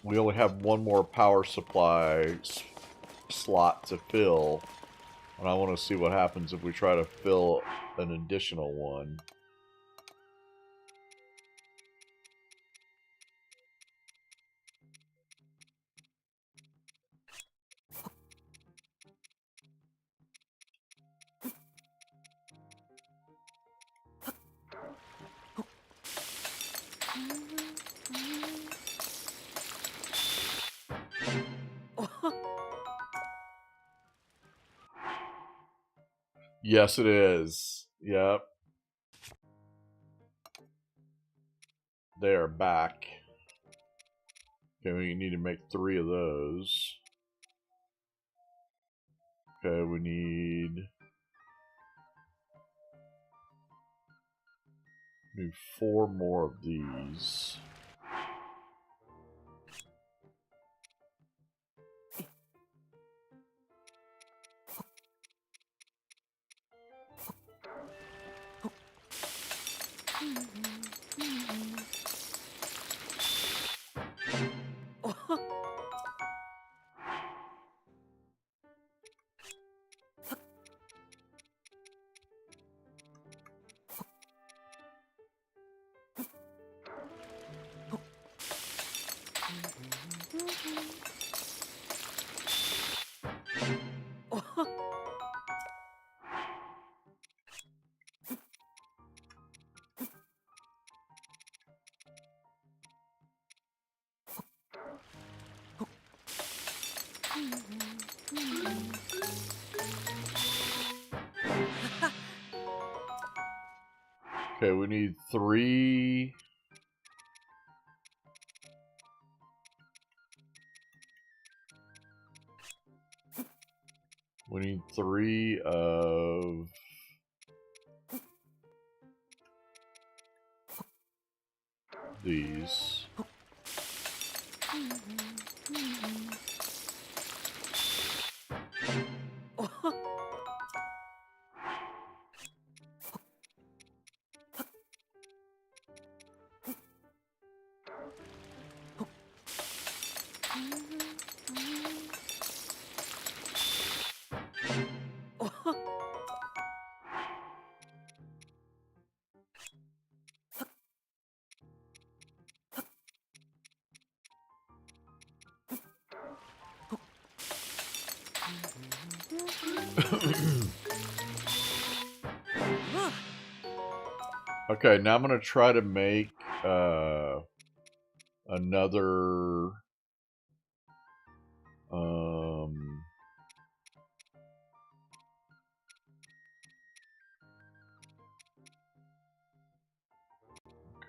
We only have one more power supply slot to fill. And I want to see what happens if we try to fill an additional one. Yes, it is. Yep. They are back. Okay, we need to make 3 of those. Okay, we need 4 more of these. Okay, we need 3. We need 3 of these. Okay, now I'm going to try to make another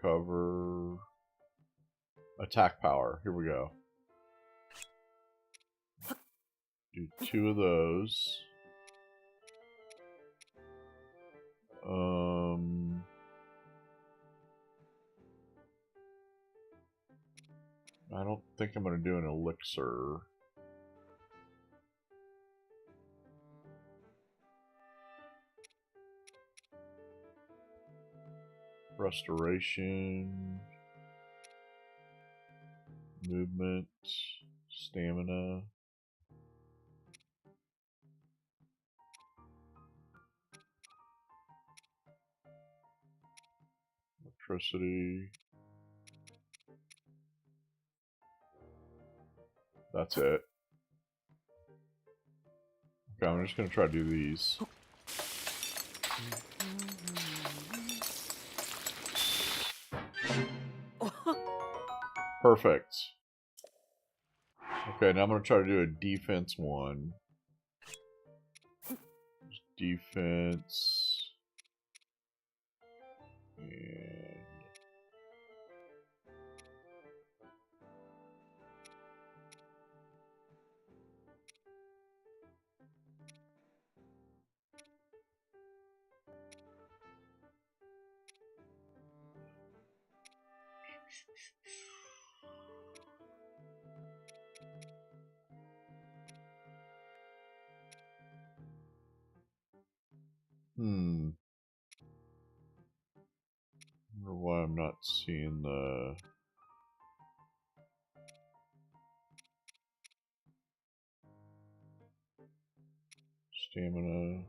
cover attack power. Here we go. Do 2 of those. I don't think I'm going to do an elixir. Restoration. Movement. Stamina. Electricity. That's it. Okay, I'm just going to try to do these. Perfect. Okay, now I'm going to try to do a defense one. Defense. And... I wonder why I'm not seeing the... Stamina.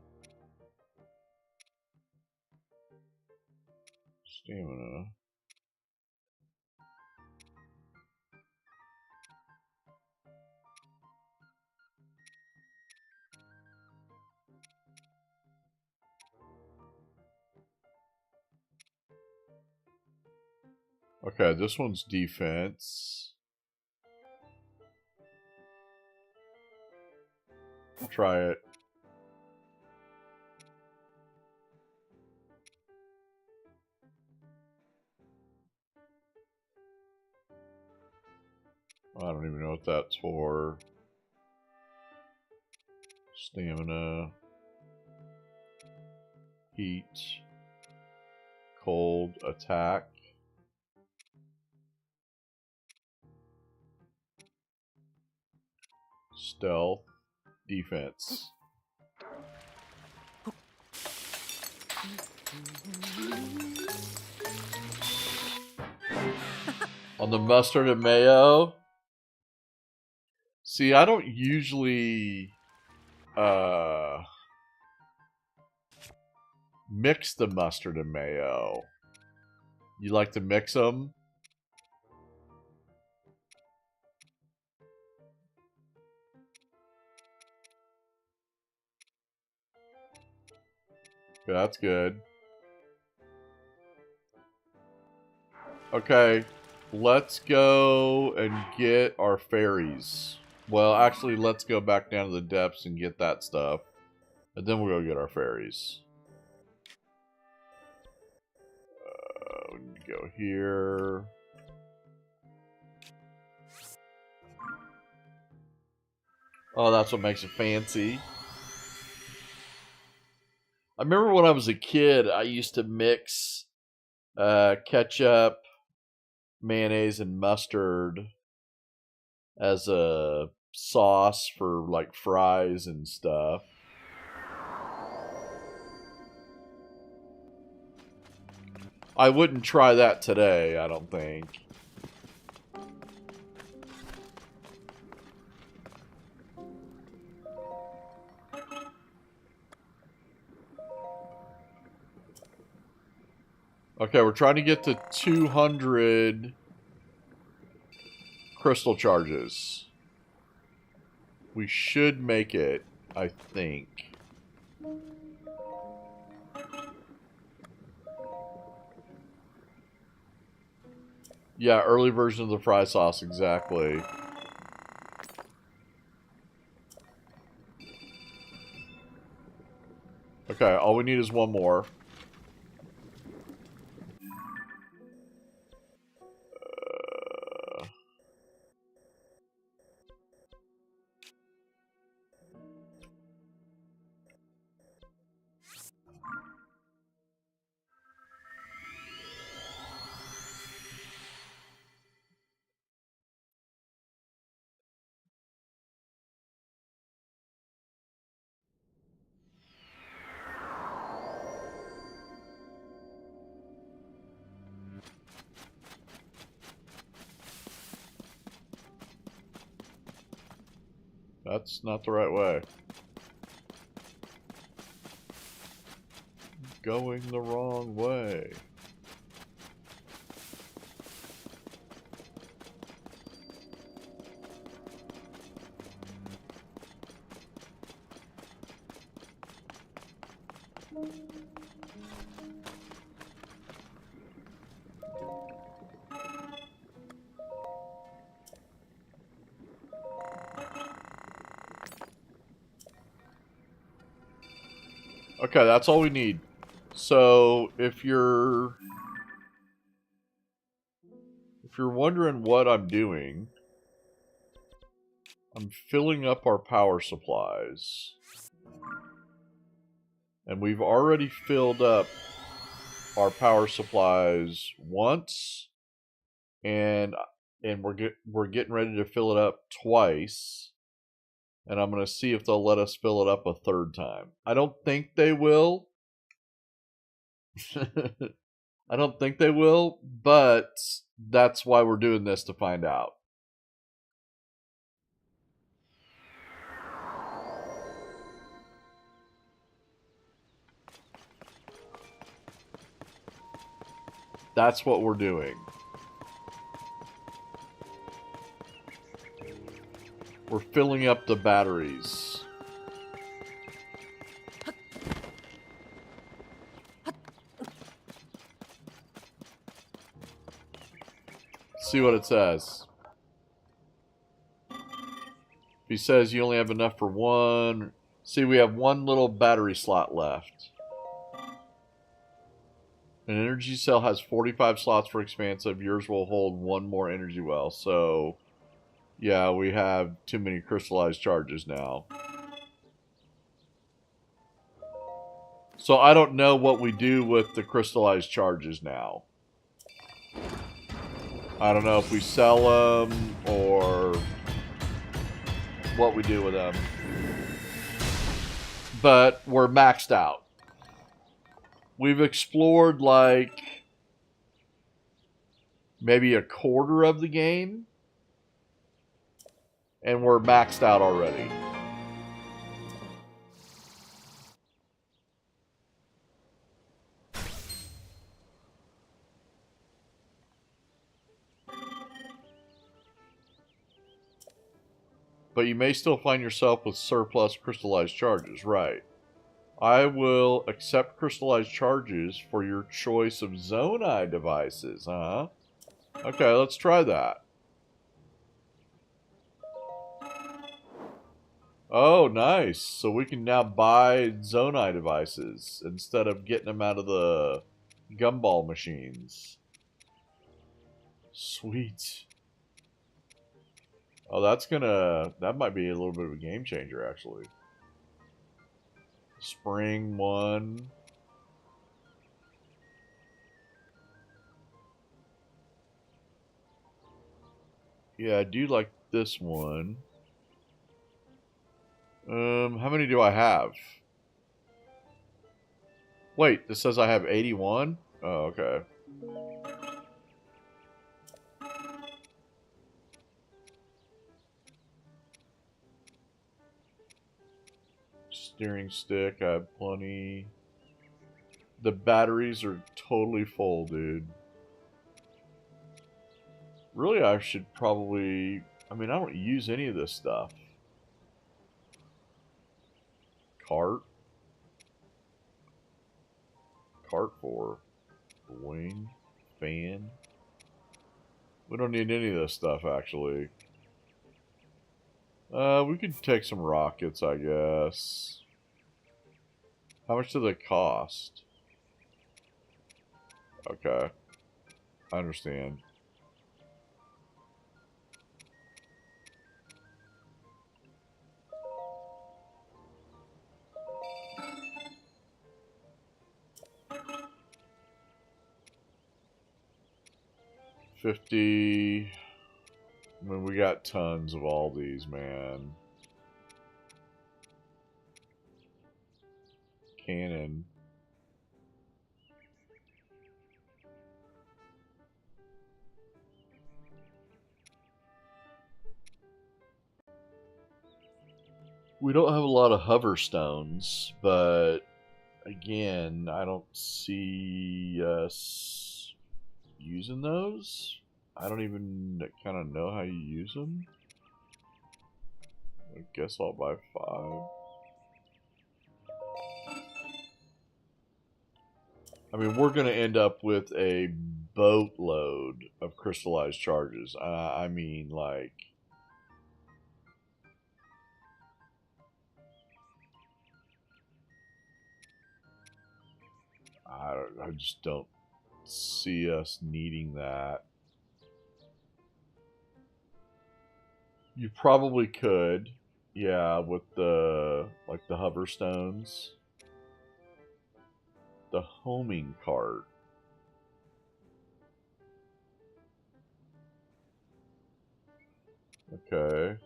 Stamina. Okay, this one's defense. I'll try it. I don't even know what that's for. Stamina. Heat. Cold. Attack. Stealth. Defense. On the mustard and mayo. See, I don't usually mix the mustard and mayo. You like to mix them? Yeah, that's good. Okay, let's go and get our fairies. Well, actually, let's go back down to the depths and get that stuff. And then we'll go get our fairies. We need to go here. Oh, that's what makes it fancy. I remember when I was a kid, I used to mix ketchup, mayonnaise, and mustard as a sauce for like fries and stuff. I wouldn't try that today, I don't think. Okay, we're trying to get to 200 crystal charges. We should make it, I think. Yeah, early version of the fry sauce, exactly. Okay, all we need is one more. That's not the right way. Going the wrong way. Okay, that's all we need. So, if you're wondering what I'm doing, I'm filling up our power supplies. And we've already filled up our power supplies once, and we're getting ready to fill it up twice. And I'm going to see if they'll let us fill it up a third time. I don't think they will. I don't think they will, but that's why we're doing this, to find out. That's what we're doing. We're filling up the batteries. See what it says. If he says you only have enough for one. See, we have one little battery slot left. An energy cell has 45 slots for expansive. Yours will hold one more energy well. So, yeah, we have too many crystallized charges now. So I don't know what we do with the crystallized charges now. I don't know if we sell them or what we do with them. But we're maxed out. We've explored like maybe a quarter of the game, and we're maxed out already. But you may still find yourself with surplus crystallized charges, right? I will accept crystallized charges for your choice of Zonai devices, huh? Okay, let's try that. Oh, nice. So we can now buy Zonai devices instead of getting them out of the gumball machines. Sweet. Oh, that might be a little bit of a game changer, actually. Spring one. Yeah, I do like this one. How many do I have? Wait, this says I have 81? Oh, okay. Steering stick, I have plenty. The batteries are totally full, dude. Really, I should probably... I mean, I don't use any of this stuff. Cart. Cart 4. Wing. Fan. We don't need any of this stuff, actually. We could take some rockets, I guess. How much do they cost? Okay. I understand. $50. I mean, we got tons of all these, man. Cannon. We don't have a lot of hover stones, but again, I don't see us using those. I don't even kind of know how you use them. I guess I'll buy 5. I mean, we're going to end up with a boatload of crystallized charges. I mean, like... I just don't see us needing that. You probably could, yeah, with the like the hover stones, the homing cart. Okay.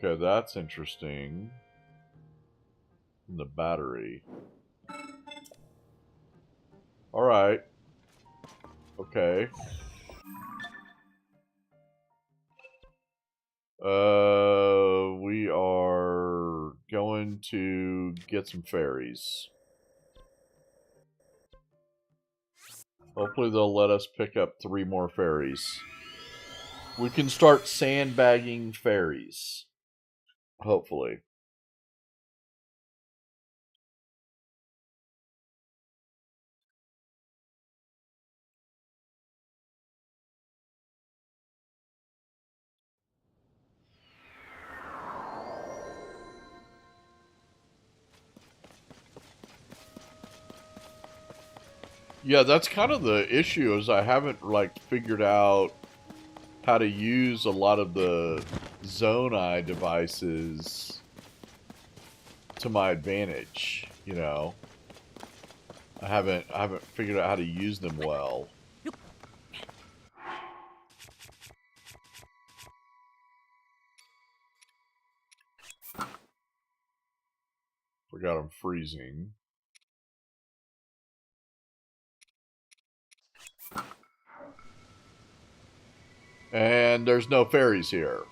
Okay, that's interesting. And the battery. All right. Okay. We are going to get some fairies. Hopefully they'll let us pick up 3 more fairies. We can start sandbagging fairies. Hopefully. Yeah, that's kind of the issue, is I haven't like figured out how to use a lot of the Zonai devices to my advantage, you know. I haven't figured out how to use them well. We got them freezing. And there's no fairies here.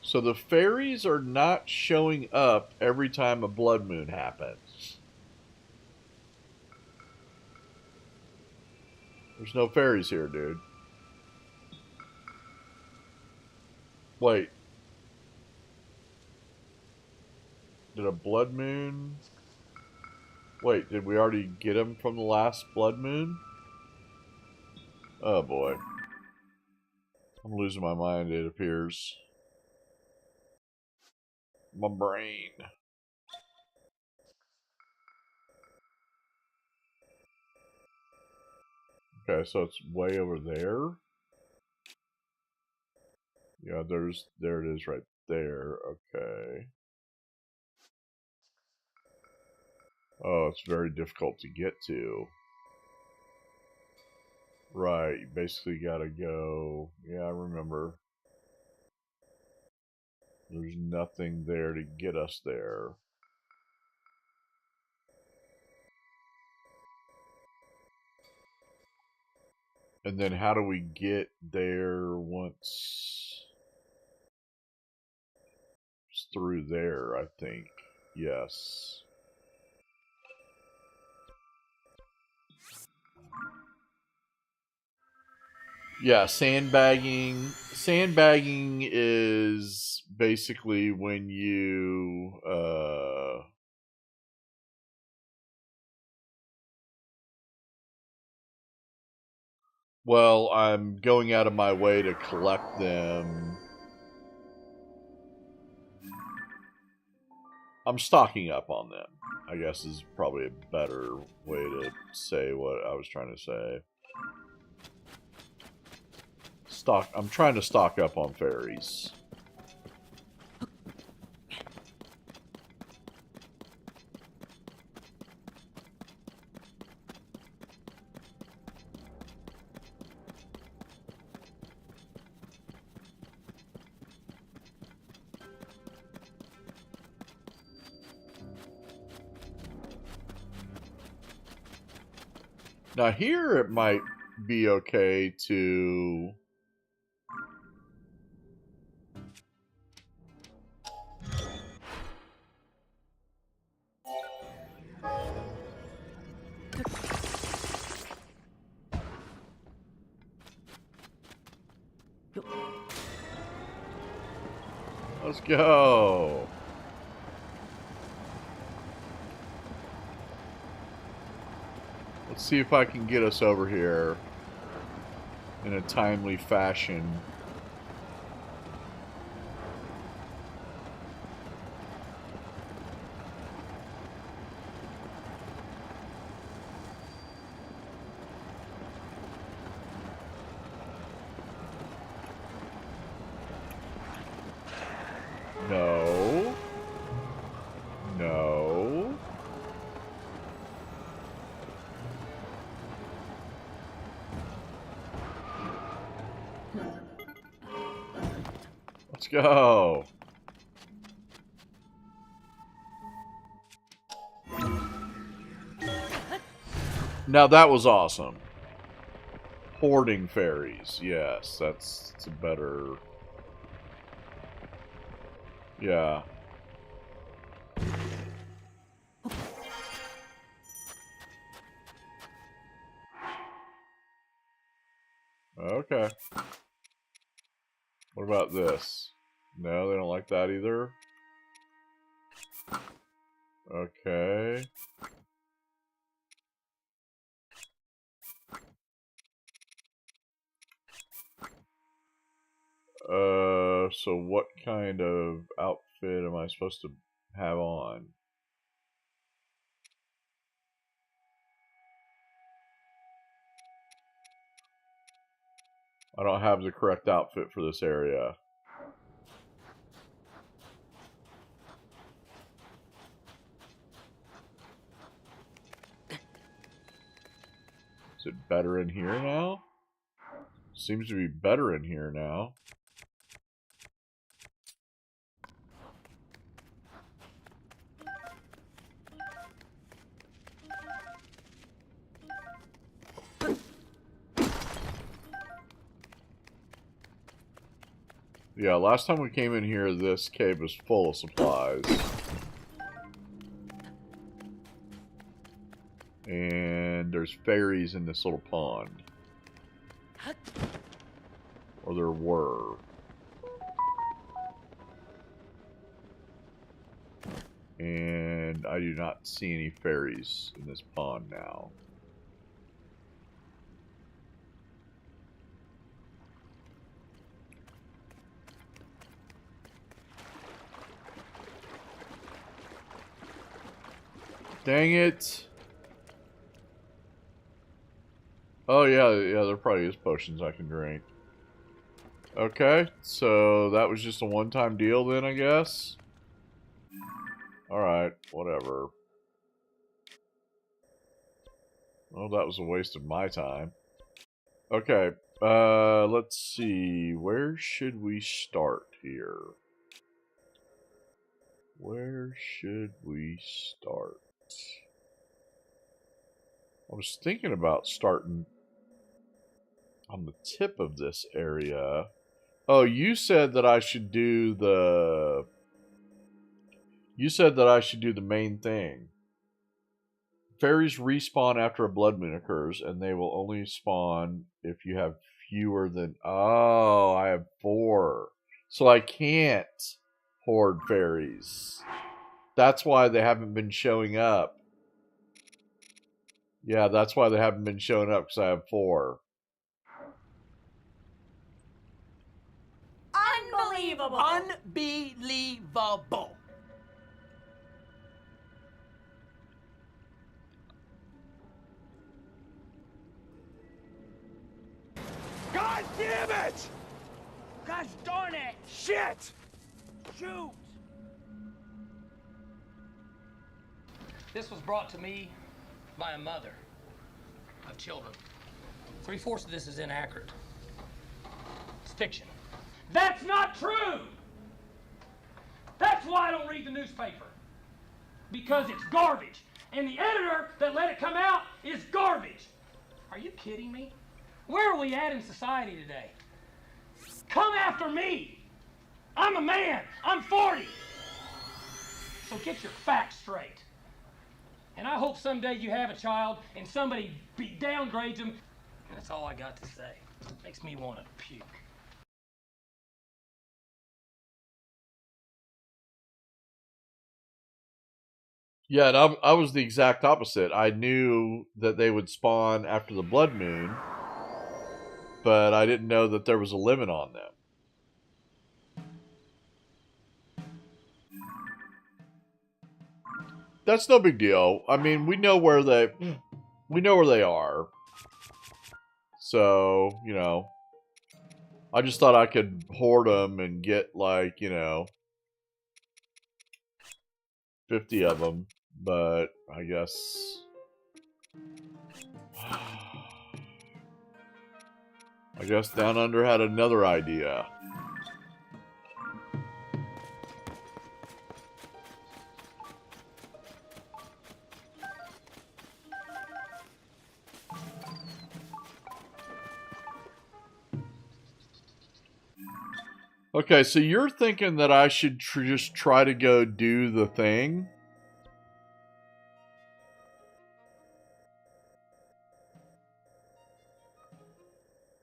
So the fairies are not showing up every time a blood moon happens. There's no fairies here, dude. Wait. Did a blood moon... Wait, did we already get him from the last blood moon? Oh boy. I'm losing my mind, it appears. My brain. Okay, so it's way over there. Yeah, there it is right there. Okay. Oh, it's very difficult to get to. Right, you basically gotta go. Yeah, I remember. There's nothing there to get us there. And then how do we get there once it's through there, I think. Yes. Yeah, sandbagging. Sandbagging is basically when you well, I'm going out of my way to collect them. I'm stocking up on them, I guess is probably a better way to say what I was trying to say. I'm trying to stock up on fairies. Now here it might be okay to... Let's go. Let's see if I can get us over here in a timely fashion. No. No. Let's go. Now that was awesome. Hoarding fairies. Yes, that's a better... Yeah. Okay. What about this? No, they don't like that either. Okay. So what kind of outfit am I supposed to have on? I don't have the correct outfit for this area. Is it better in here now? Seems to be better in here now. Yeah, last time we came in here, this cave was full of supplies. And there's fairies in this little pond. Or there were. And I do not see any fairies in this pond now. Dang it! Oh yeah, there probably is potions I can drink. Okay, so that was just a one-time deal then, I guess? Alright, whatever. Well, that was a waste of my time. Okay, let's see. Where should we start here? Where should we start? I was thinking about starting on the tip of this area. Oh, you said that I should do the... You said that I should do the main thing. Fairies respawn after a blood moon occurs, and they will only spawn if you have fewer than... Oh, I have 4. So I can't hoard fairies. That's why they haven't been showing up. Yeah, that's why they haven't been showing up, because I have 4. Unbelievable. Unbelievable. God damn it! Gosh darn it. Shit! Shoot. This was brought to me by a mother of children. 3/4 of this is inaccurate. It's fiction. That's not true! That's why I don't read the newspaper. Because it's garbage. And the editor that let it come out is garbage. Are you kidding me? Where are we at in society today? Come after me! I'm a man! I'm 40! So get your facts straight. And I hope someday you have a child and somebody downgrades them. And that's all I got to say. Makes me want to puke. Yeah, and I was the exact opposite. I knew that they would spawn after the blood moon, but I didn't know that there was a limit on them. That's no big deal. I mean, we know where they are. So, you know, I just thought I could hoard them and get like, 50 of them, but I guess Down Under had another idea. Okay, so you're thinking that I should just try to go do the thing?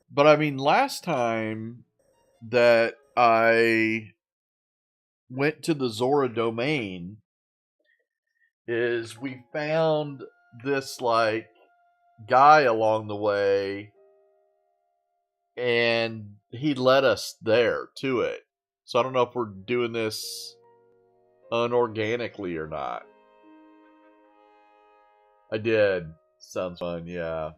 But I mean, last time that I went to the Zora domain is we found this, like, guy along the way, and he led us there to it. So I don't know if we're doing this unorganically or not. I did. Sounds fun, yeah.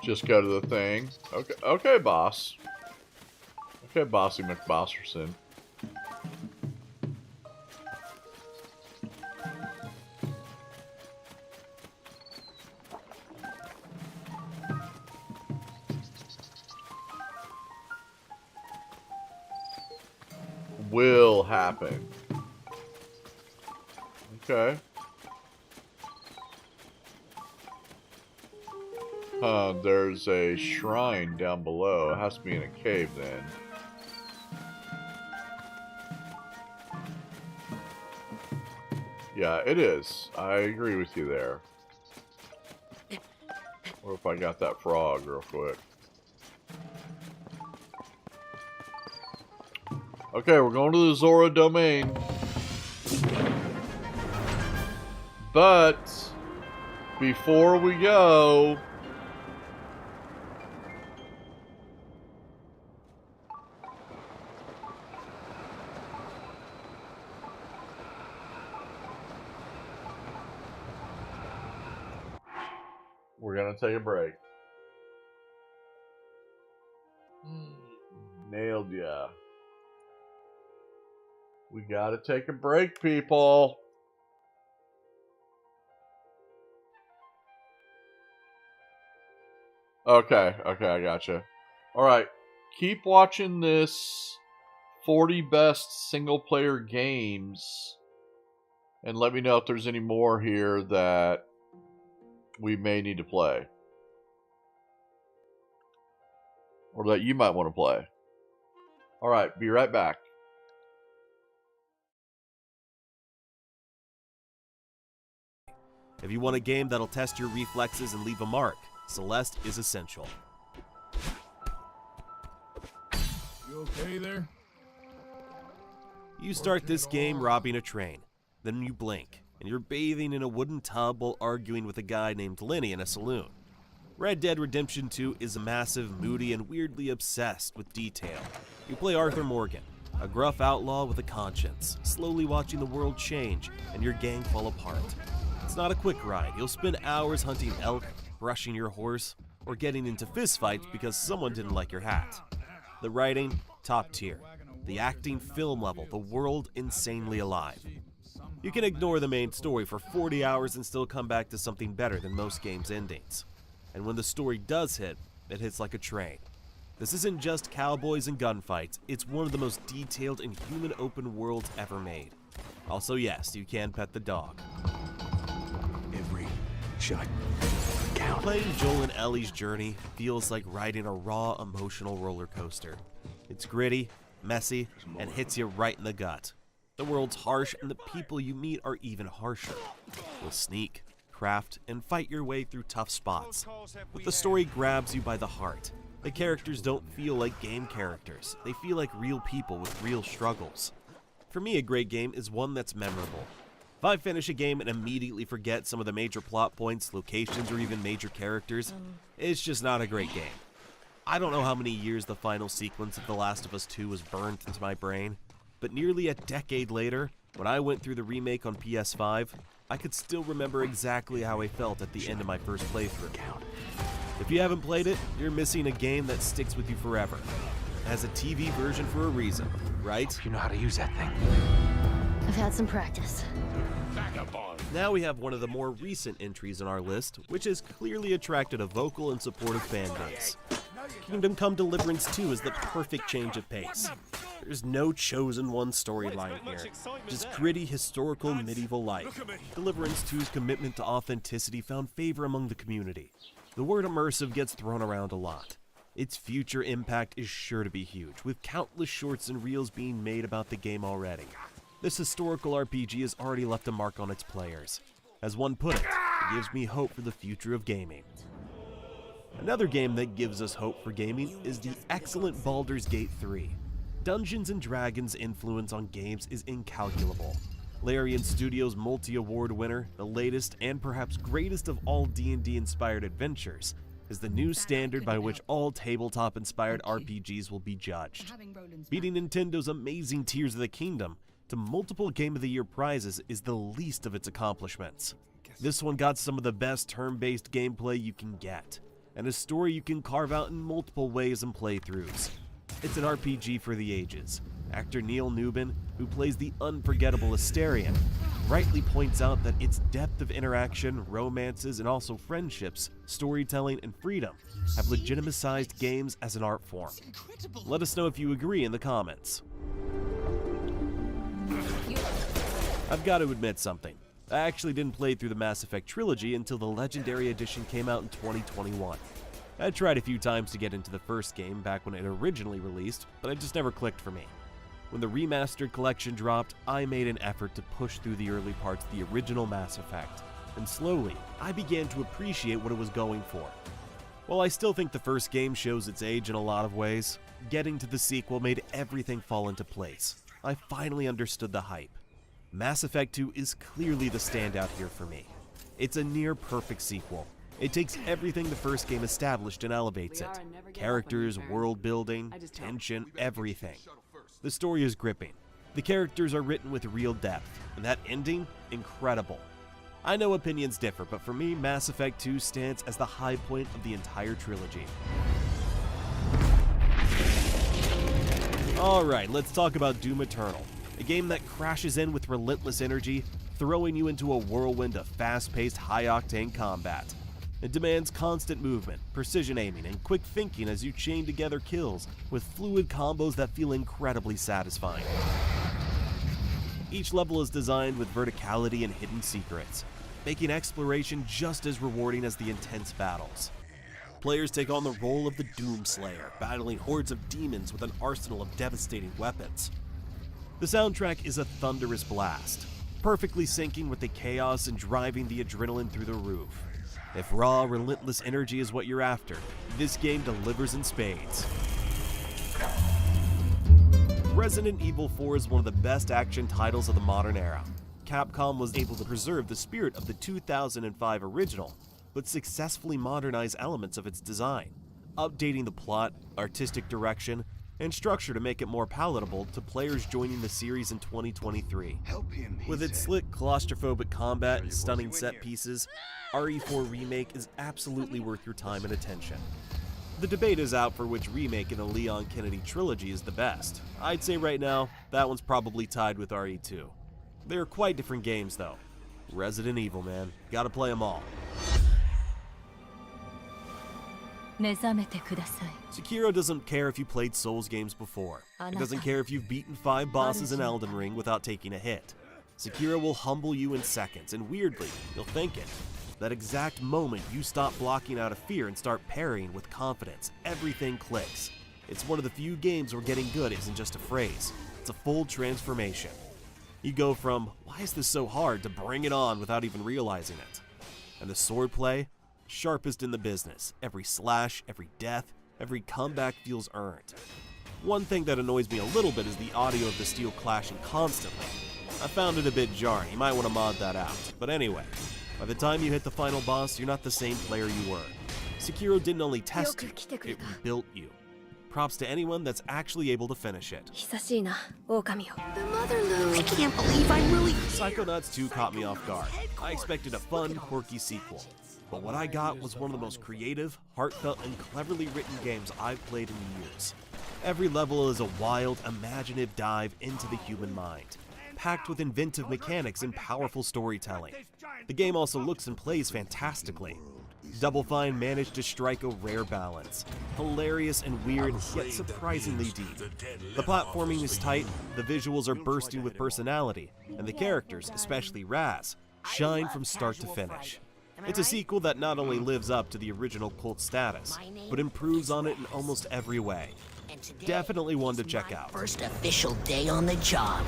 Just go to the thing. Okay, okay, boss. Okay, Bossy McBosserson. will happen. Okay. There's a shrine down below. It has to be in a cave then. Yeah, it is. I agree with you there. What if I got that frog real quick? Okay, we're going to the Zora domain. But before we go, we're gonna take a break. Nailed ya. We gotta take a break, people. Okay, I gotcha. Alright, keep watching this 40 best single player games and let me know if there's any more here that we may need to play. Or that you might want to play. Alright, be right back. If you want a game that'll test your reflexes and leave a mark, Celeste is essential. You okay there? You start this game robbing a train, then you blink, and you're bathing in a wooden tub while arguing with a guy named Lenny in a saloon. Red Dead Redemption 2 is massive, moody, and weirdly obsessed with detail. You play Arthur Morgan, a gruff outlaw with a conscience, slowly watching the world change and your gang fall apart. It's not a quick ride. You'll spend hours hunting elk, brushing your horse, or getting into fistfights because someone didn't like your hat. The writing, top tier. The acting, film level. The world, insanely alive. You can ignore the main story for 40 hours and still come back to something better than most games' endings. And when the story does hit, it hits like a train. This isn't just cowboys and gunfights. It's one of the most detailed and human open worlds ever made. Also, yes, you can pet the dog. Every shot count. Playing Joel and Ellie's journey feels like riding a raw, emotional roller coaster. It's gritty, messy, and hits you right in the gut. The world's harsh, and the people you meet are even harsher. You'll sneak, craft, and fight your way through tough spots. But the story grabs you by the heart. The characters don't feel like game characters. They feel like real people with real struggles. For me, a great game is one that's memorable. If I finish a game and immediately forget some of the major plot points, locations, or even major characters, it's just not a great game. I don't know how many years the final sequence of The Last of Us 2 was burned into my brain, but nearly a decade later, when I went through the remake on PS5, I could still remember exactly how I felt at the end of my first playthrough. If you haven't played it, you're missing a game that sticks with you forever. It has a TV version for a reason, right? You know how to use that thing. I've had some practice. Now we have one of the more recent entries on our list, which has clearly attracted a vocal and supportive fan base. Kingdom Come Deliverance 2 is the perfect change of pace. There's no chosen one storyline here, just gritty historical medieval life. Deliverance 2's commitment to authenticity found favor among the community. The word immersive gets thrown around a lot. Its future impact is sure to be huge, with countless shorts and reels being made about the game already. This historical RPG has already left a mark on its players. As one put it gives me hope for the future of gaming. Another game that gives us hope for gaming is the excellent Baldur's Gate 3. Dungeons & Dragons' influence on games is incalculable. Larian Studios' multi-award winner, the latest and perhaps greatest of all D&D-inspired adventures, is the new standard by which all tabletop-inspired RPGs will be judged. Beating Nintendo's amazing Tears of the Kingdom to multiple Game of the Year prizes is the least of its accomplishments. This one got some of the best turn-based gameplay you can get, and a story you can carve out in multiple ways and playthroughs. It's an RPG for the ages. Actor Neil Newbin, who plays the unforgettable Asterion, rightly points out that its depth of interaction, romances, and also friendships, storytelling, and freedom have legitimized games as an art form. Let us know if you agree in the comments. I've got to admit something. I actually didn't play through the Mass Effect trilogy until the Legendary Edition came out in 2021. I tried a few times to get into the first game back when it originally released, but it just never clicked for me. When the remastered collection dropped, I made an effort to push through the early parts of the original Mass Effect, and slowly, I began to appreciate what it was going for. While I still think the first game shows its age in a lot of ways, getting to the sequel made everything fall into place. I finally understood the hype. Mass Effect 2 is clearly the standout here for me. It's a near-perfect sequel. It takes everything the first game established and elevates it. Characters, world building, tension, everything. The story is gripping. The characters are written with real depth, and that ending, incredible. I know opinions differ, but for me, Mass Effect 2 stands as the high point of the entire trilogy. Alright, let's talk about Doom Eternal, a game that crashes in with relentless energy, throwing you into a whirlwind of fast-paced, high-octane combat. It demands constant movement, precision aiming, and quick thinking as you chain together kills with fluid combos that feel incredibly satisfying. Each level is designed with verticality and hidden secrets, making exploration just as rewarding as the intense battles. Players take on the role of the Doomslayer, battling hordes of demons with an arsenal of devastating weapons. The soundtrack is a thunderous blast, perfectly syncing with the chaos and driving the adrenaline through the roof. If raw, relentless energy is what you're after, this game delivers in spades. Resident Evil 4 is one of the best action titles of the modern era. Capcom was able to preserve the spirit of the 2005 original, but successfully modernize elements of its design, updating the plot, artistic direction, and structure to make it more palatable to players joining the series in 2023. With its slick, claustrophobic combat and stunning set pieces, RE4 Remake is absolutely worth your time and attention. The debate is out for which remake in the Leon Kennedy trilogy is the best. I'd say right now, that one's probably tied with RE2. They're quite different games though. Resident Evil, man. Gotta play them all. Sekiro doesn't care if you played Souls games before. It doesn't care if you've beaten 5 bosses in Elden Ring without taking a hit. Sekiro will humble you in seconds, and weirdly, you'll think it. That exact moment you stop blocking out of fear and start parrying with confidence, everything clicks. It's one of the few games where getting good isn't just a phrase, it's a full transformation. You go from, why is this so hard, to bring it on without even realizing it. And the swordplay? Sharpest in the business. Every slash, every death, every comeback feels earned. One thing that annoys me a little bit is the audio of the steel clashing constantly. I found it a bit jarring, you might want to mod that out. But anyway, by the time you hit the final boss, you're not the same player you were. Sekiro didn't only test you, it rebuilt you. Props to anyone that's actually able to finish it. The motherlode. I can't believe I'm really... Psychonauts 2 caught me off guard. I expected a fun, quirky sequel. But what I got was one of the most creative, heartfelt, and cleverly written games I've played in years. Every level is a wild, imaginative dive into the human mind, packed with inventive mechanics and powerful storytelling. The game also looks and plays fantastically. Double Fine managed to strike a rare balance. Hilarious and weird, yet surprisingly deep. The platforming is tight, the visuals are bursting with personality, and the characters, especially Raz, shine from start to finish. It's a sequel that not only lives up to the original cult status, but improves on it in almost every way. Definitely one to check out. First official day on the job.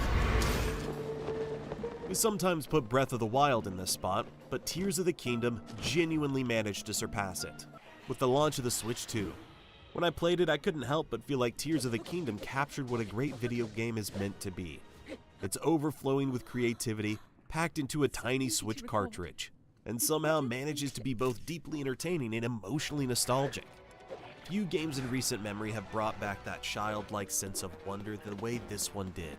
We sometimes put Breath of the Wild in this spot, but Tears of the Kingdom genuinely managed to surpass it, with the launch of the Switch 2. When I played it, I couldn't help but feel like Tears of the Kingdom captured what a great video game is meant to be. It's overflowing with creativity, packed into a tiny Switch cartridge, and somehow manages to be both deeply entertaining and emotionally nostalgic. Few games in recent memory have brought back that childlike sense of wonder the way this one did.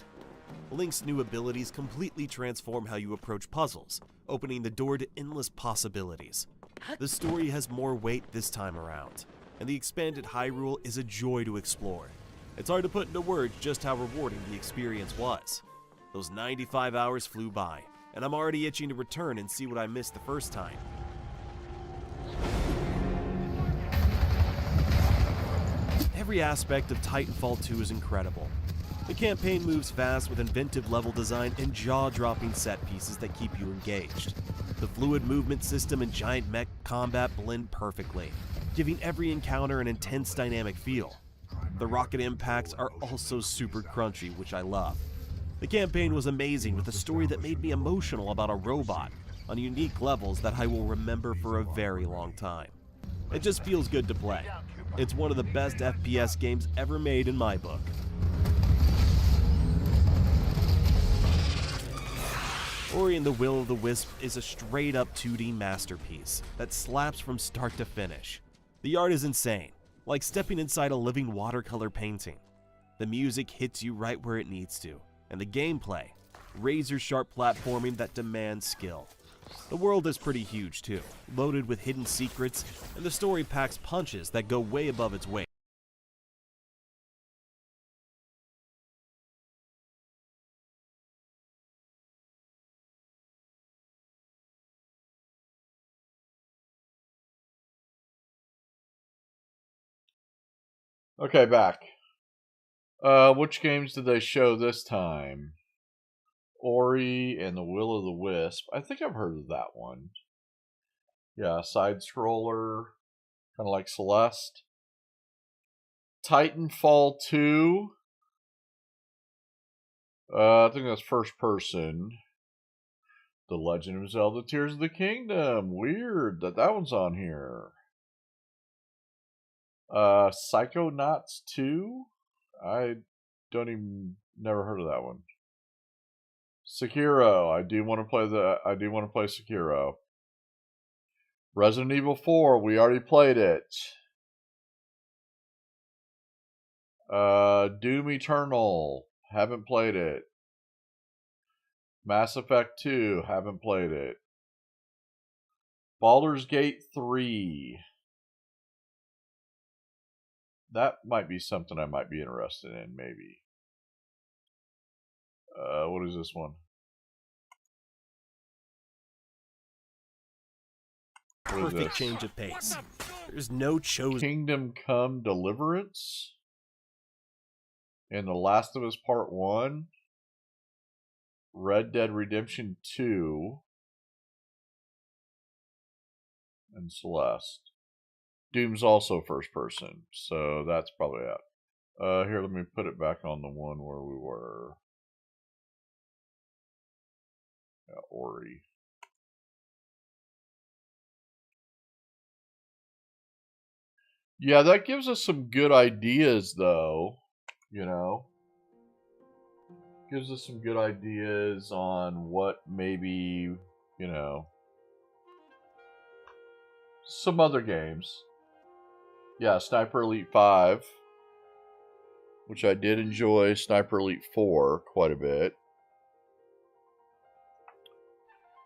Link's new abilities completely transform how you approach puzzles, opening the door to endless possibilities. The story has more weight this time around, and the expanded Hyrule is a joy to explore. It's hard to put into words just how rewarding the experience was. Those 95 hours flew by, and I'm already itching to return and see what I missed the first time. Every aspect of Titanfall 2 is incredible. The campaign moves fast with inventive level design and jaw-dropping set pieces that keep you engaged. The fluid movement system and giant mech combat blend perfectly, giving every encounter an intense dynamic feel. The rocket impacts are also super crunchy, which I love. The campaign was amazing with a story that made me emotional about a robot on unique levels that I will remember for a very long time. It just feels good to play. It's one of the best FPS games ever made in my book. Ori and the Will of the Wisp is a straight-up 2D masterpiece that slaps from start to finish. The art is insane, like stepping inside a living watercolor painting. The music hits you right where it needs to, and the gameplay, razor-sharp platforming that demands skill. The world is pretty huge too, loaded with hidden secrets, and the story packs punches that go way above its weight. Okay, back. Which games did they show this time? Ori and the Will of the Wisp. I think I've heard of that one. Yeah, side scroller, kind of like Celeste. Titanfall 2. I think that's first person. The Legend of Zelda Tears of the Kingdom. Weird that one's on here. Psychonauts 2. I don't even never heard of that one. Sekiro. I do want to play Sekiro. Resident Evil 4. We already played it. Doom Eternal. Haven't played it. Mass Effect 2. Haven't played it. Baldur's Gate 3. That might be something I might be interested in, maybe. What is this one? Perfect change of pace. There's no chosen. Kingdom Come Deliverance. And The Last of Us Part 1. Red Dead Redemption 2. And Celeste. Doom's also first person, so that's probably it. Here, let me put it back on the one where we were. Yeah, Ori. Yeah, that gives us some good ideas, though. You know? Gives us some good ideas on what maybe, you know, some other games. Yeah, Sniper Elite 5. Which I did enjoy Sniper Elite 4 quite a bit.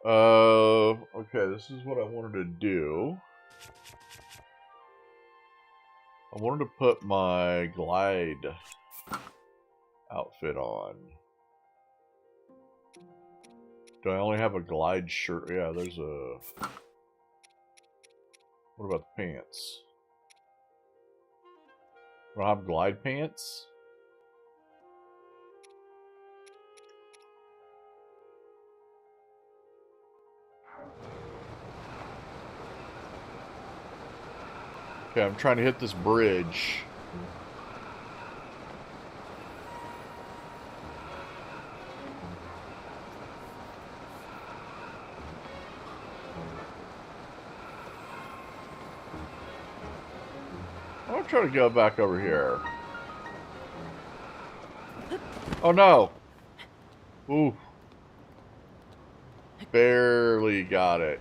Okay, this is what I wanted to do. I wanted to put my glide outfit on. Do I only have a glide shirt? Yeah, there's a... What about the pants? Do I have glide pants? Okay, I'm trying to hit this bridge. I'm trying to go back over here. Oh no! Ooh. Barely got it.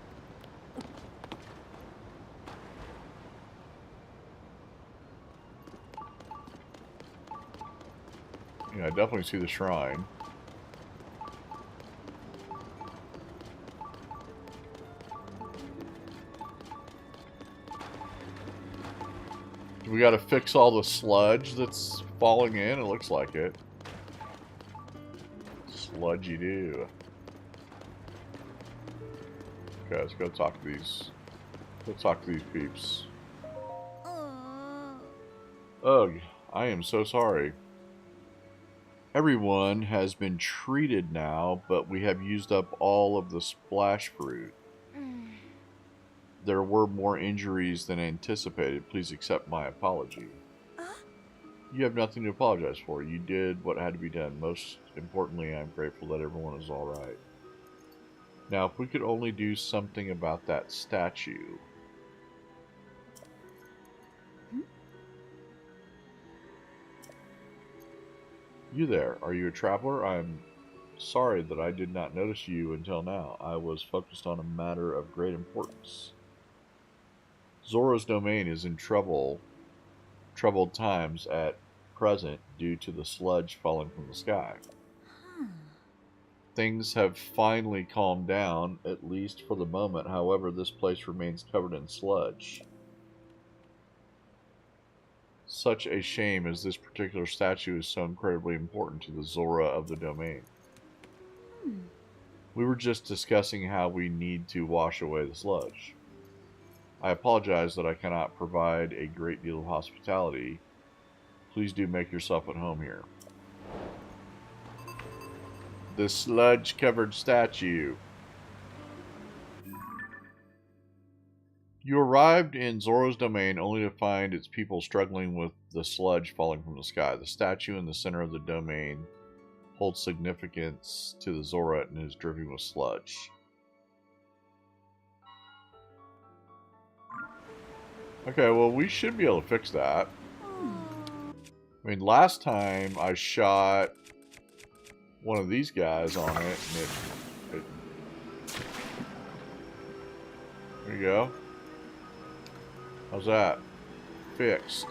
Yeah, I definitely see the shrine. We gotta fix all the sludge that's falling in. It looks like it. Sludgy do. Okay, let's go talk to these. Let's talk to these peeps. Ugh, I am so sorry. Everyone has been treated now, but we have used up all of the splash fruit. There were more injuries than anticipated. Please accept my apology. You have nothing to apologize for. You did what had to be done. Most importantly, I'm grateful that everyone is alright. Now, if we could only do something about that statue. You there. Are you a traveler? I'm sorry that I did not notice you until now. I was focused on a matter of great importance. Zora's domain is in troubled times at present due to the sludge falling from the sky. Things have finally calmed down, at least for the moment. However, this place remains covered in sludge. Such a shame, as this particular statue is so incredibly important to the Zora of the domain. We were just discussing how we need to wash away the sludge. I apologize that I cannot provide a great deal of hospitality. Please do make yourself at home here. The sludge-covered statue. You arrived in Zora's domain only to find its people struggling with the sludge falling from the sky. The statue in the center of the domain holds significance to the Zora and is dripping with sludge. Okay, well, we should be able to fix that. I mean, last time I shot one of these guys on it, and there you go. How's that? Fixed.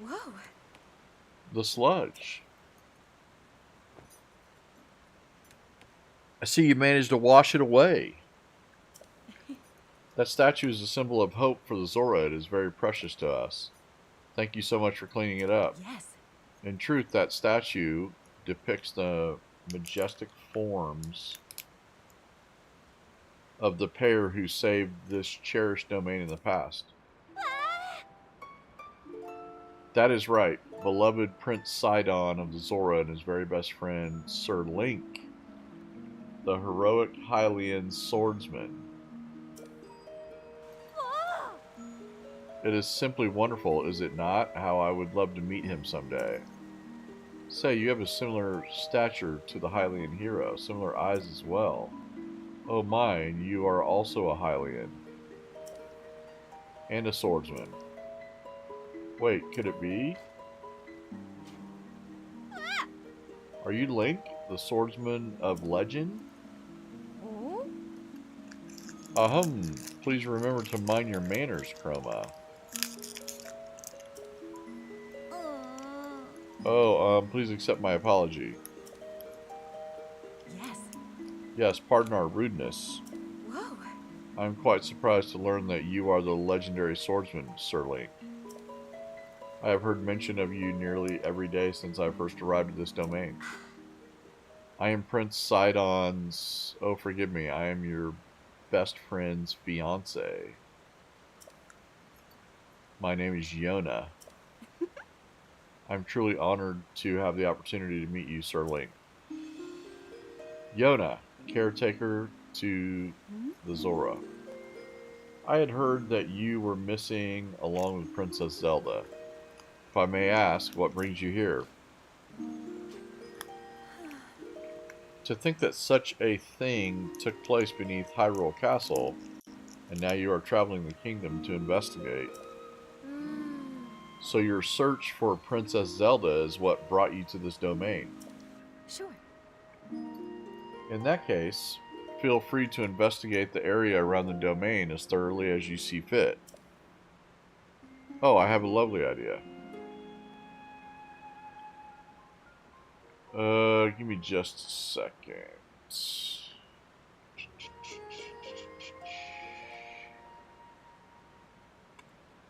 Whoa. The sludge. I see you managed to wash it away. That statue is a symbol of hope for the Zora. It is very precious to us. Thank you so much for cleaning it up. Yes. In truth, that statue depicts the majestic forms of the pair who saved this cherished domain in the past. That is right. Beloved Prince Sidon of the Zora and his very best friend, Sir Link, the heroic Hylian swordsman. It is simply wonderful, is it not? How I would love to meet him someday. Say, you have a similar stature to the Hylian hero, similar eyes as well. Oh my, and you are also a Hylian. And a swordsman. Wait, could it be? Are you Link, the swordsman of legend? Ahem, please remember to mind your manners, Chroma. Oh, please accept my apology. Yes. Yes, pardon our rudeness. Whoa. I'm quite surprised to learn that you are the legendary swordsman, Sir Link. I have heard mention of you nearly every day since I first arrived at this domain. I am Prince Sidon's... Oh, forgive me, I am your best friend's fiancé. My name is Yona. I'm truly honored to have the opportunity to meet you, Sir Link. Yona, caretaker to the Zora. I had heard that you were missing along with Princess Zelda. If I may ask, what brings you here? To think that such a thing took place beneath Hyrule Castle, and now you are traveling the kingdom to investigate. So your search for Princess Zelda is what brought you to this domain? Sure. In that case, feel free to investigate the area around the domain as thoroughly as you see fit. Oh, I have a lovely idea. Give me just a second.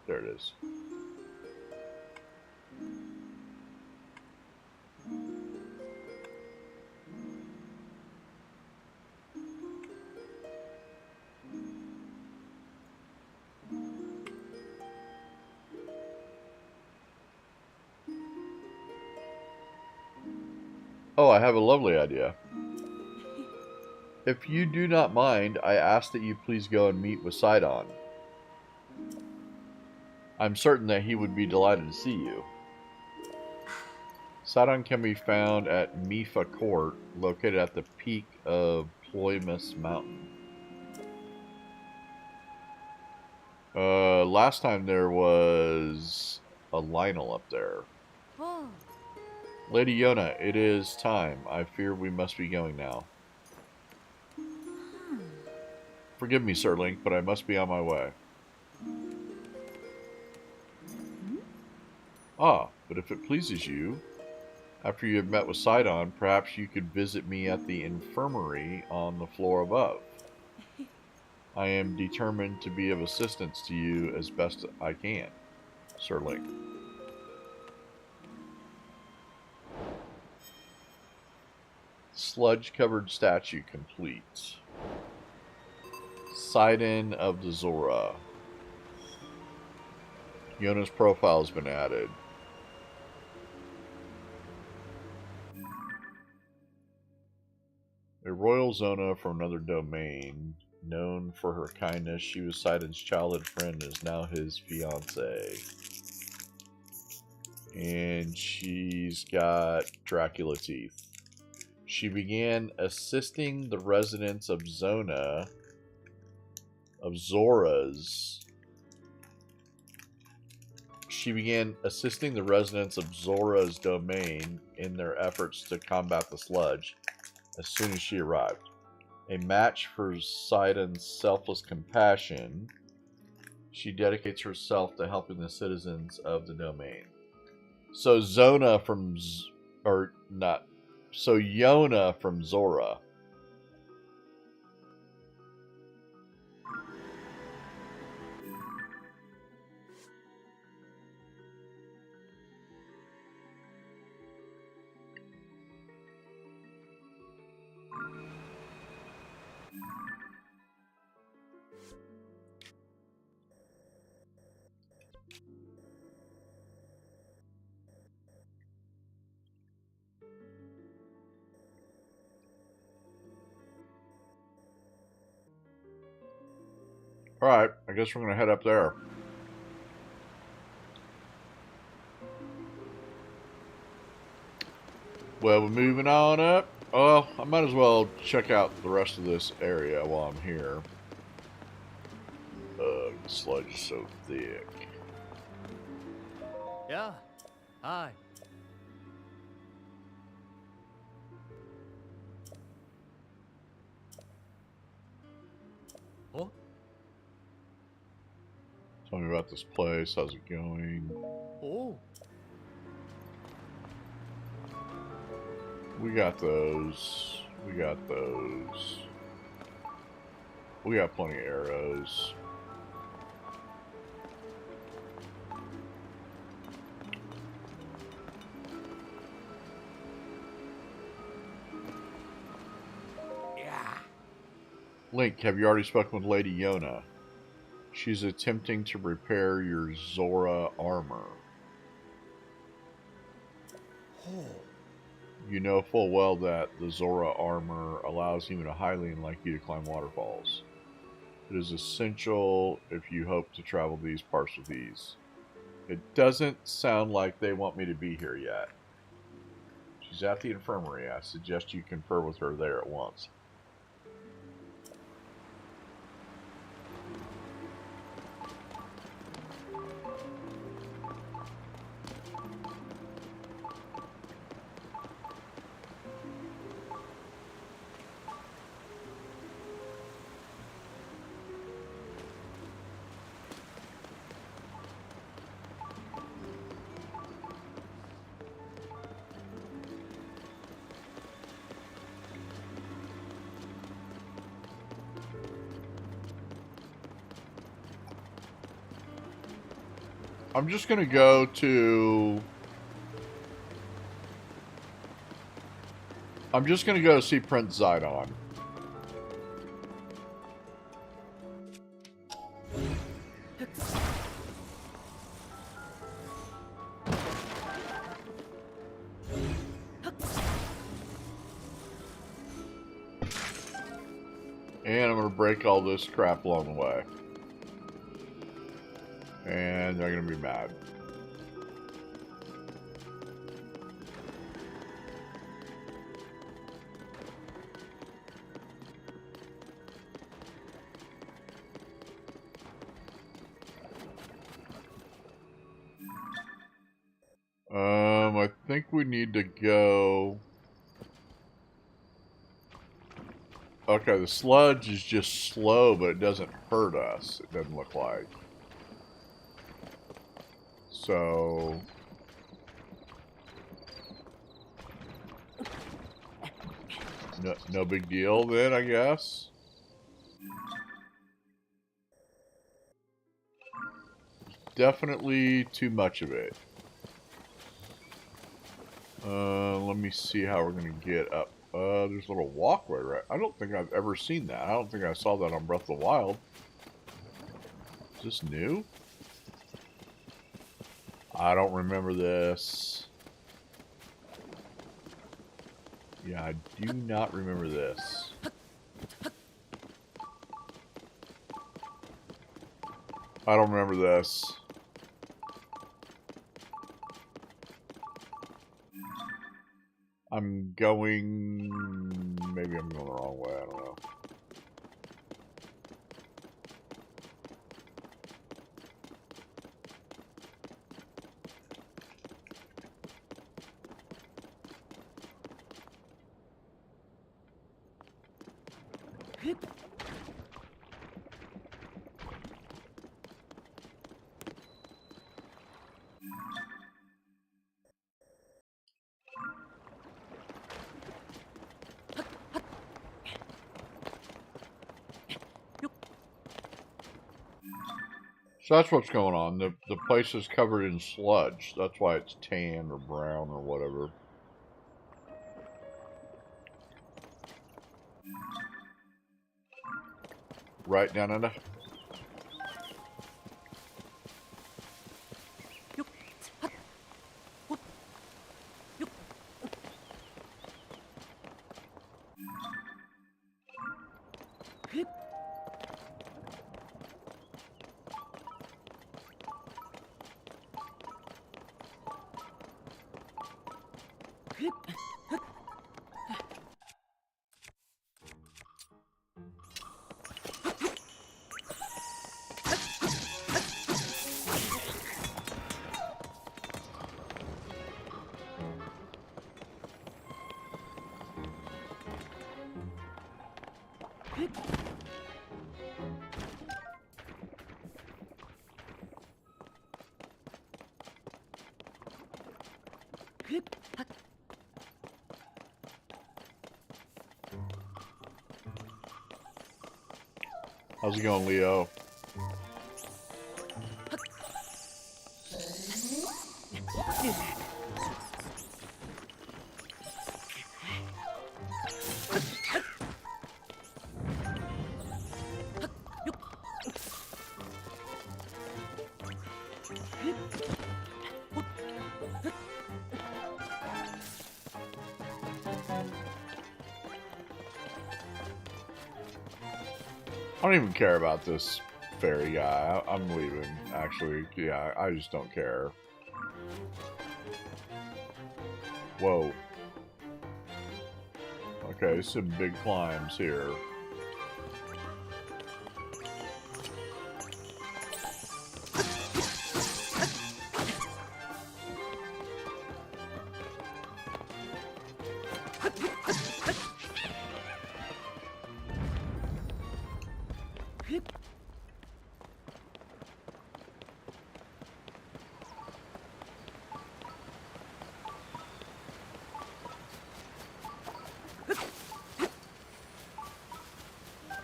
There it is. Oh, I have a lovely idea. If you do not mind, I ask that you please go and meet with Sidon. I'm certain that he would be delighted to see you. Sidon can be found at Mifa Court, located at the peak of Ploymus Mountain. Last time there was a Lionel up there. Oh. Lady Yona, it is time. I fear we must be going now. Forgive me, Sir Link, but I must be on my way. Ah, but if it pleases you, after you have met with Sidon, perhaps you could visit me at the infirmary on the floor above. I am determined to be of assistance to you as best I can, Sir Link. Sludge-covered statue complete. Sidon of the Zora. Yona's profile has been added. A royal Zona from another domain. Known for her kindness, she was Sidon's childhood friend and is now his fiancée. And she's got Dracula teeth. She began assisting the residents of Zora's domain in their efforts to combat the sludge as soon as she arrived. A match for Sidon's selfless compassion, she dedicates herself to helping the citizens of the domain. So Yona from Zora. Alright, I guess we're going to head up there. Well, we're moving on up. Well, I might as well check out the rest of this area while I'm here. The sludge is so thick. Yeah. Hi. Oh. Tell me about this place. How's it going? Oh. We got those. We got those. We got plenty of arrows. Yeah. Link, have you already spoken with Lady Yona? She's attempting to repair your Zora armor. Oh. You know full well that the Zora armor allows even a Hylian like you to climb waterfalls. It is essential if you hope to travel these parts with ease. It doesn't sound like they want me to be here yet. She's at the infirmary. I suggest you confer with her there at once. I'm just gonna go to... I'm just gonna go see Prince Zidon. And I'm gonna break all this crap along the way. And they're gonna be mad. I think we need to go... Okay, the sludge is just slow, but it doesn't hurt us. It doesn't look like. So... No big deal then, I guess. Definitely too much of it. Let me see how we're gonna get up. There's a little walkway, right? I don't think I've ever seen that. I don't think I saw that on Breath of the Wild. Is this new? I don't remember this. Yeah, I do not remember this. I don't remember this. I'm going... Maybe I'm going the wrong way, I don't know. So that's what's going on. The place is covered in sludge. That's why it's tan or brown or whatever. Right down in the... How's it going, Leo? I don't even care about this fairy guy. I'm leaving, actually. Yeah, I just don't care. Whoa. Okay, some big climbs here.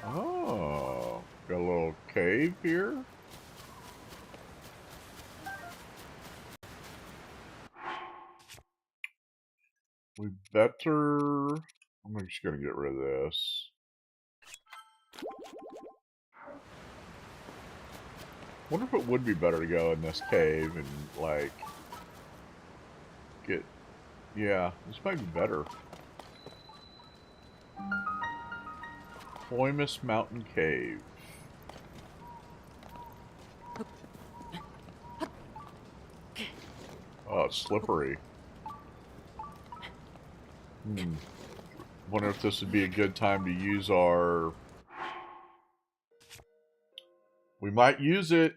Oh, got a little cave here. We better... I'm just going to get rid of this. Wonder if it would be better to go in this cave and, like, get... Yeah, this might be better. Ploymus Mountain Cave. Oh, it's slippery. Wonder if this would be a good time to use our... We might use it.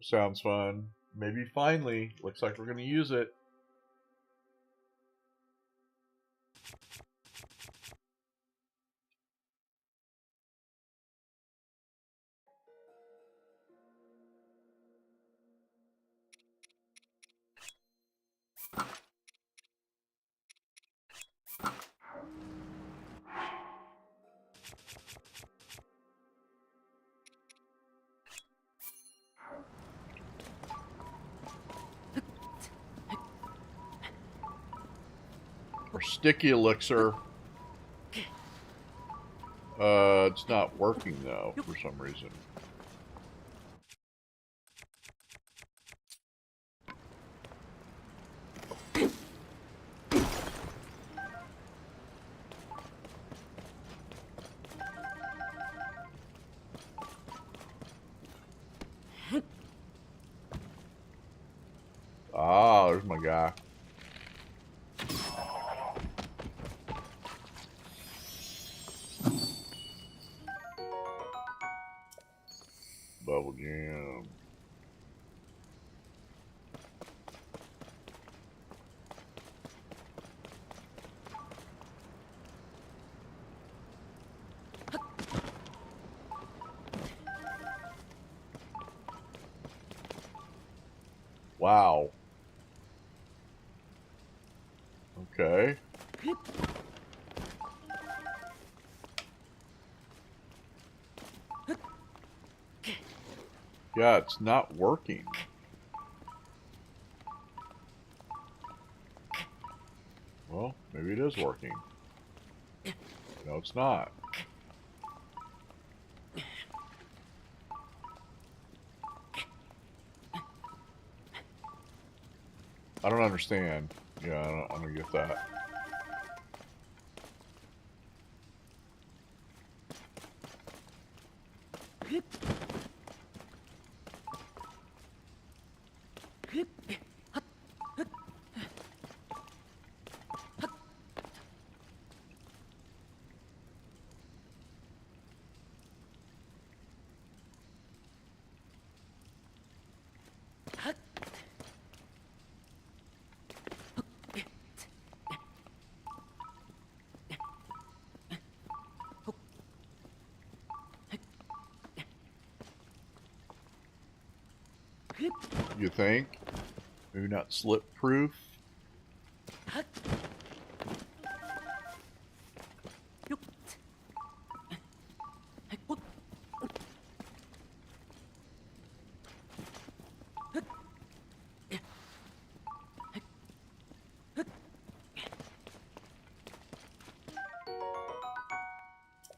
Sounds fun. Maybe finally. Looks like we're going to use it. Our sticky elixir. It's not working though for some reason. Ah, there's my guy. Bubble jam. Wow. Okay. Yeah, it's not working. Well, maybe it is working. No, it's not. I don't understand. Yeah, I don't get that. You think? Maybe not slip proof?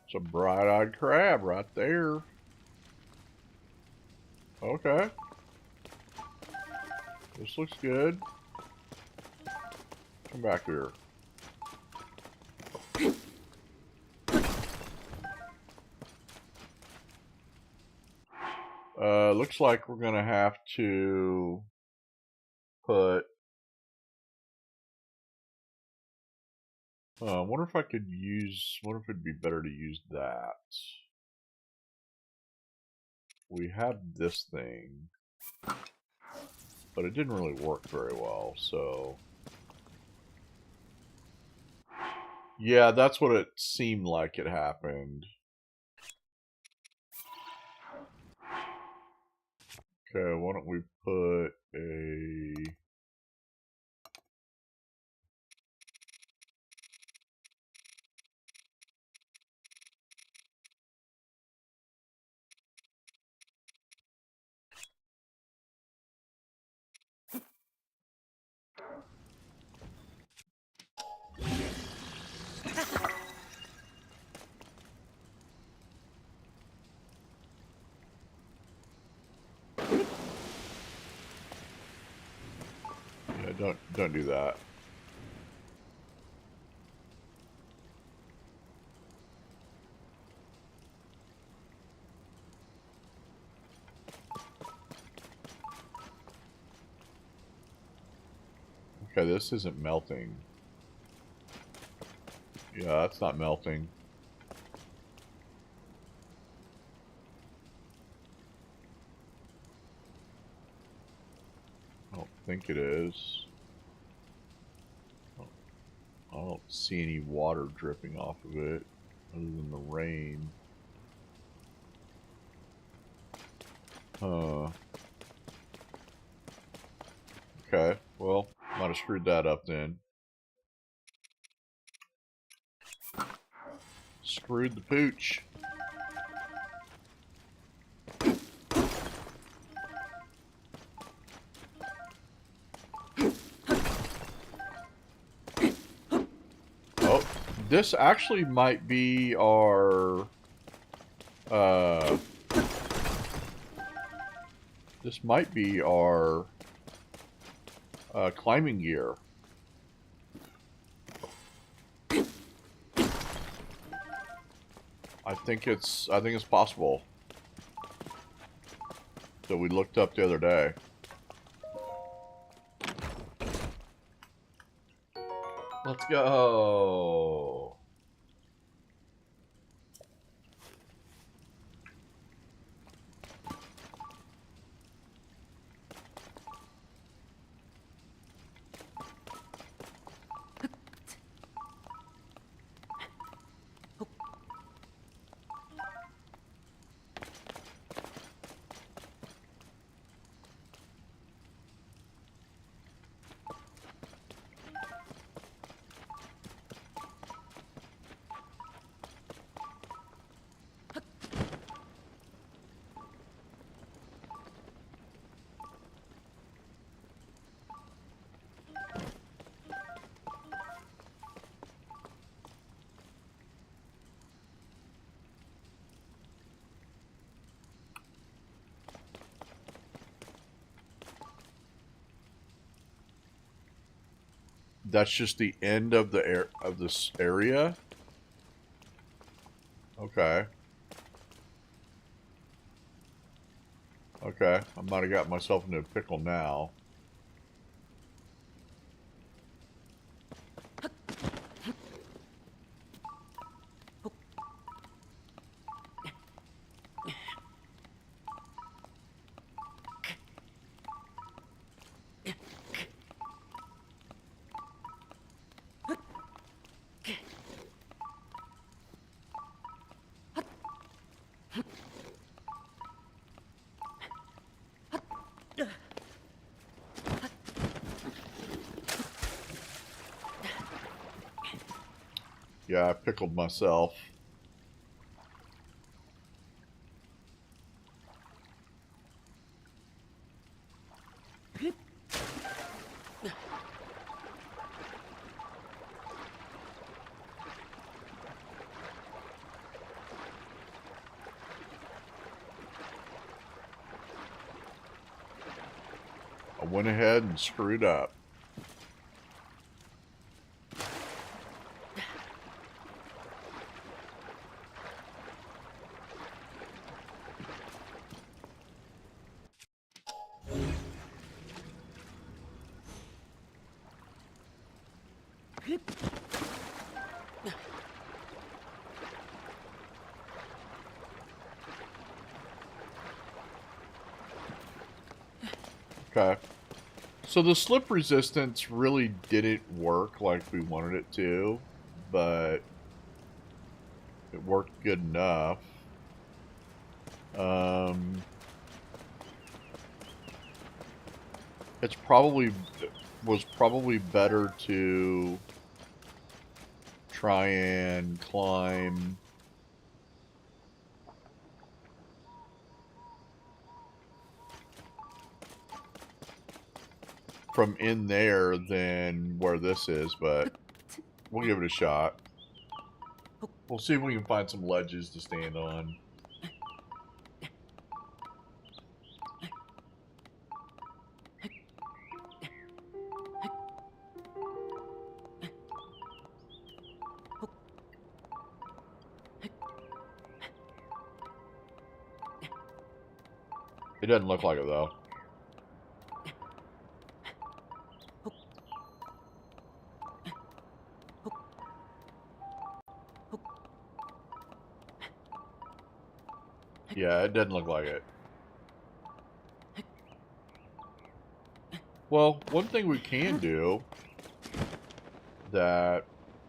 It's a bright-eyed crab right there. Okay. This looks good. Come back here. Looks like we're gonna have to put... I wonder if I could use... wonder if it'd be better to use that. We have this thing, but it didn't really work very well, so... Yeah, that's what it seemed like it happened. Okay, why don't we put a... don't do that. Okay, this isn't melting. Yeah, that's not melting. I don't think it is. I don't see any water dripping off of it other than the rain. Okay, well, might have screwed that up then. Screwed the pooch. Oh, this actually might be our this might be our climbing gear. I think it's possible that we looked up the other day. Let's go. That's just the end of the this area. Okay. Okay, I might have got myself into a pickle now. Yeah, I pickled myself. I went ahead and screwed up. Okay. So the slip resistance really didn't work like we wanted it to, but it worked good enough. It's was probably better to try and climb from in there than where this is, but we'll give it a shot. We'll see if we can find some ledges to stand on. It doesn't look like it, though. Yeah, it doesn't look like it. Well, one thing we can do that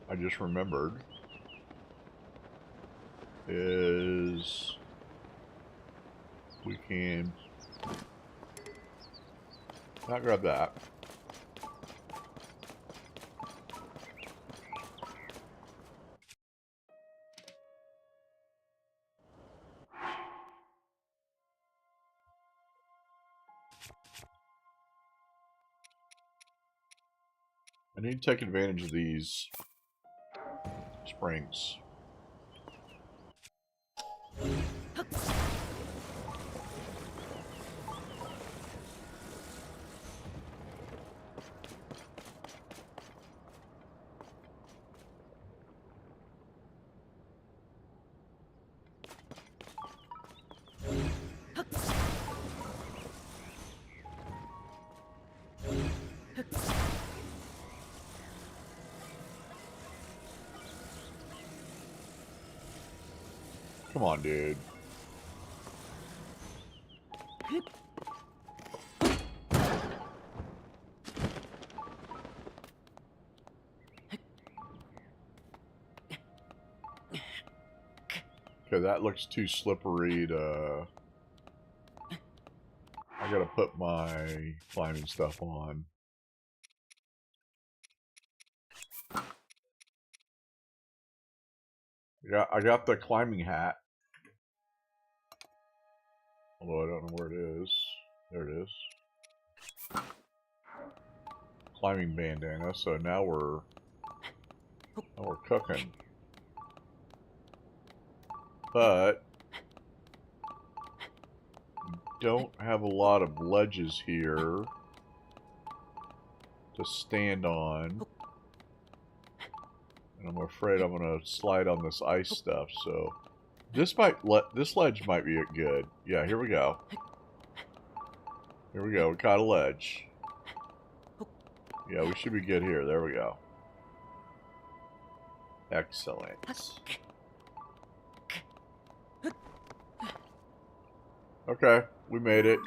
I just remembered is we can not grab that. I need to take advantage of these springs. Come on, dude. Okay, that looks too slippery to... I gotta put my climbing stuff on. Yeah, I got the climbing hat. Although I don't know where it is. There it is. Climbing bandana, so now we're cooking. But don't have a lot of ledges here to stand on. And I'm afraid I'm gonna slide on this ice stuff, so this ledge might be good. Yeah, here we go. Here we go, we caught a ledge. Yeah, we should be good here. There we go. Excellent. Okay, we made it.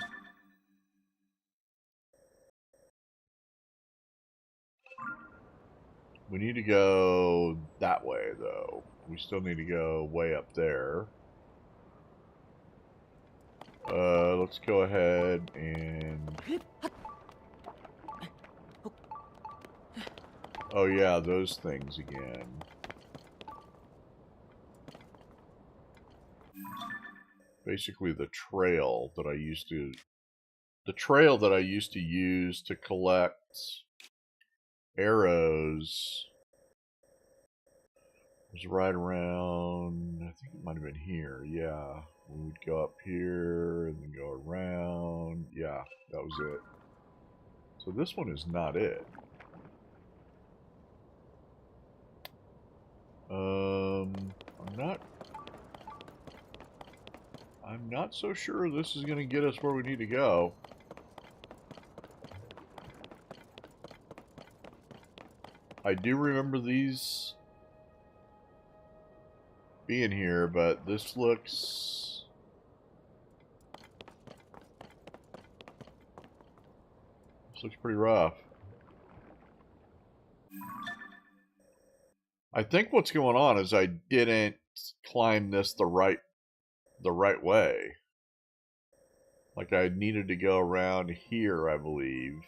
We need to go that way, though. We still need to go way up there. Let's go ahead and... Oh yeah, those things again. Basically the trail that I used to... The trail that I used to use to collect arrows was right around... I think it might have been here, yeah. We would go up here and then go around. Yeah, that was it. So this one is not it. I'm not so sure this is going to get us where we need to go. I do remember these being here, but this looks... This looks pretty rough. I think what's going on is I didn't climb this the right way. Like I needed to go around here, I believe.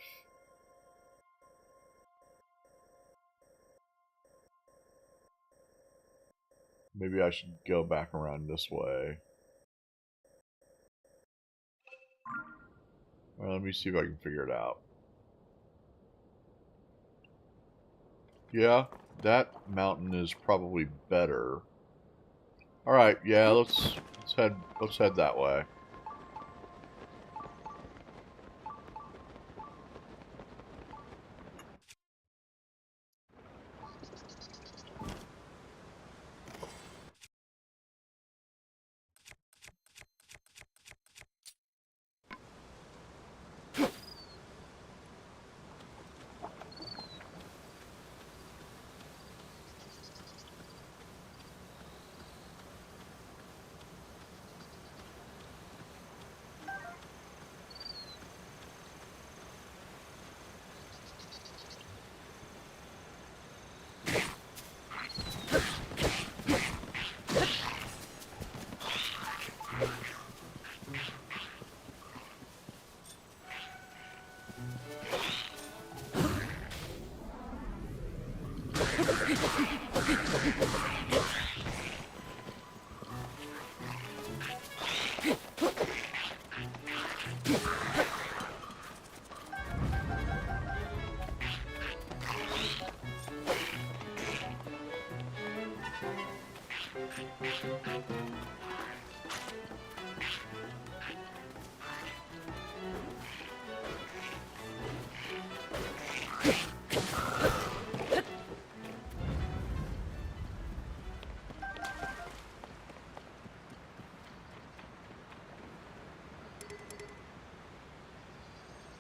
Maybe I should go back around this way. Well, let me see if I can figure it out. Yeah, that mountain is probably better. All right, yeah, let's head that way.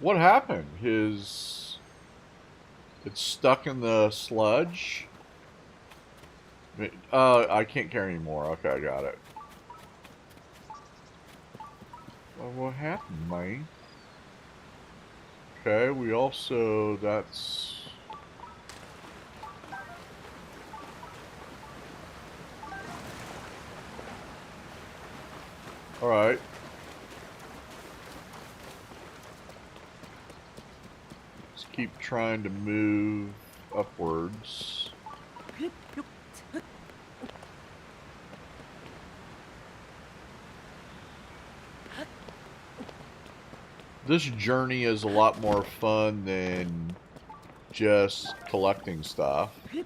What happened? It's stuck in the sludge? I can't carry anymore. Okay, I got it. Well, what happened, man? Okay, we also... That's... Alright. Let's keep trying to move upwards. This journey is a lot more fun than just collecting stuff. You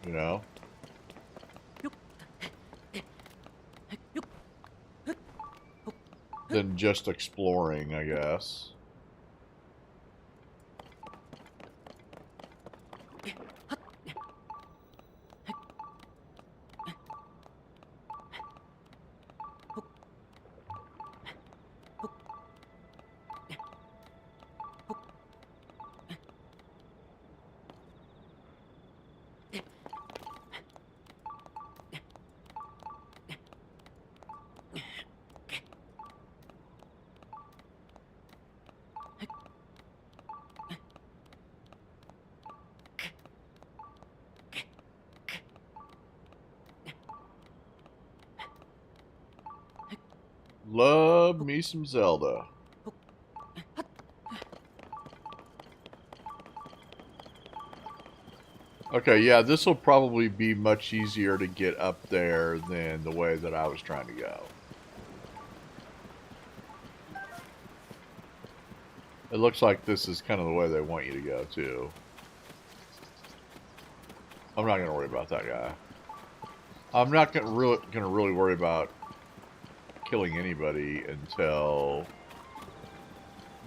know? Than just exploring, I guess. Love me some Zelda. Okay, yeah, this will probably be much easier to get up there than the way that I was trying to go. It looks like this is kind of the way they want you to go, too. I'm not going to worry about that guy. I'm not going to really worry about killing anybody until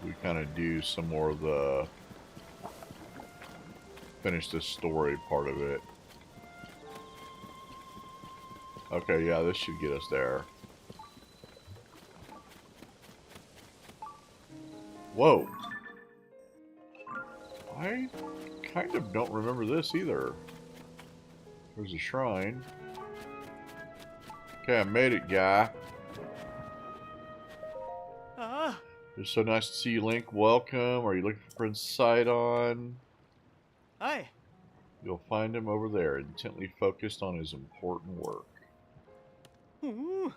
we kind of do some more of the finish this story part of it. Okay, yeah, this should get us there. Whoa. I kind of don't remember this either. There's a shrine. Okay, I made it, guy. It's so nice to see you, Link. Welcome. Are you looking for Prince Sidon? Hi. You'll find him over there, intently focused on his important work. Ooh.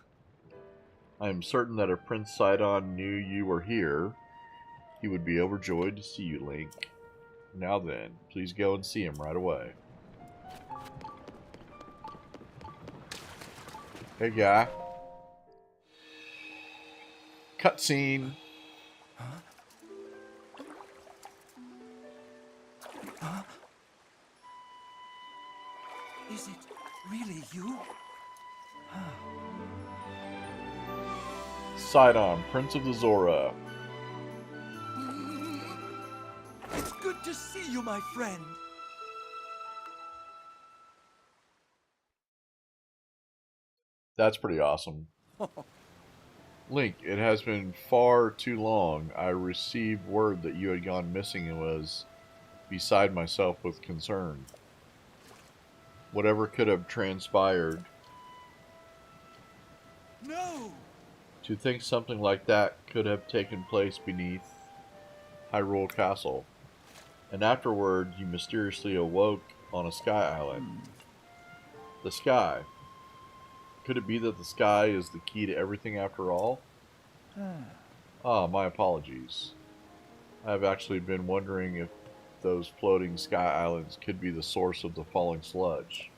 I am certain that if Prince Sidon knew you were here, he would be overjoyed to see you, Link. Now then, please go and see him right away. Hey, guy. Cutscene. Is it really you? Sidon, Prince of the Zora. It's good to see you, my friend. That's pretty awesome. Link, it has been far too long. I received word that you had gone missing and was beside myself with concern. Whatever could have transpired. No! To think something like that could have taken place beneath Hyrule Castle. And afterward, you mysteriously awoke on a sky island. The sky. Could it be that the sky is the key to everything after all? My apologies. I have actually been wondering if those floating sky islands could be the source of the falling sludge.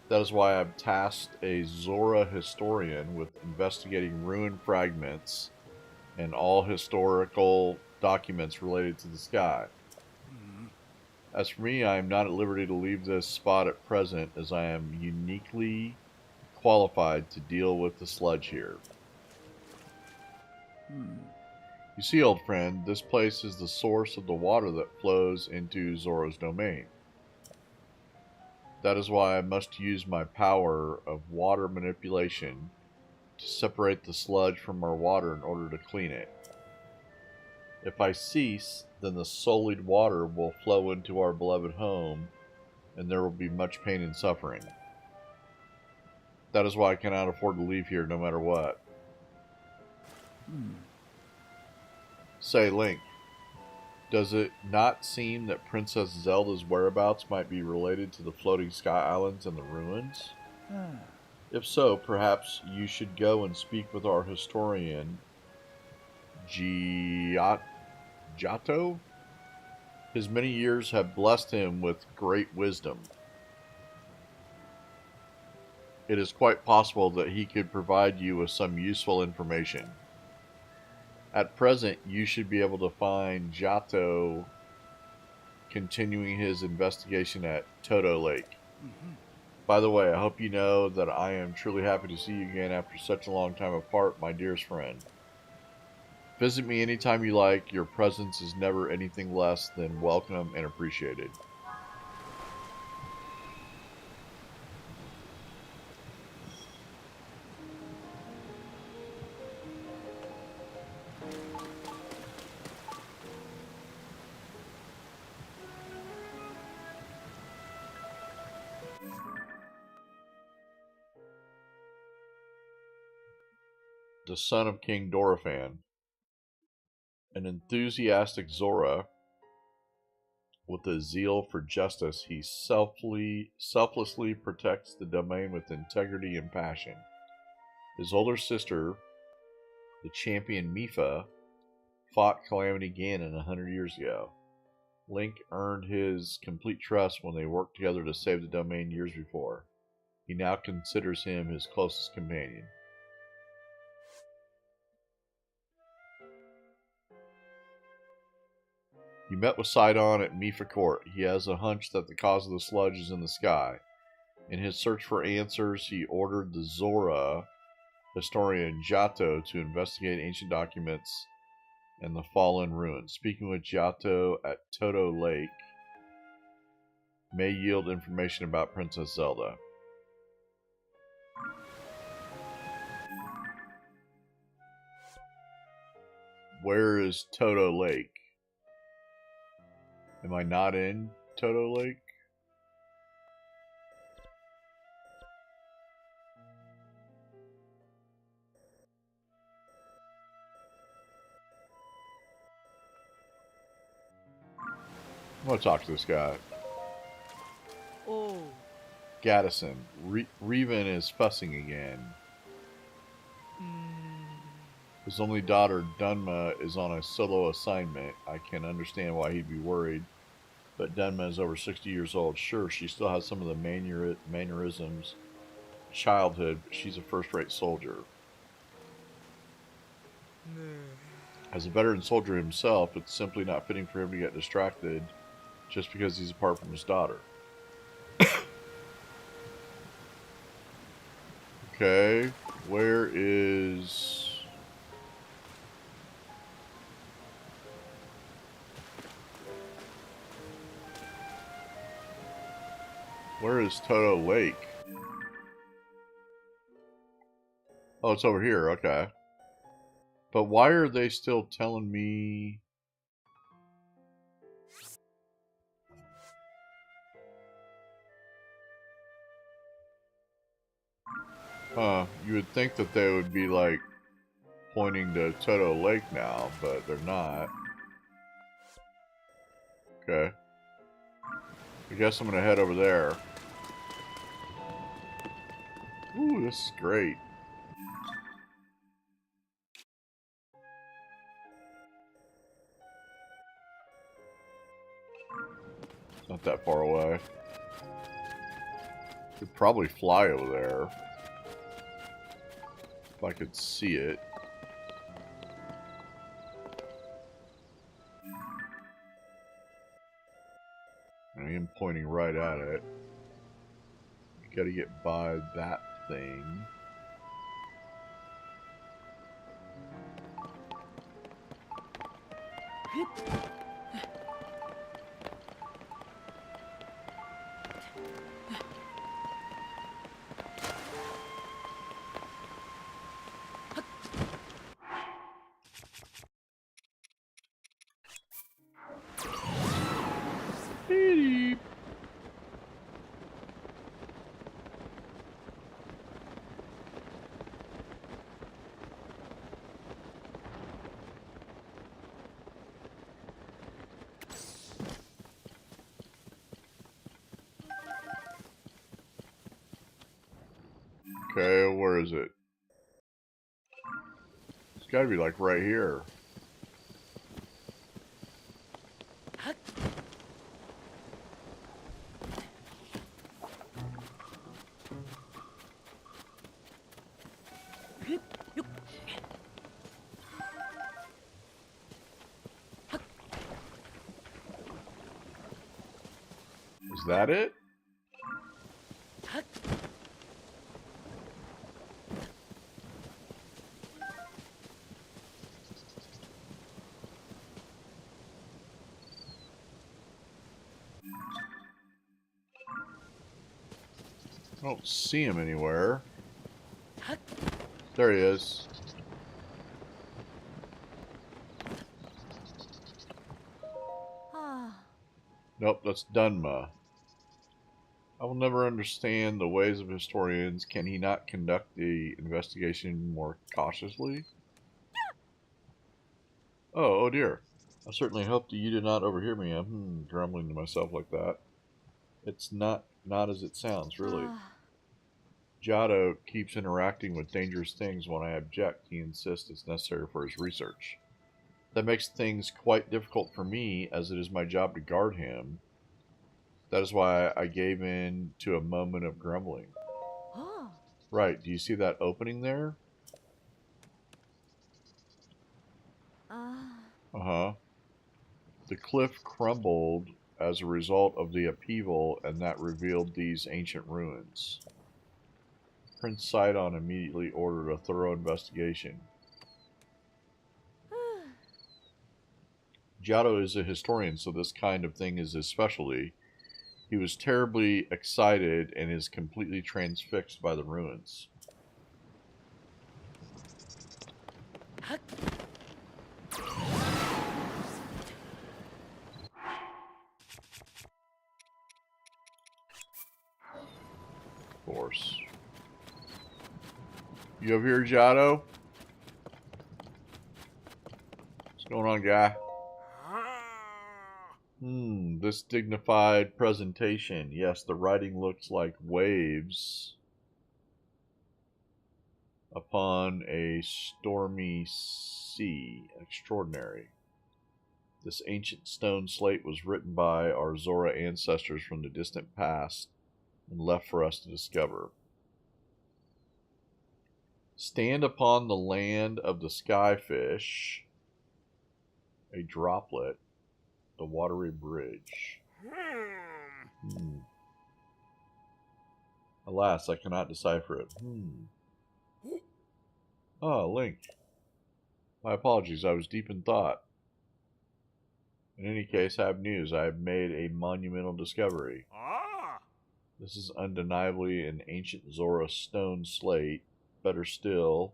That is why I've tasked a Zora historian with investigating ruined fragments and all historical documents related to the sky. As for me, I am not at liberty to leave this spot at present, as I am uniquely qualified to deal with the sludge here. You see, old friend, this place is the source of the water that flows into Zora's domain. That is why I must use my power of water manipulation to separate the sludge from our water in order to clean it. If I cease, then the sullied water will flow into our beloved home, and there will be much pain and suffering. That is why I cannot afford to leave here no matter what. Say, Link, does it not seem that Princess Zelda's whereabouts might be related to the floating sky islands and the ruins? If so, perhaps you should go and speak with our historian, Giotto? His many years have blessed him with great wisdom. It is quite possible that he could provide you with some useful information. At present, you should be able to find Giotto continuing his investigation at Toto Lake. By the way, I hope you know that I am truly happy to see you again after such a long time apart, my dearest friend. Visit me anytime you like. Your presence is never anything less than welcome and appreciated. The son of King Dorephan. An enthusiastic Zora, with a zeal for justice, he selflessly protects the domain with integrity and passion. His older sister, the champion Mipha, fought Calamity Ganon 100 years ago. Link earned his complete trust when they worked together to save the domain years before. He now considers him his closest companion. You met with Sidon at Mipha Court. He has a hunch that the cause of the sludge is in the sky. In his search for answers, he ordered the Zora historian Giotto to investigate ancient documents and the fallen ruins. Speaking with Giotto at Toto Lake may yield information about Princess Zelda. Where is Toto Lake? Am I not in Toto Lake? I'm gonna talk to this guy. Oh. Gaddison. Revan is fussing again. His only daughter, Dunma, is on a solo assignment. I can understand why he'd be worried. But Dunma is over 60 years old. Sure, she still has some of the mannerisms of childhood, but she's a first-rate soldier. As a veteran soldier himself, it's simply not fitting for him to get distracted just because he's apart from his daughter. Okay, where is... Where is Toto Lake? Oh, it's over here, okay. But why are they still telling me... Huh, you would think that they would be, like, pointing to Toto Lake now, but they're not. Okay. I guess I'm gonna head over there. Ooh, this is great. It's not that far away. Could probably fly over there. If I could see it. I am pointing right at it. You gotta get by that thing. Beep. Okay, where is it? It's gotta be like right here. Is that it? I don't see him anywhere. There he is. Nope, that's Dunma. I will never understand the ways of historians. Can he not conduct the investigation more cautiously? Oh dear. I certainly hope that you did not overhear me. I'm grumbling to myself like that. It's not as it sounds, really. Giotto keeps interacting with dangerous things when I object. He insists it's necessary for his research. That makes things quite difficult for me, as it is my job to guard him. That is why I gave in to a moment of grumbling. Right, do you see that opening there? Uh-huh. The cliff crumbled as a result of the upheaval, and that revealed these ancient ruins. Prince Sidon immediately ordered a thorough investigation. Giotto is a historian, so this kind of thing is his specialty. He was terribly excited and is completely transfixed by the ruins. Of course. You over here, Giotto? What's going on, guy? This dignified presentation. Yes, the writing looks like waves upon a stormy sea. Extraordinary. This ancient stone slate was written by our Zora ancestors from the distant past and left for us to discover. Stand upon the land of the skyfish, a droplet, the watery bridge. Alas, I cannot decipher it. Ah, Link. My apologies, I was deep in thought. In any case, I have news. I have made a monumental discovery. This is undeniably an ancient Zora stone slate. Better still,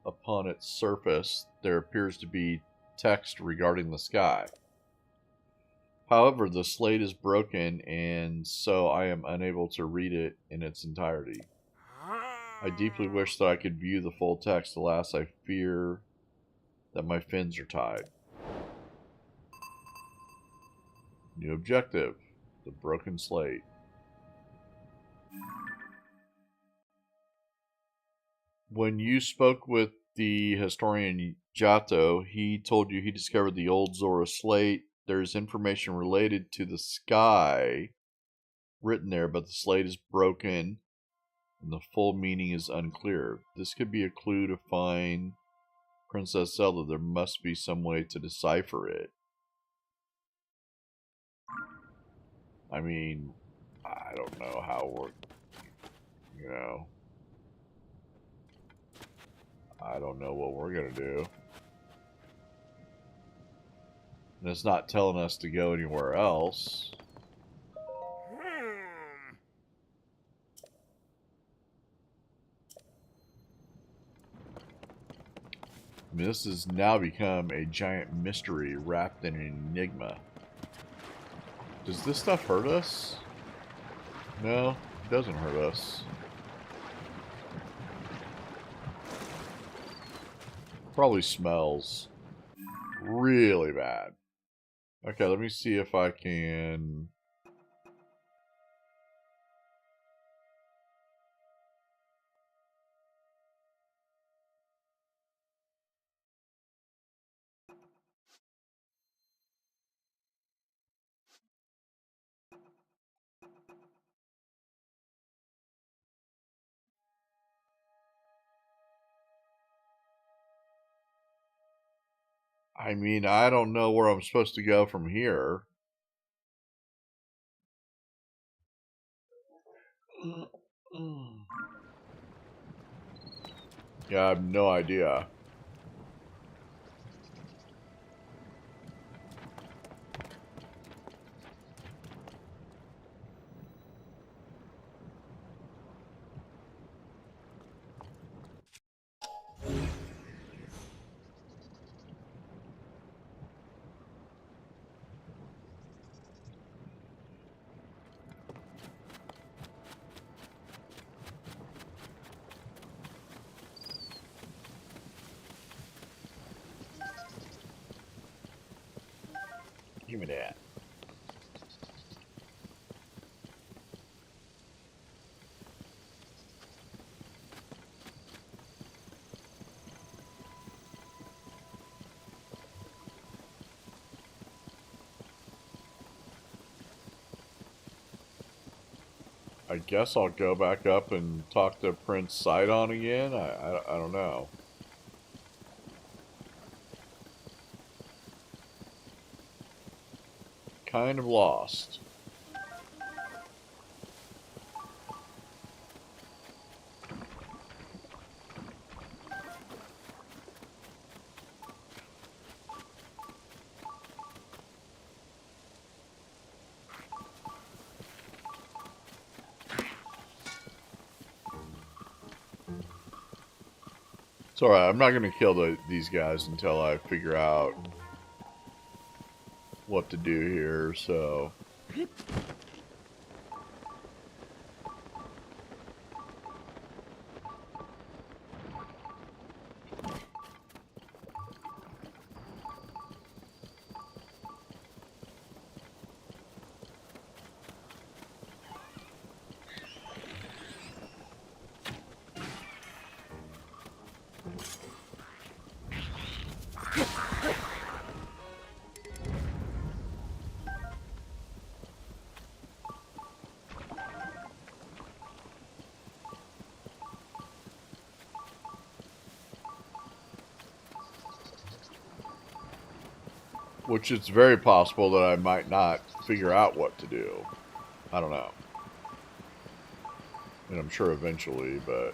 upon its surface, there appears to be text regarding the sky. However, the slate is broken, and so I am unable to read it in its entirety. I deeply wish that I could view the full text. Alas, I fear that my fins are tied. New objective, the broken slate. When you spoke with the historian Giotto, he told you he discovered the old Zora slate There's information related to the sky written there, but the slate is broken and the full meaning is unclear. This could be a clue to find Princess Zelda. There must be some way to decipher it. I mean, I don't know how we're, you know, I don't know what we're gonna do. And it's not telling us to go anywhere else. I mean, this has now become a giant mystery wrapped in an enigma. Does this stuff hurt us? No, it doesn't hurt us. Probably smells really bad. Okay, let me see if I can... I mean, I don't know where I'm supposed to go from here. Yeah, I have no idea. Give me that. I guess I'll go back up and talk to Prince Sidon again. I don't know. Kind of lost. It's alright, I'm not going to kill these guys until I figure out what to do here, so... Which it's very possible that I might not figure out what to do. I don't know. And I'm sure eventually, but...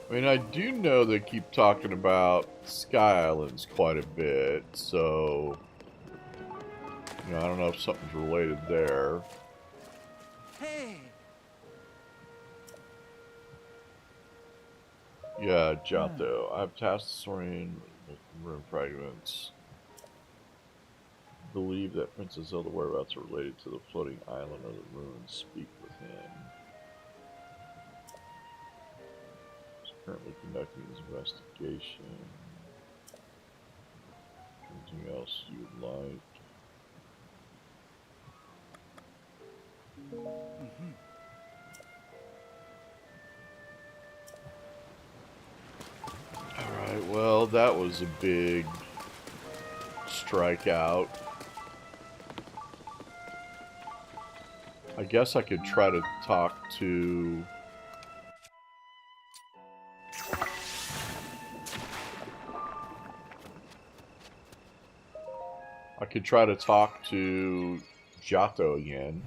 I mean, I do know they keep talking about Sky Islands quite a bit, so... You know, I don't know if something's related there. Hey! Yeah, Giotto. I've tasked the Saurian with rune fragments. Believe that Princess Zelda whereabouts are related to the floating island of the ruins. Speak with him. He's currently conducting his investigation. Continue else you'd like. Alright, well, that was a big strikeout. I guess I could try to talk to... I could try to talk to Giotto again.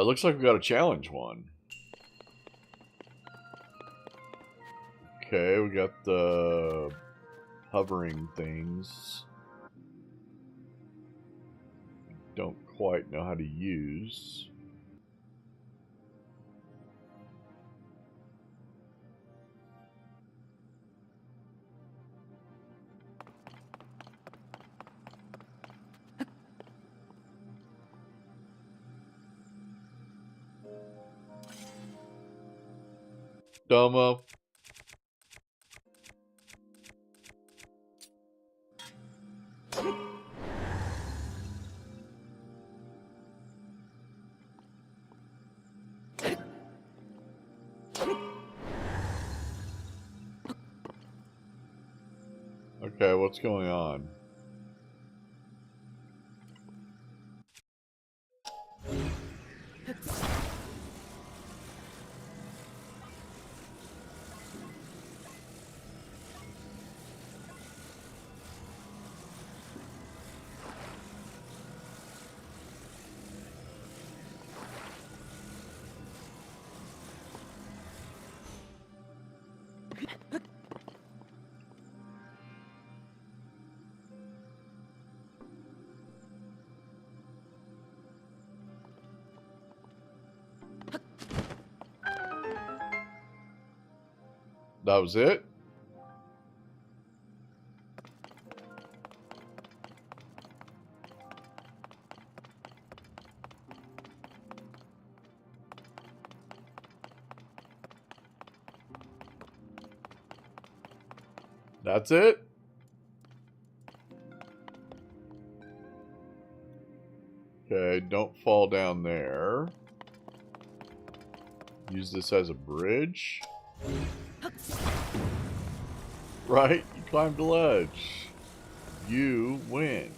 Looks like we got a challenge one. Okay, we got the hovering things. Don't quite know how to use. Domo. Okay, what's going on? That was it? That's it? Okay, don't fall down there. Use this as a bridge. Right? You climbed the ledge. You win.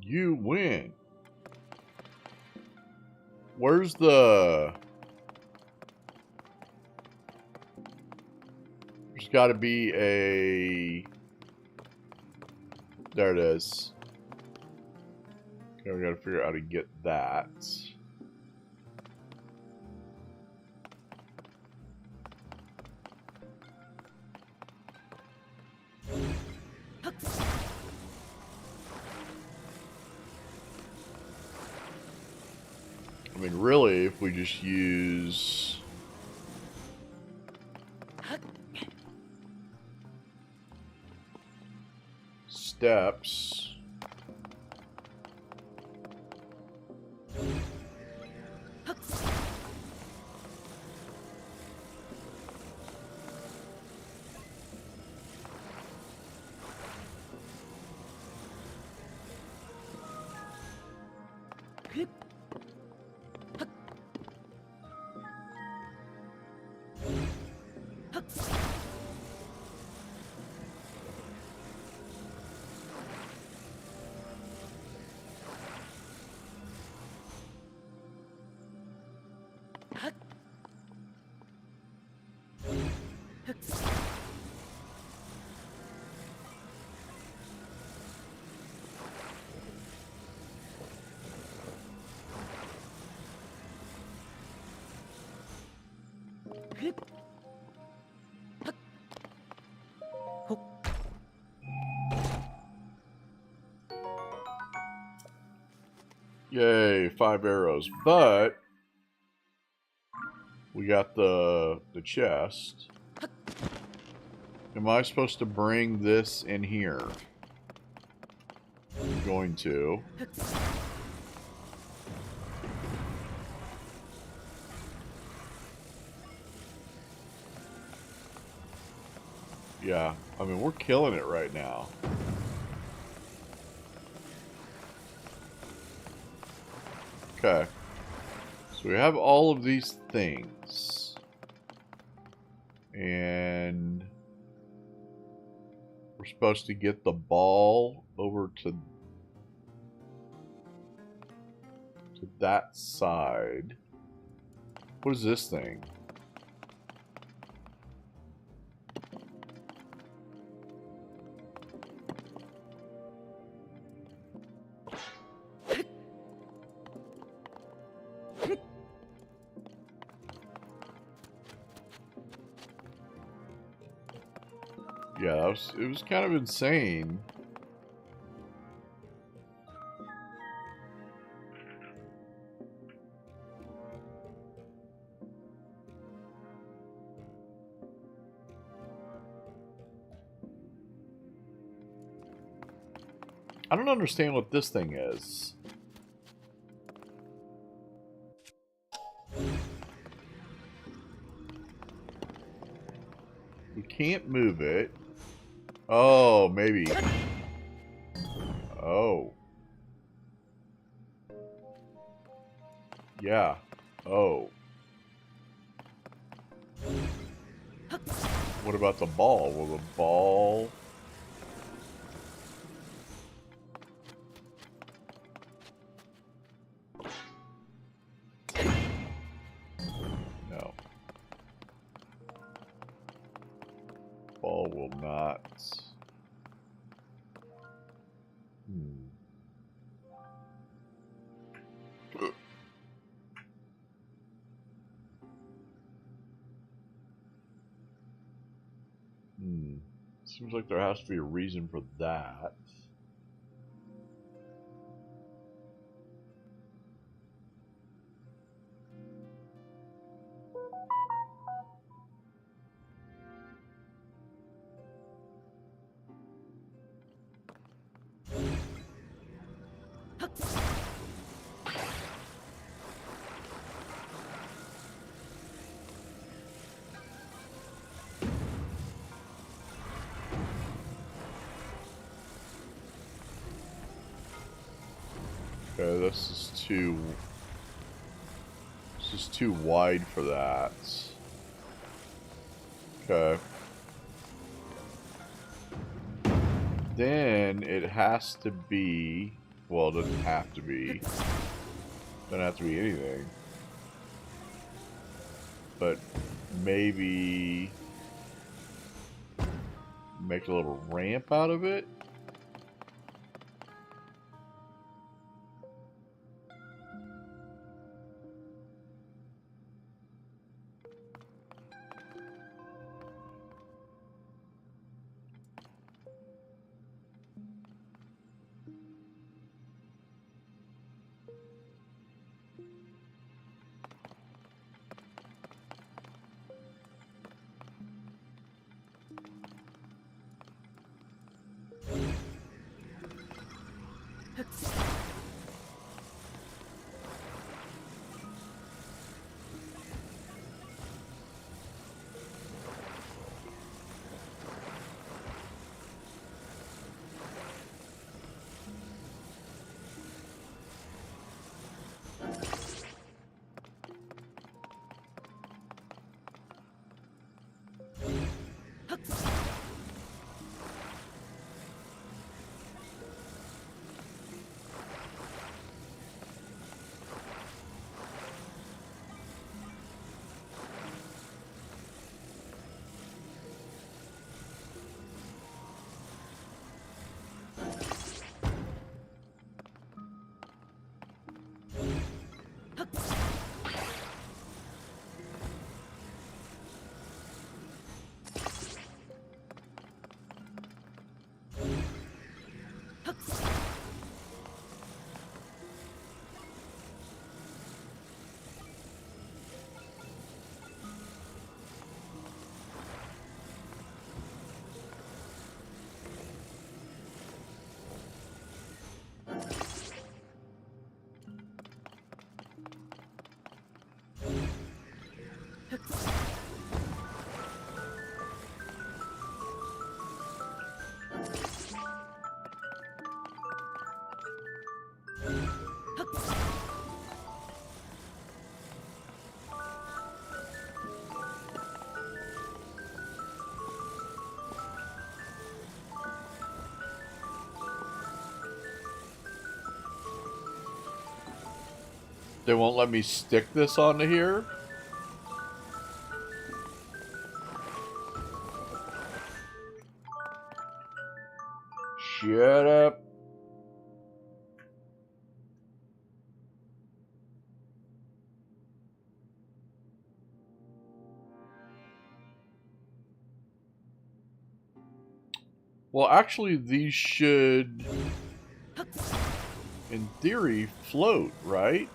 You win. Where's the... There's got to be a... There it is. Okay, we got to figure out how to get that. I mean, really, if we just use... steps... Yay, 5 arrows. But we got the chest. Am I supposed to bring this in here? I'm going to. Yeah, I mean, we're killing it right now. Okay. So we have all of these things. And we're supposed to get the ball over to that side. What is this thing? Yeah, it was kind of insane. I don't understand what this thing is. We can't move it. Oh, maybe. Oh. Yeah. Oh. What about the ball? Will the ball... No. Ball will not... Seems like there has to be a reason for that. Okay, this is too wide for that. Okay. Then it has to be, well, it doesn't have to be. Doesn't have to be anything. But maybe make a little ramp out of it. They won't let me stick this onto here? Shut up. Well, actually, these should, in theory, float, right?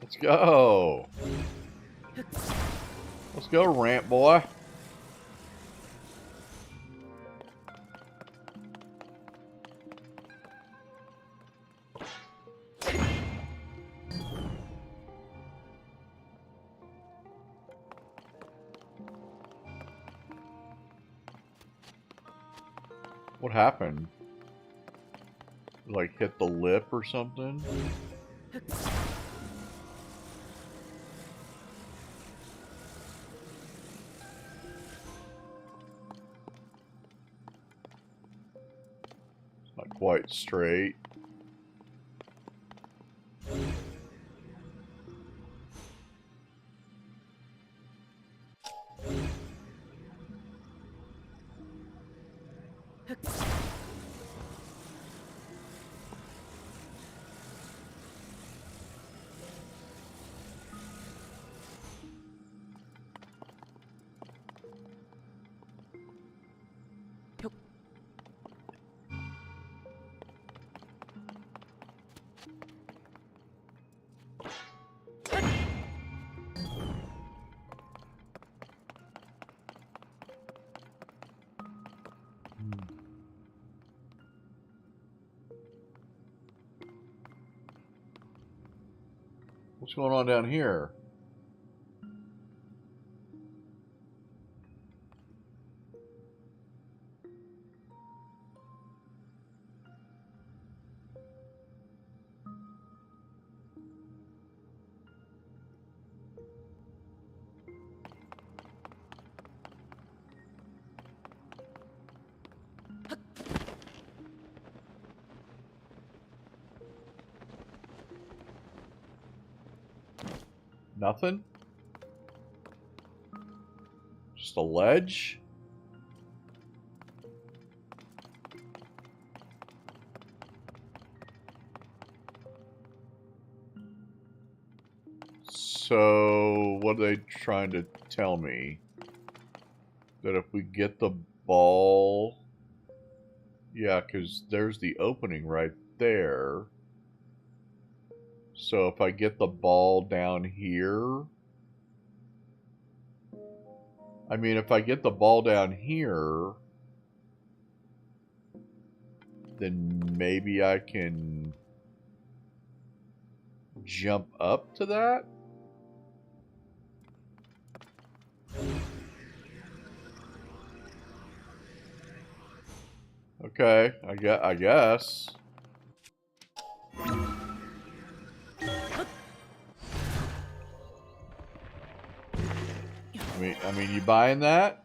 Let's go. Let's go, ramp boy. What happened? Like hit the lip or something? Not quite straight. What's going on down here? Nothing? Just a ledge? So, what are they trying to tell me? That if we get the ball... Yeah, because there's the opening right there. So if I get the ball down here... I mean, if I get the ball down here... then maybe I can... jump up to that? Okay, I guess. I mean, you buying that?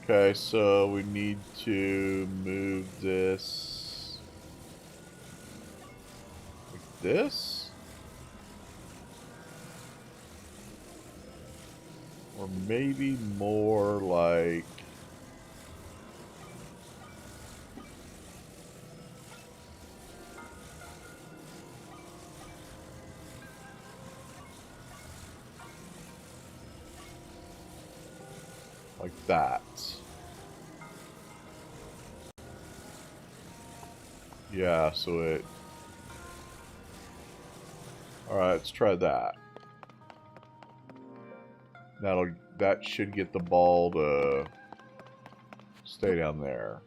Okay, so we need to move this like this? Or maybe more like... like that. Yeah, so it... Alright, let's try that. That should get the ball to stay down there.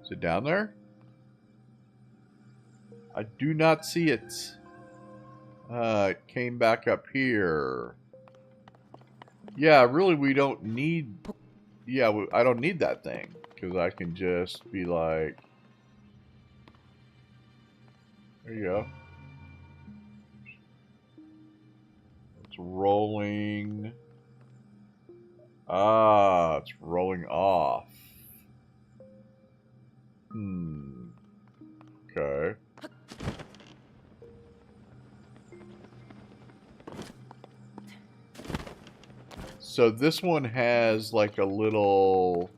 Is it down there? I do not see it. It came back up here. Yeah, really, we don't need... Yeah, I don't need that thing. Because I can just be like... There you go. It's rolling... Ah, it's rolling off. Okay. So this one has like a little...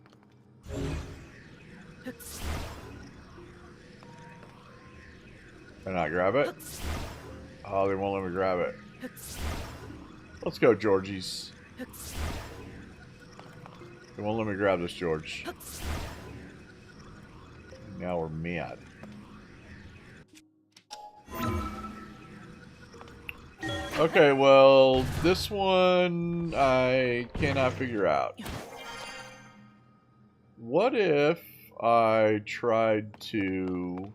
Can I grab it? Oh, they won't let me grab it. Let's go, Georgies. They won't let me grab this, George. Now we're mad. Okay, well, this one I cannot figure out. What if I tried to...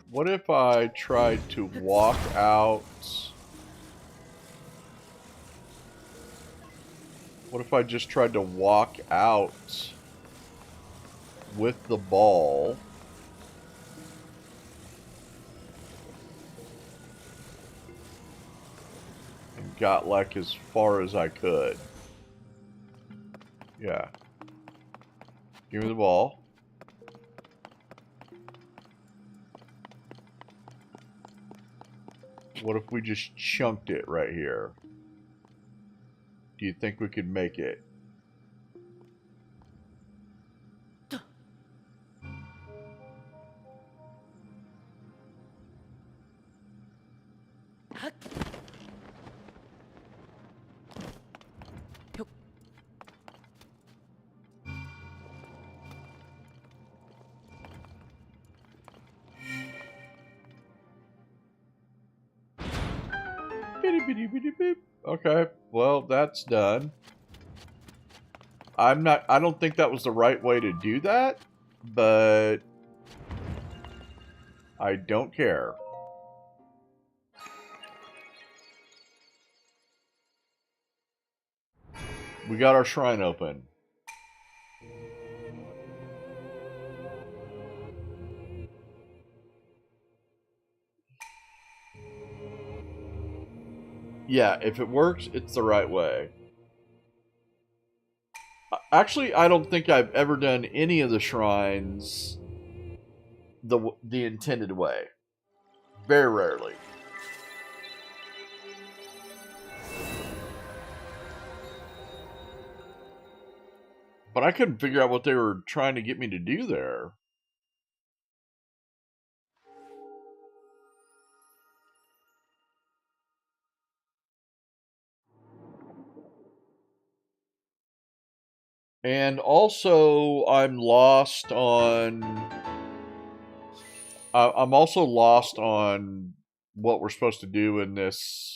What if I tried to walk out... What if I just tried to walk out with the ball? And got like as far as I could. Yeah. Give me the ball. What if we just chunked it right here? Do you think we could make it? Okay, well, that's done. I don't think that was the right way to do that, but I don't care. We got our shrine open. Yeah, if it works, it's the right way. Actually, I don't think I've ever done any of the shrines the intended way. Very rarely. But I couldn't figure out what they were trying to get me to do there. And also, I'm lost on... I'm also lost on what we're supposed to do in this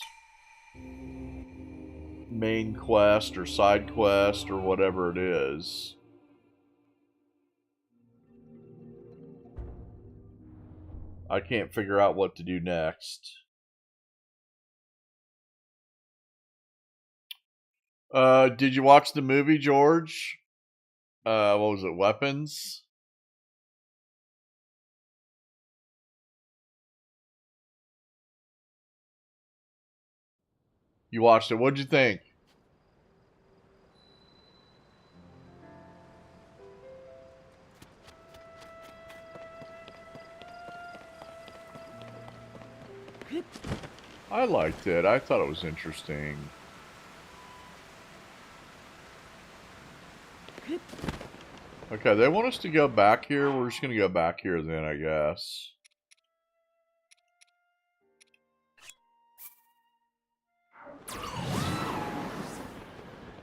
main quest or side quest or whatever it is. I can't figure out what to do next. Did you watch the movie, George? What was it, Weapons? You watched it. What'd you think? I liked it. I thought it was interesting. Okay, they want us to go back here. We're just going to go back here then, I guess.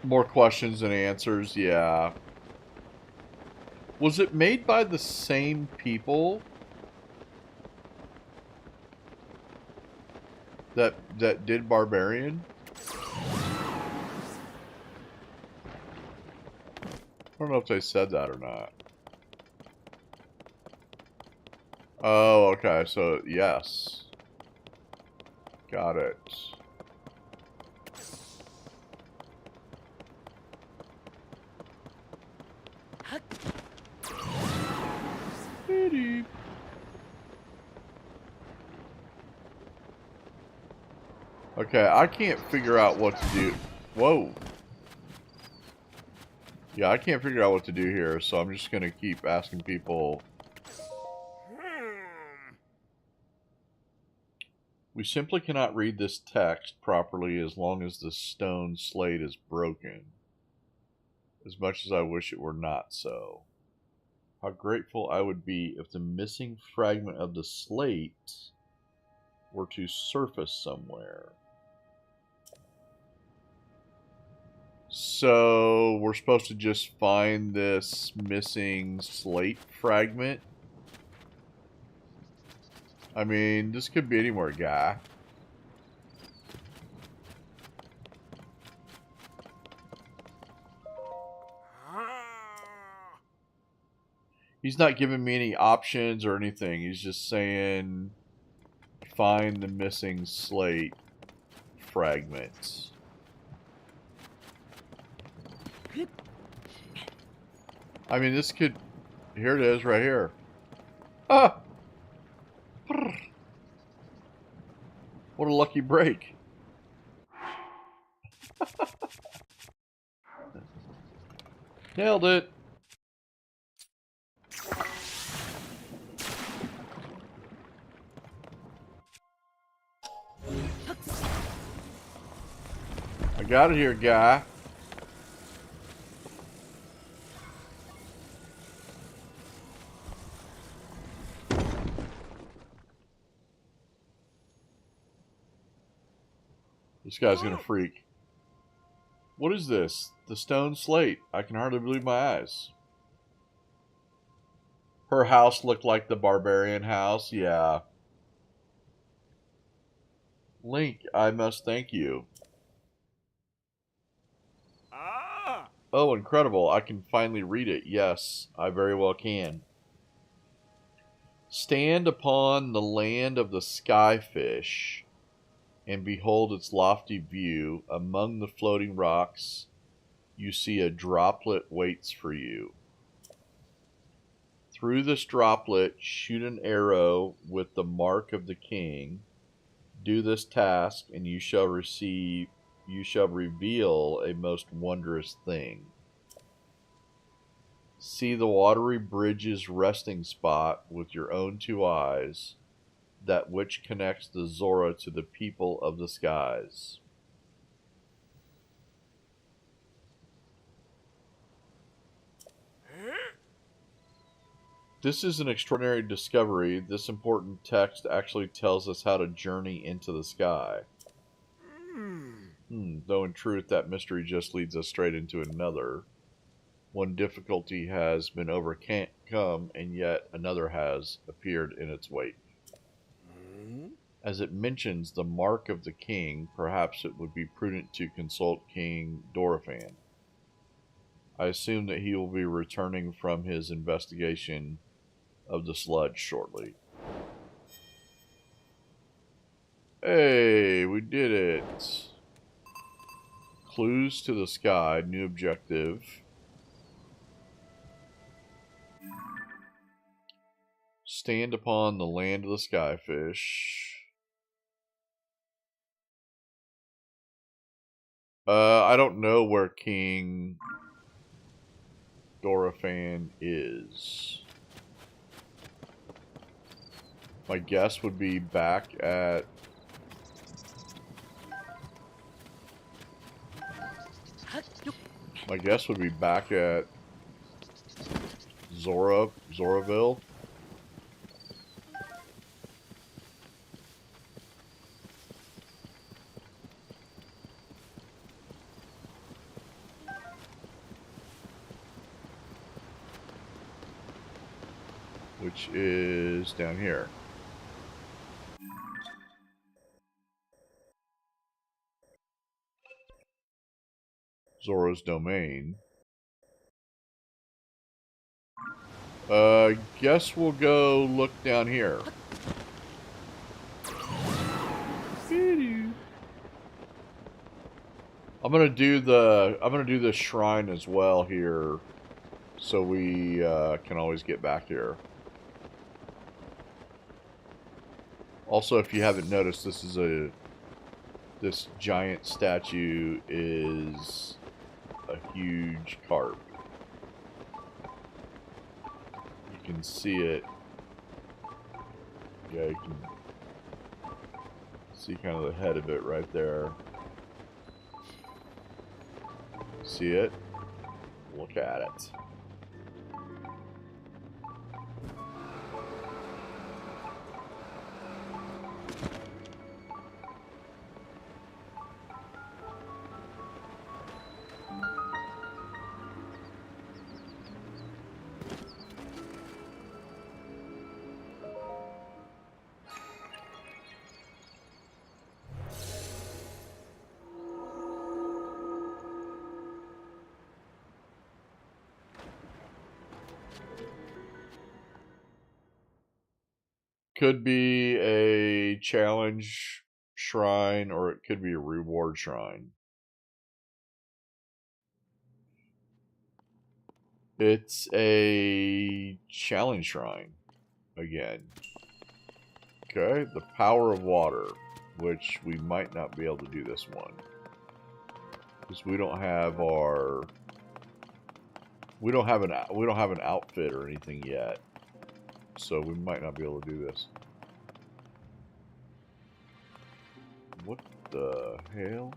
More questions than answers, yeah. Was it made by the same people that did Barbarian? I don't know if they said that or not. Oh, okay, so yes. Got it. Okay, I can't figure out what to do. Whoa. Yeah, I can't figure out what to do here, so I'm just going to keep asking people. We simply cannot read this text properly as long as the stone slate is broken. As much as I wish it were not so. How grateful I would be if the missing fragment of the slate were to surface somewhere. So, we're supposed to just find this missing slate fragment? I mean, this could be anywhere, guy. He's not giving me any options or anything. He's just saying, find the missing slate fragments. I mean, this could... Here it is, right here. Ah! What a lucky break. Nailed it. I got it here, guy. This guy's gonna freak. What is this? The stone slate. I can hardly believe my eyes. Her house looked like the barbarian house. Yeah. Link, I must thank you. Oh, incredible. I can finally read it. Yes, I very well can. Stand upon the land of the skyfish and behold its lofty view. Among the floating rocks, you see a droplet waits for you. Through this droplet, shoot an arrow with the mark of the king. Do this task, and you shall reveal a most wondrous thing. See the watery bridge's resting spot with your own two eyes, that which connects the Zora to the people of the skies. This is an extraordinary discovery. This important text actually tells us how to journey into the sky. Though in truth, that mystery just leads us straight into another. One difficulty has been overcome, and yet another has appeared in its wake. As it mentions the mark of the king, perhaps it would be prudent to consult King Dorephan. I assume that he will be returning from his investigation of the sludge shortly. Hey, we did it. Clues to the sky, new objective. Stand upon the land of the skyfish. I don't know where King Dorephan is. My guess would be back at... My guess would be back at Zoraville. which is down here. Zora's Domain. Guess we'll go look down here. I'm gonna do the shrine as well here, so we can always get back here. Also, if you haven't noticed, this giant statue is a huge carp. You can see it. Yeah, you can see kind of the head of it right there. See it? Look at it. Could be a challenge shrine, or it could be a reward shrine. It's a challenge shrine again. Okay, the power of water, which we might not be able to do this one because we don't have an outfit or anything yet. So we might not be able to do this. What the hell?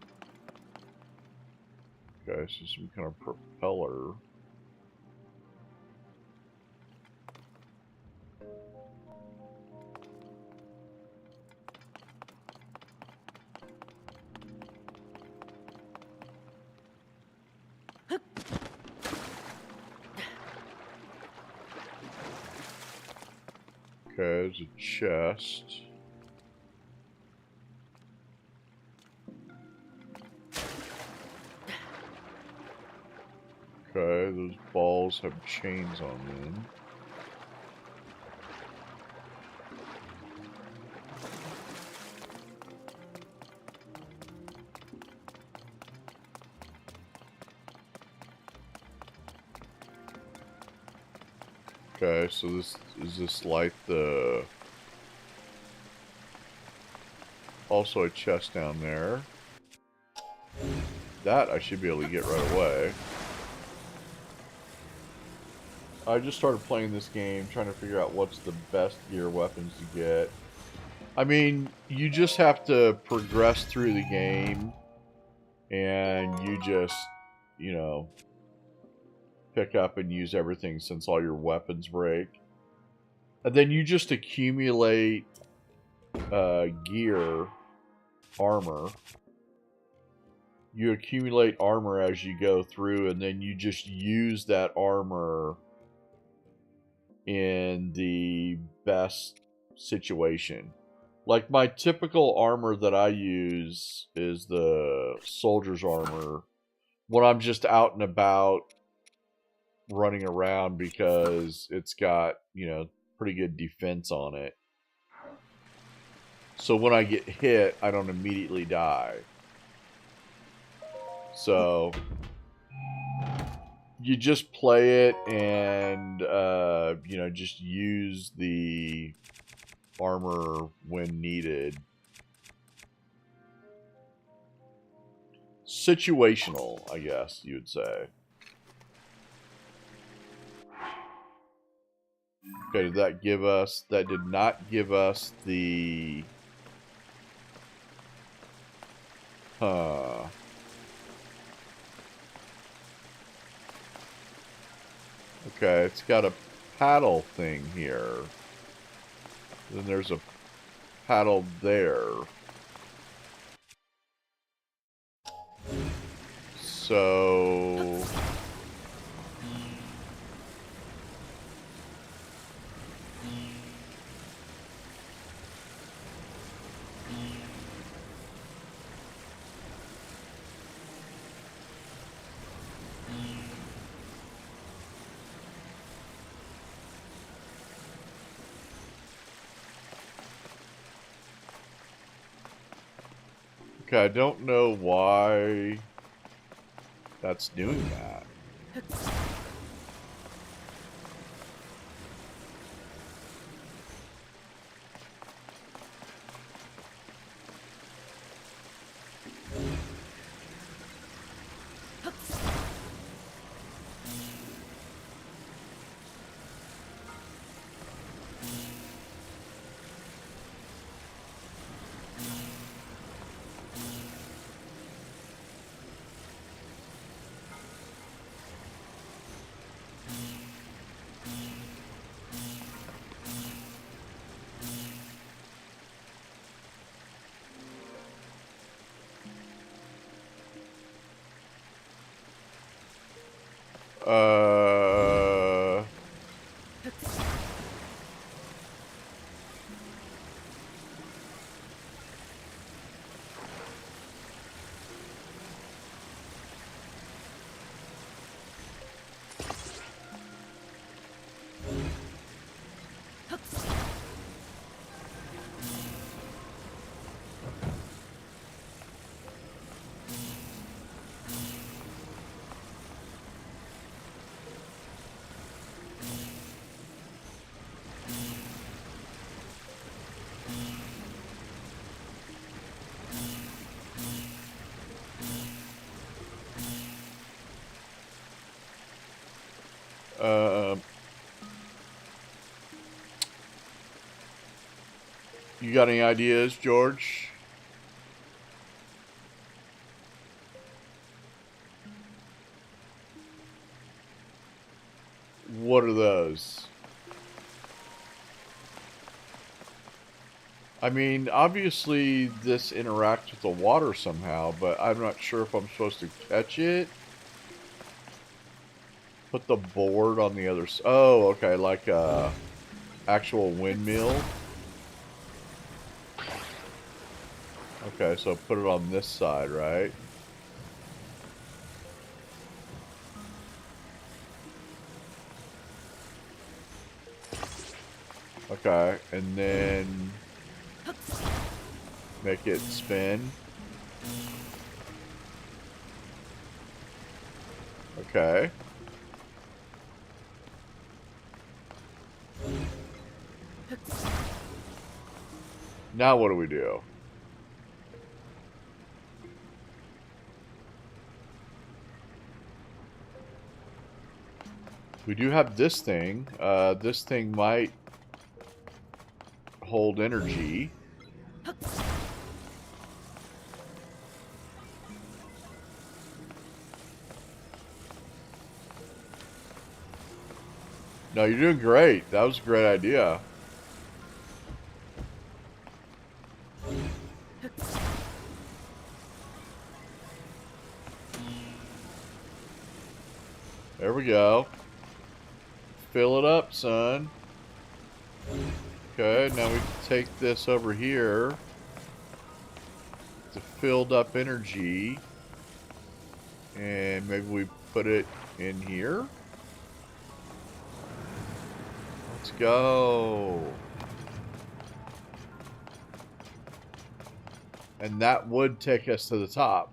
Okay, so some kind of propeller. Okay, there's a chest. Okay, those balls have chains on them. Okay, so this is like the... Also a chest down there. That I should be able to get right away. I just started playing this game, trying to figure out what's the best gear weapons to get. I mean, you just have to progress through the game, and you just, you know, pick up and use everything since all your weapons break. And then you just accumulate gear, armor. You accumulate armor as you go through, and then you just use that armor in the best situation. Like my typical armor that I use is the soldier's armor when I'm just out and about running around, because it's got, you know, pretty good defense on it. So when I get hit, I don't immediately die. So you just play it and, you know, just use the armor when needed. Situational, I guess you would say. Okay, did that give us... That did not give us the... Huh. Okay, it's got a paddle thing here. Then there's a paddle there. So... Okay, I don't know why that's doing that. Uh... You got any ideas, George? What are those? I mean, obviously this interacts with the water somehow, but I'm not sure if I'm supposed to catch it. Put the board on the other side. Oh, okay, like a actual windmill. Okay, so put it on this side, right? Okay, and then make it spin. Okay. Now what do we do? We do have this thing. This thing might hold energy. No, you're doing great. That was a great idea. There we go. Fill it up, son. Okay, now we take this over here to filled up energy. And maybe we put it in here. Let's go. And that would take us to the top.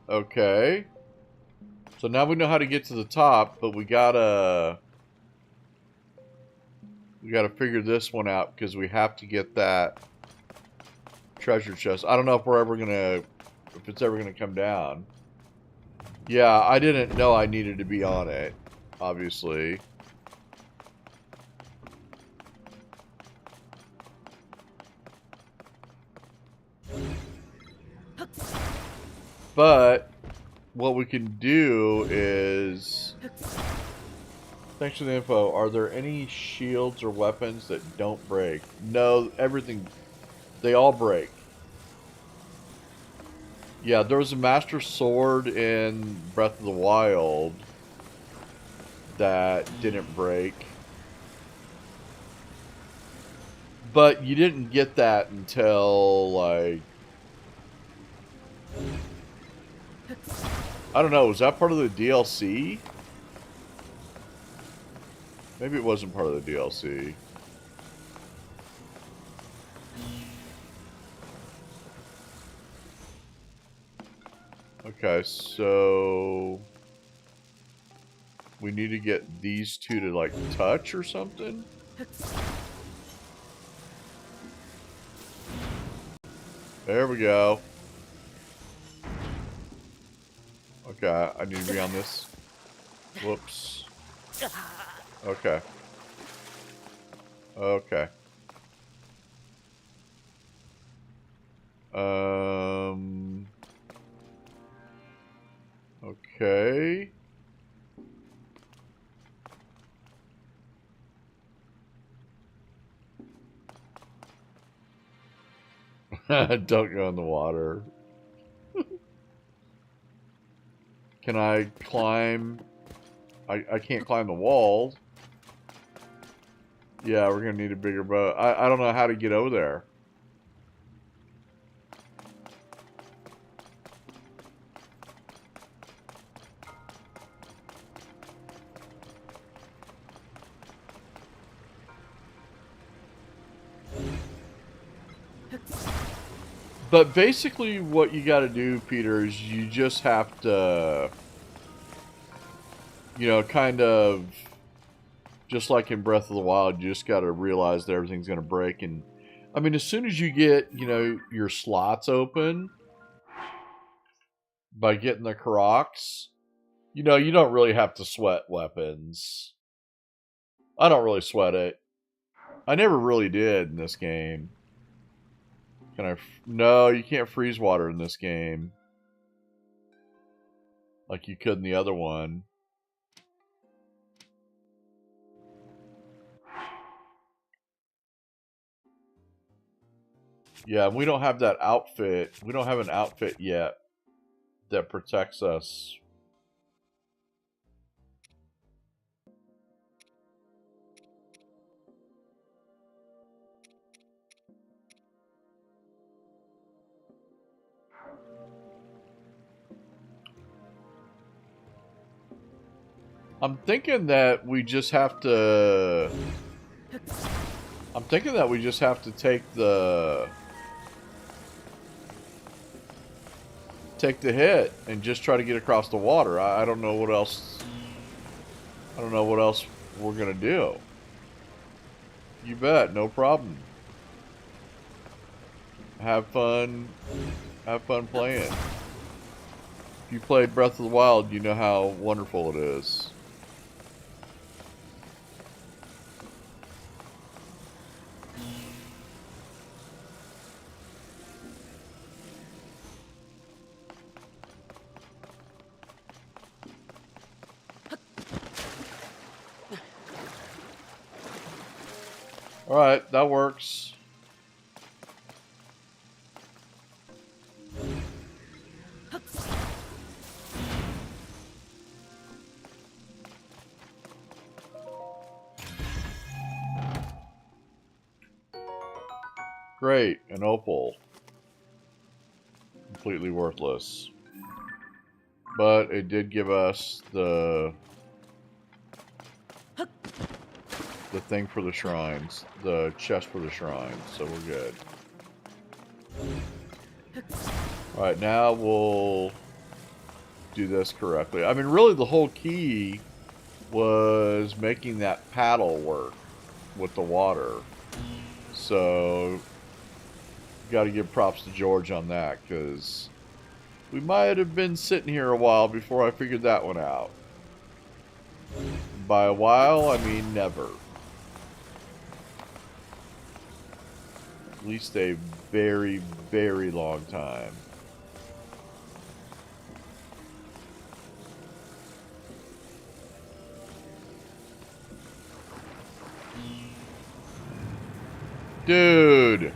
Okay. So now we know how to get to the top, but we gotta figure this one out because we have to get that treasure chest. I don't know if it's ever gonna come down. Yeah, I didn't know I needed to be on it, obviously. But what we can do is... Thanks for the info. Are there any shields or weapons that don't break? No, everything... They all break. Yeah, there was a Master Sword in Breath of the Wild that didn't break. But you didn't get that until, like... I don't know, was that part of the DLC? Maybe it wasn't part of the DLC. Okay, so we need to get these two to like touch or something. There we go. Okay, I need to be on this. Whoops. Okay. Okay. Okay. Don't go in the water. Can I climb? I can't climb the walls. Yeah, we're gonna need a bigger boat. I don't know how to get over there. But basically what you gotta do, Peter, is you just have to, you know, kind of, just like in Breath of the Wild, you just gotta realize that everything's gonna break. And, I mean, as soon as you get, you know, your slots open, by getting the Karoks, you know, you don't really have to sweat weapons. I don't really sweat it. I never really did in this game. Can I? No, you can't freeze water in this game. Like you could in the other one. Yeah, we don't have that outfit. We don't have an outfit yet that protects us. I'm thinking that we just have to... I'm thinking that we just have to take the hit and just try to get across the water. I don't know what else... I don't know what else we're gonna do. You bet, no problem. Have fun playing. If you played Breath of the Wild, you know how wonderful it is. Alright, that works. Great, an opal. Completely worthless. But it did give us the thing for the shrines. The chest for the shrines, so we're good. Alright, now we'll do this correctly. I mean, really the whole key was making that paddle work with the water. So, got to give props to George on that, because we might have been sitting here a while before I figured that one out. By a while, I mean never. At least a very, very long time. Dude!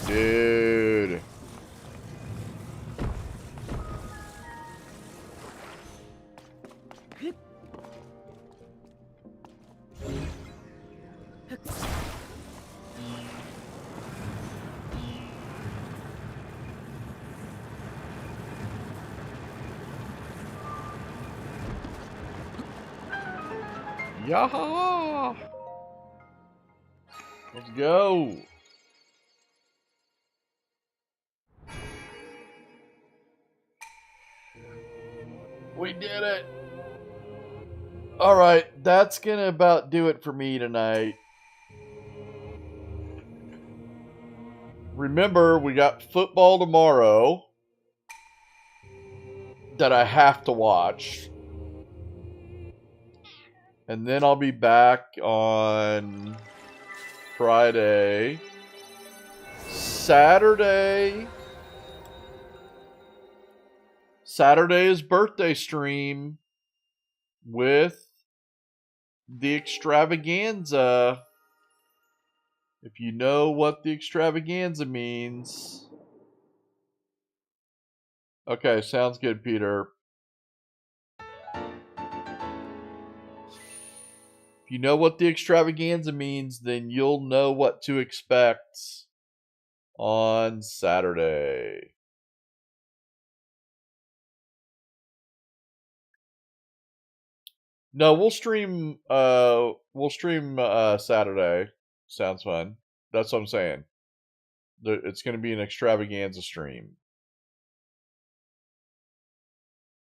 Dude! Yaha! Let's go! We did it. All right, that's going to about do it for me tonight. Remember, we got football tomorrow that I have to watch. And then I'll be back on Friday. Saturday is birthday stream with the extravaganza. If you know what the extravaganza means. Okay, sounds good, Peter. If you know what the extravaganza means, then you'll know what to expect on Saturday. No, we'll stream Saturday. Sounds fun. That's what I'm saying. It's going to be an extravaganza stream.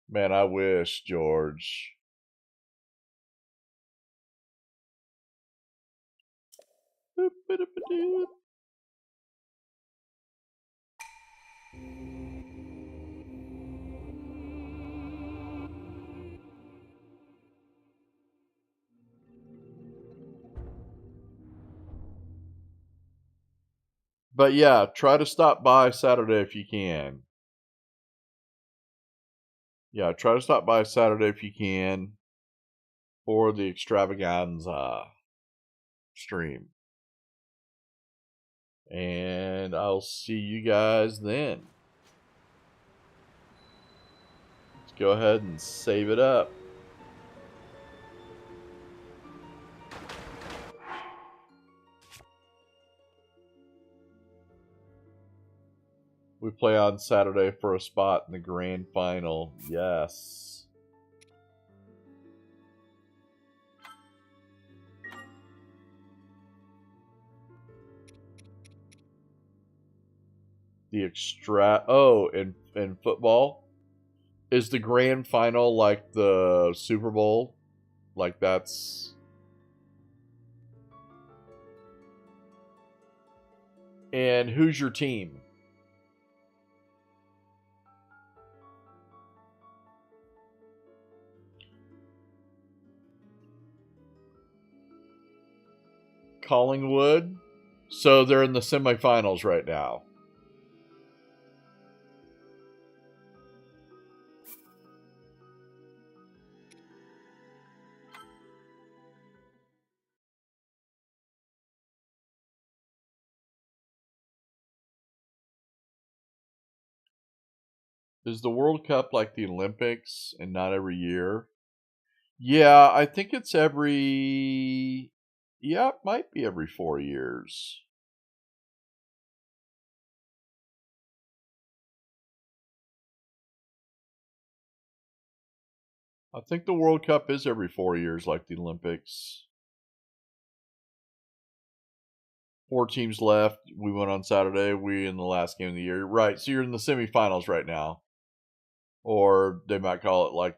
Man, I wish, George. But yeah, try to stop by Saturday if you can. Yeah, try to stop by Saturday if you can for the extravaganza stream. And I'll see you guys then. Let's go ahead and save it up. We play on Saturday for a spot in the grand final. Yes. In football, is the grand final like the Super Bowl? Like that's... And who's your team? Collingwood. So they're in the semifinals right now. Is the World Cup like the Olympics and not every year? Yeah, I think it's every... Yeah, it might be every 4 years. I think the World Cup is every 4 years like the Olympics. 4 teams left. We went on Saturday. We in the last game of the year. Right, so you're in the semifinals right now. Or they might call it like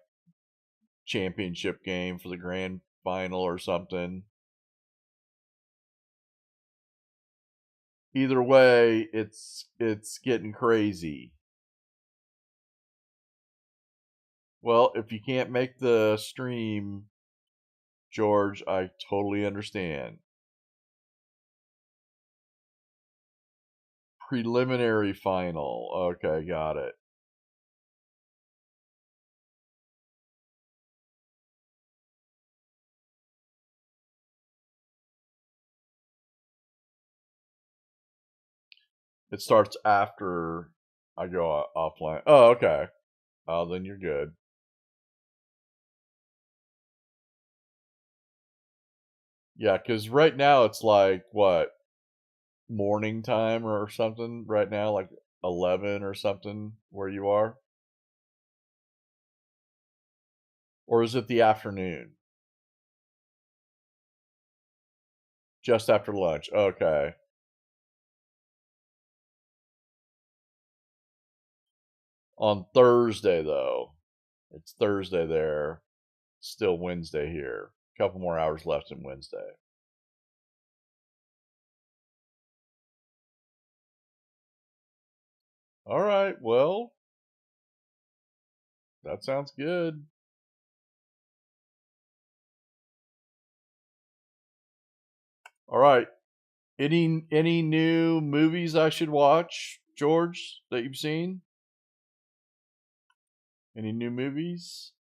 championship game for the grand final or something. Either way, it's getting crazy. Well, if you can't make the stream, George, I totally understand. Preliminary final. Okay, got it. It starts after I go offline. Oh, okay. Oh, then you're good. Yeah, because right now it's like, what, morning time or something right now? Like 11 or something where you are? Or is it the afternoon? Just after lunch. Okay. On Thursday, though. It's Thursday there. Still Wednesday here. A couple more hours left in Wednesday. All right, well, that sounds good. All right. Any new movies I should watch, George, that you've seen? Any new movies?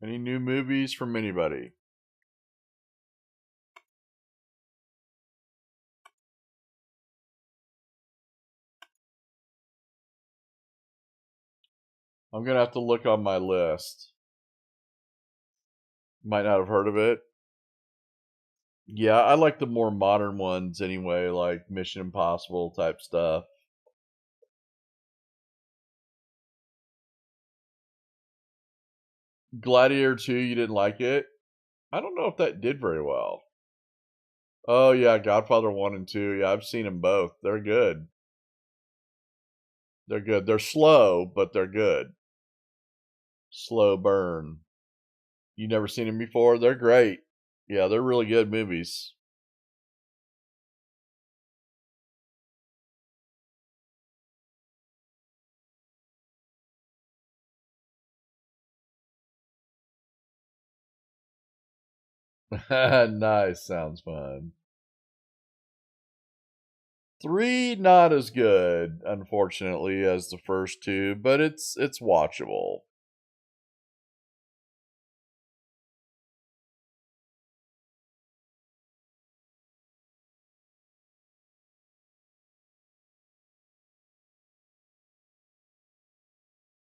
Any new movies from anybody? I'm going to have to look on my list. Might not have heard of it. Yeah, I like the more modern ones anyway, like Mission Impossible type stuff. Gladiator 2, you didn't like it? I don't know if that did very well. Oh, yeah, Godfather 1 and 2. Yeah, I've seen them both. They're good. They're good. They're slow, but they're good. Slow burn. You never seen them before? They're great. Yeah, they're really good movies. Nice. Sounds fun. 3 not as good, unfortunately, as the first 2, but it's watchable.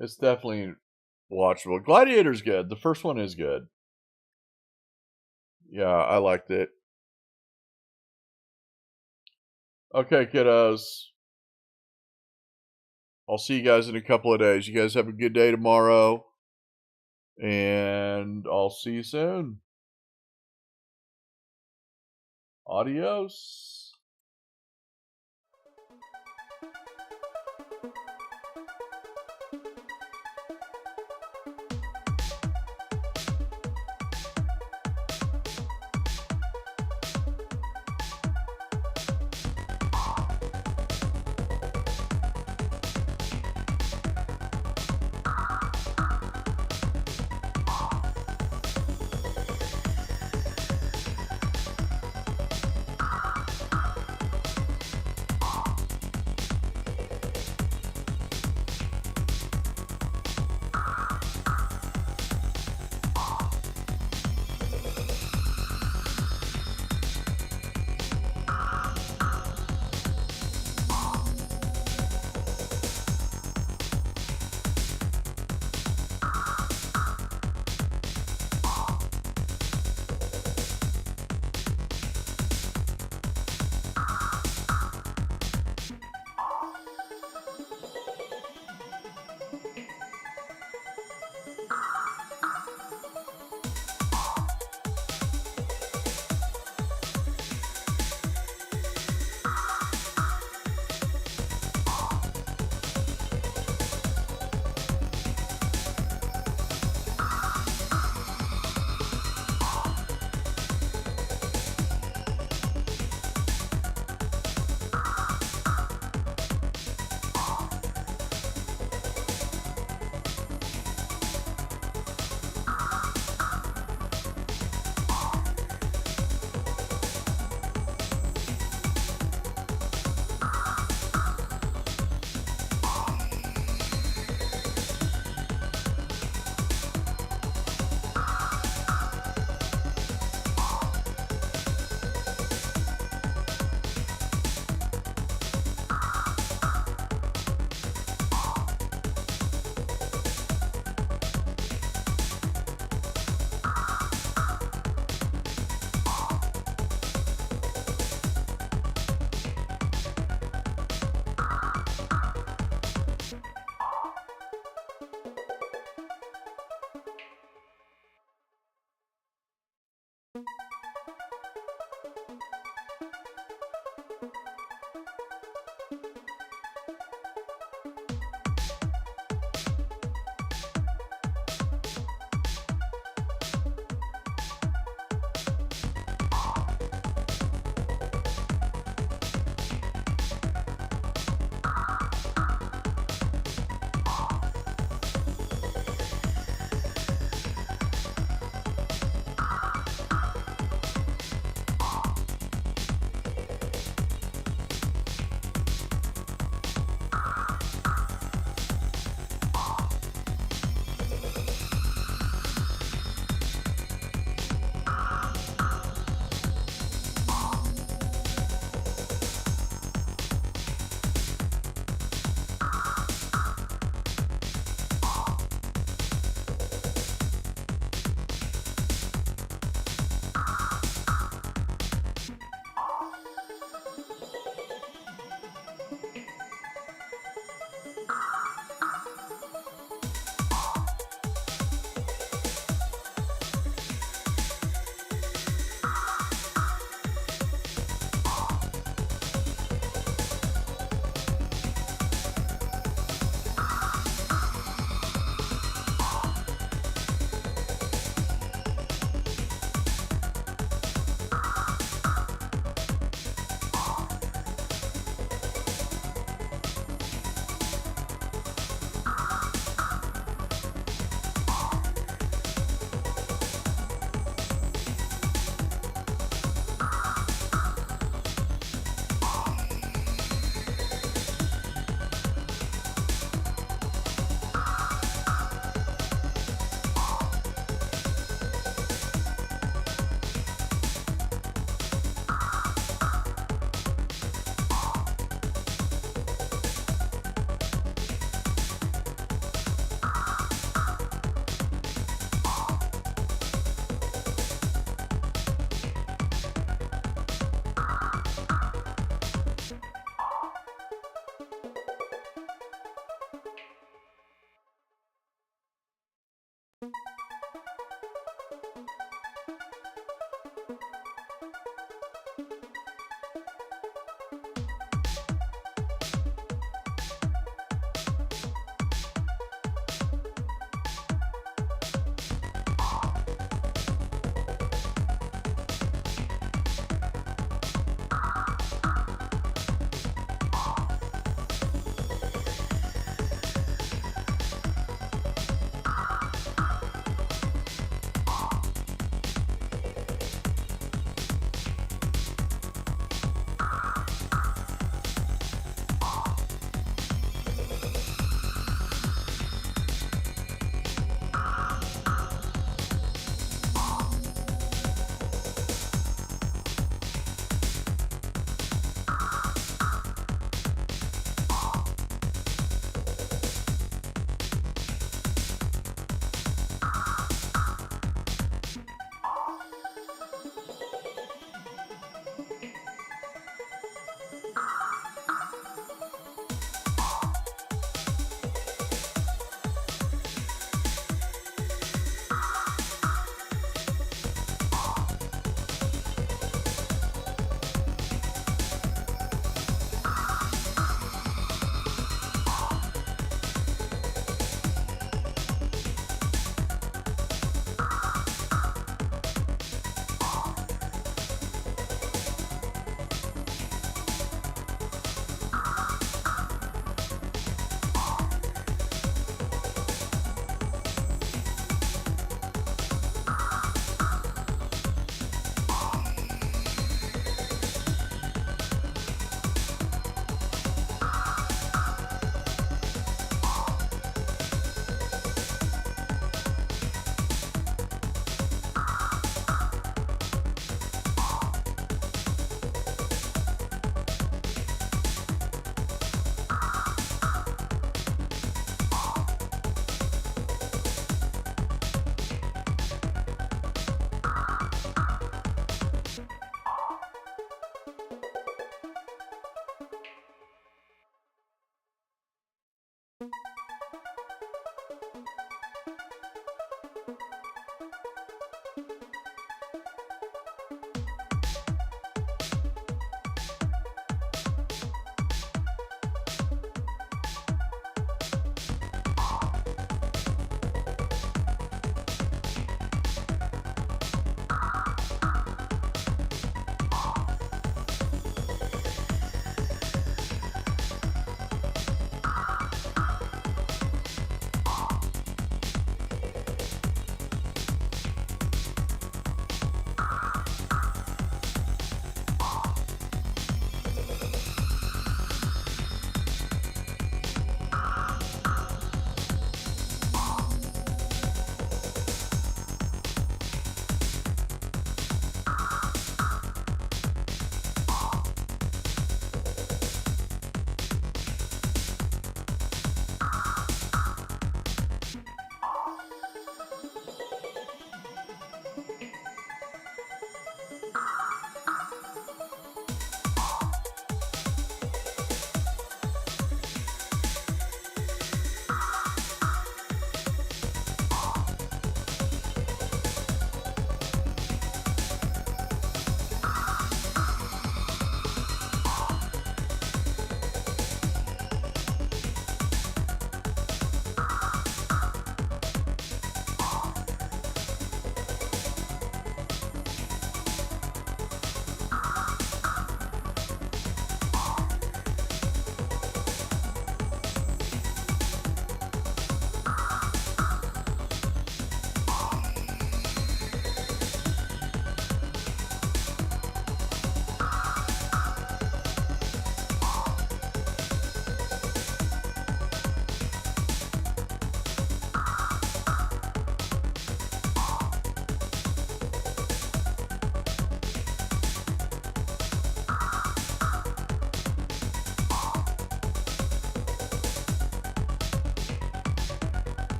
It's definitely watchable. Gladiator's good. The first one is good. Yeah, I liked it. Okay, kiddos. I'll see you guys in a couple of days. You guys have a good day tomorrow. And I'll see you soon. Adios.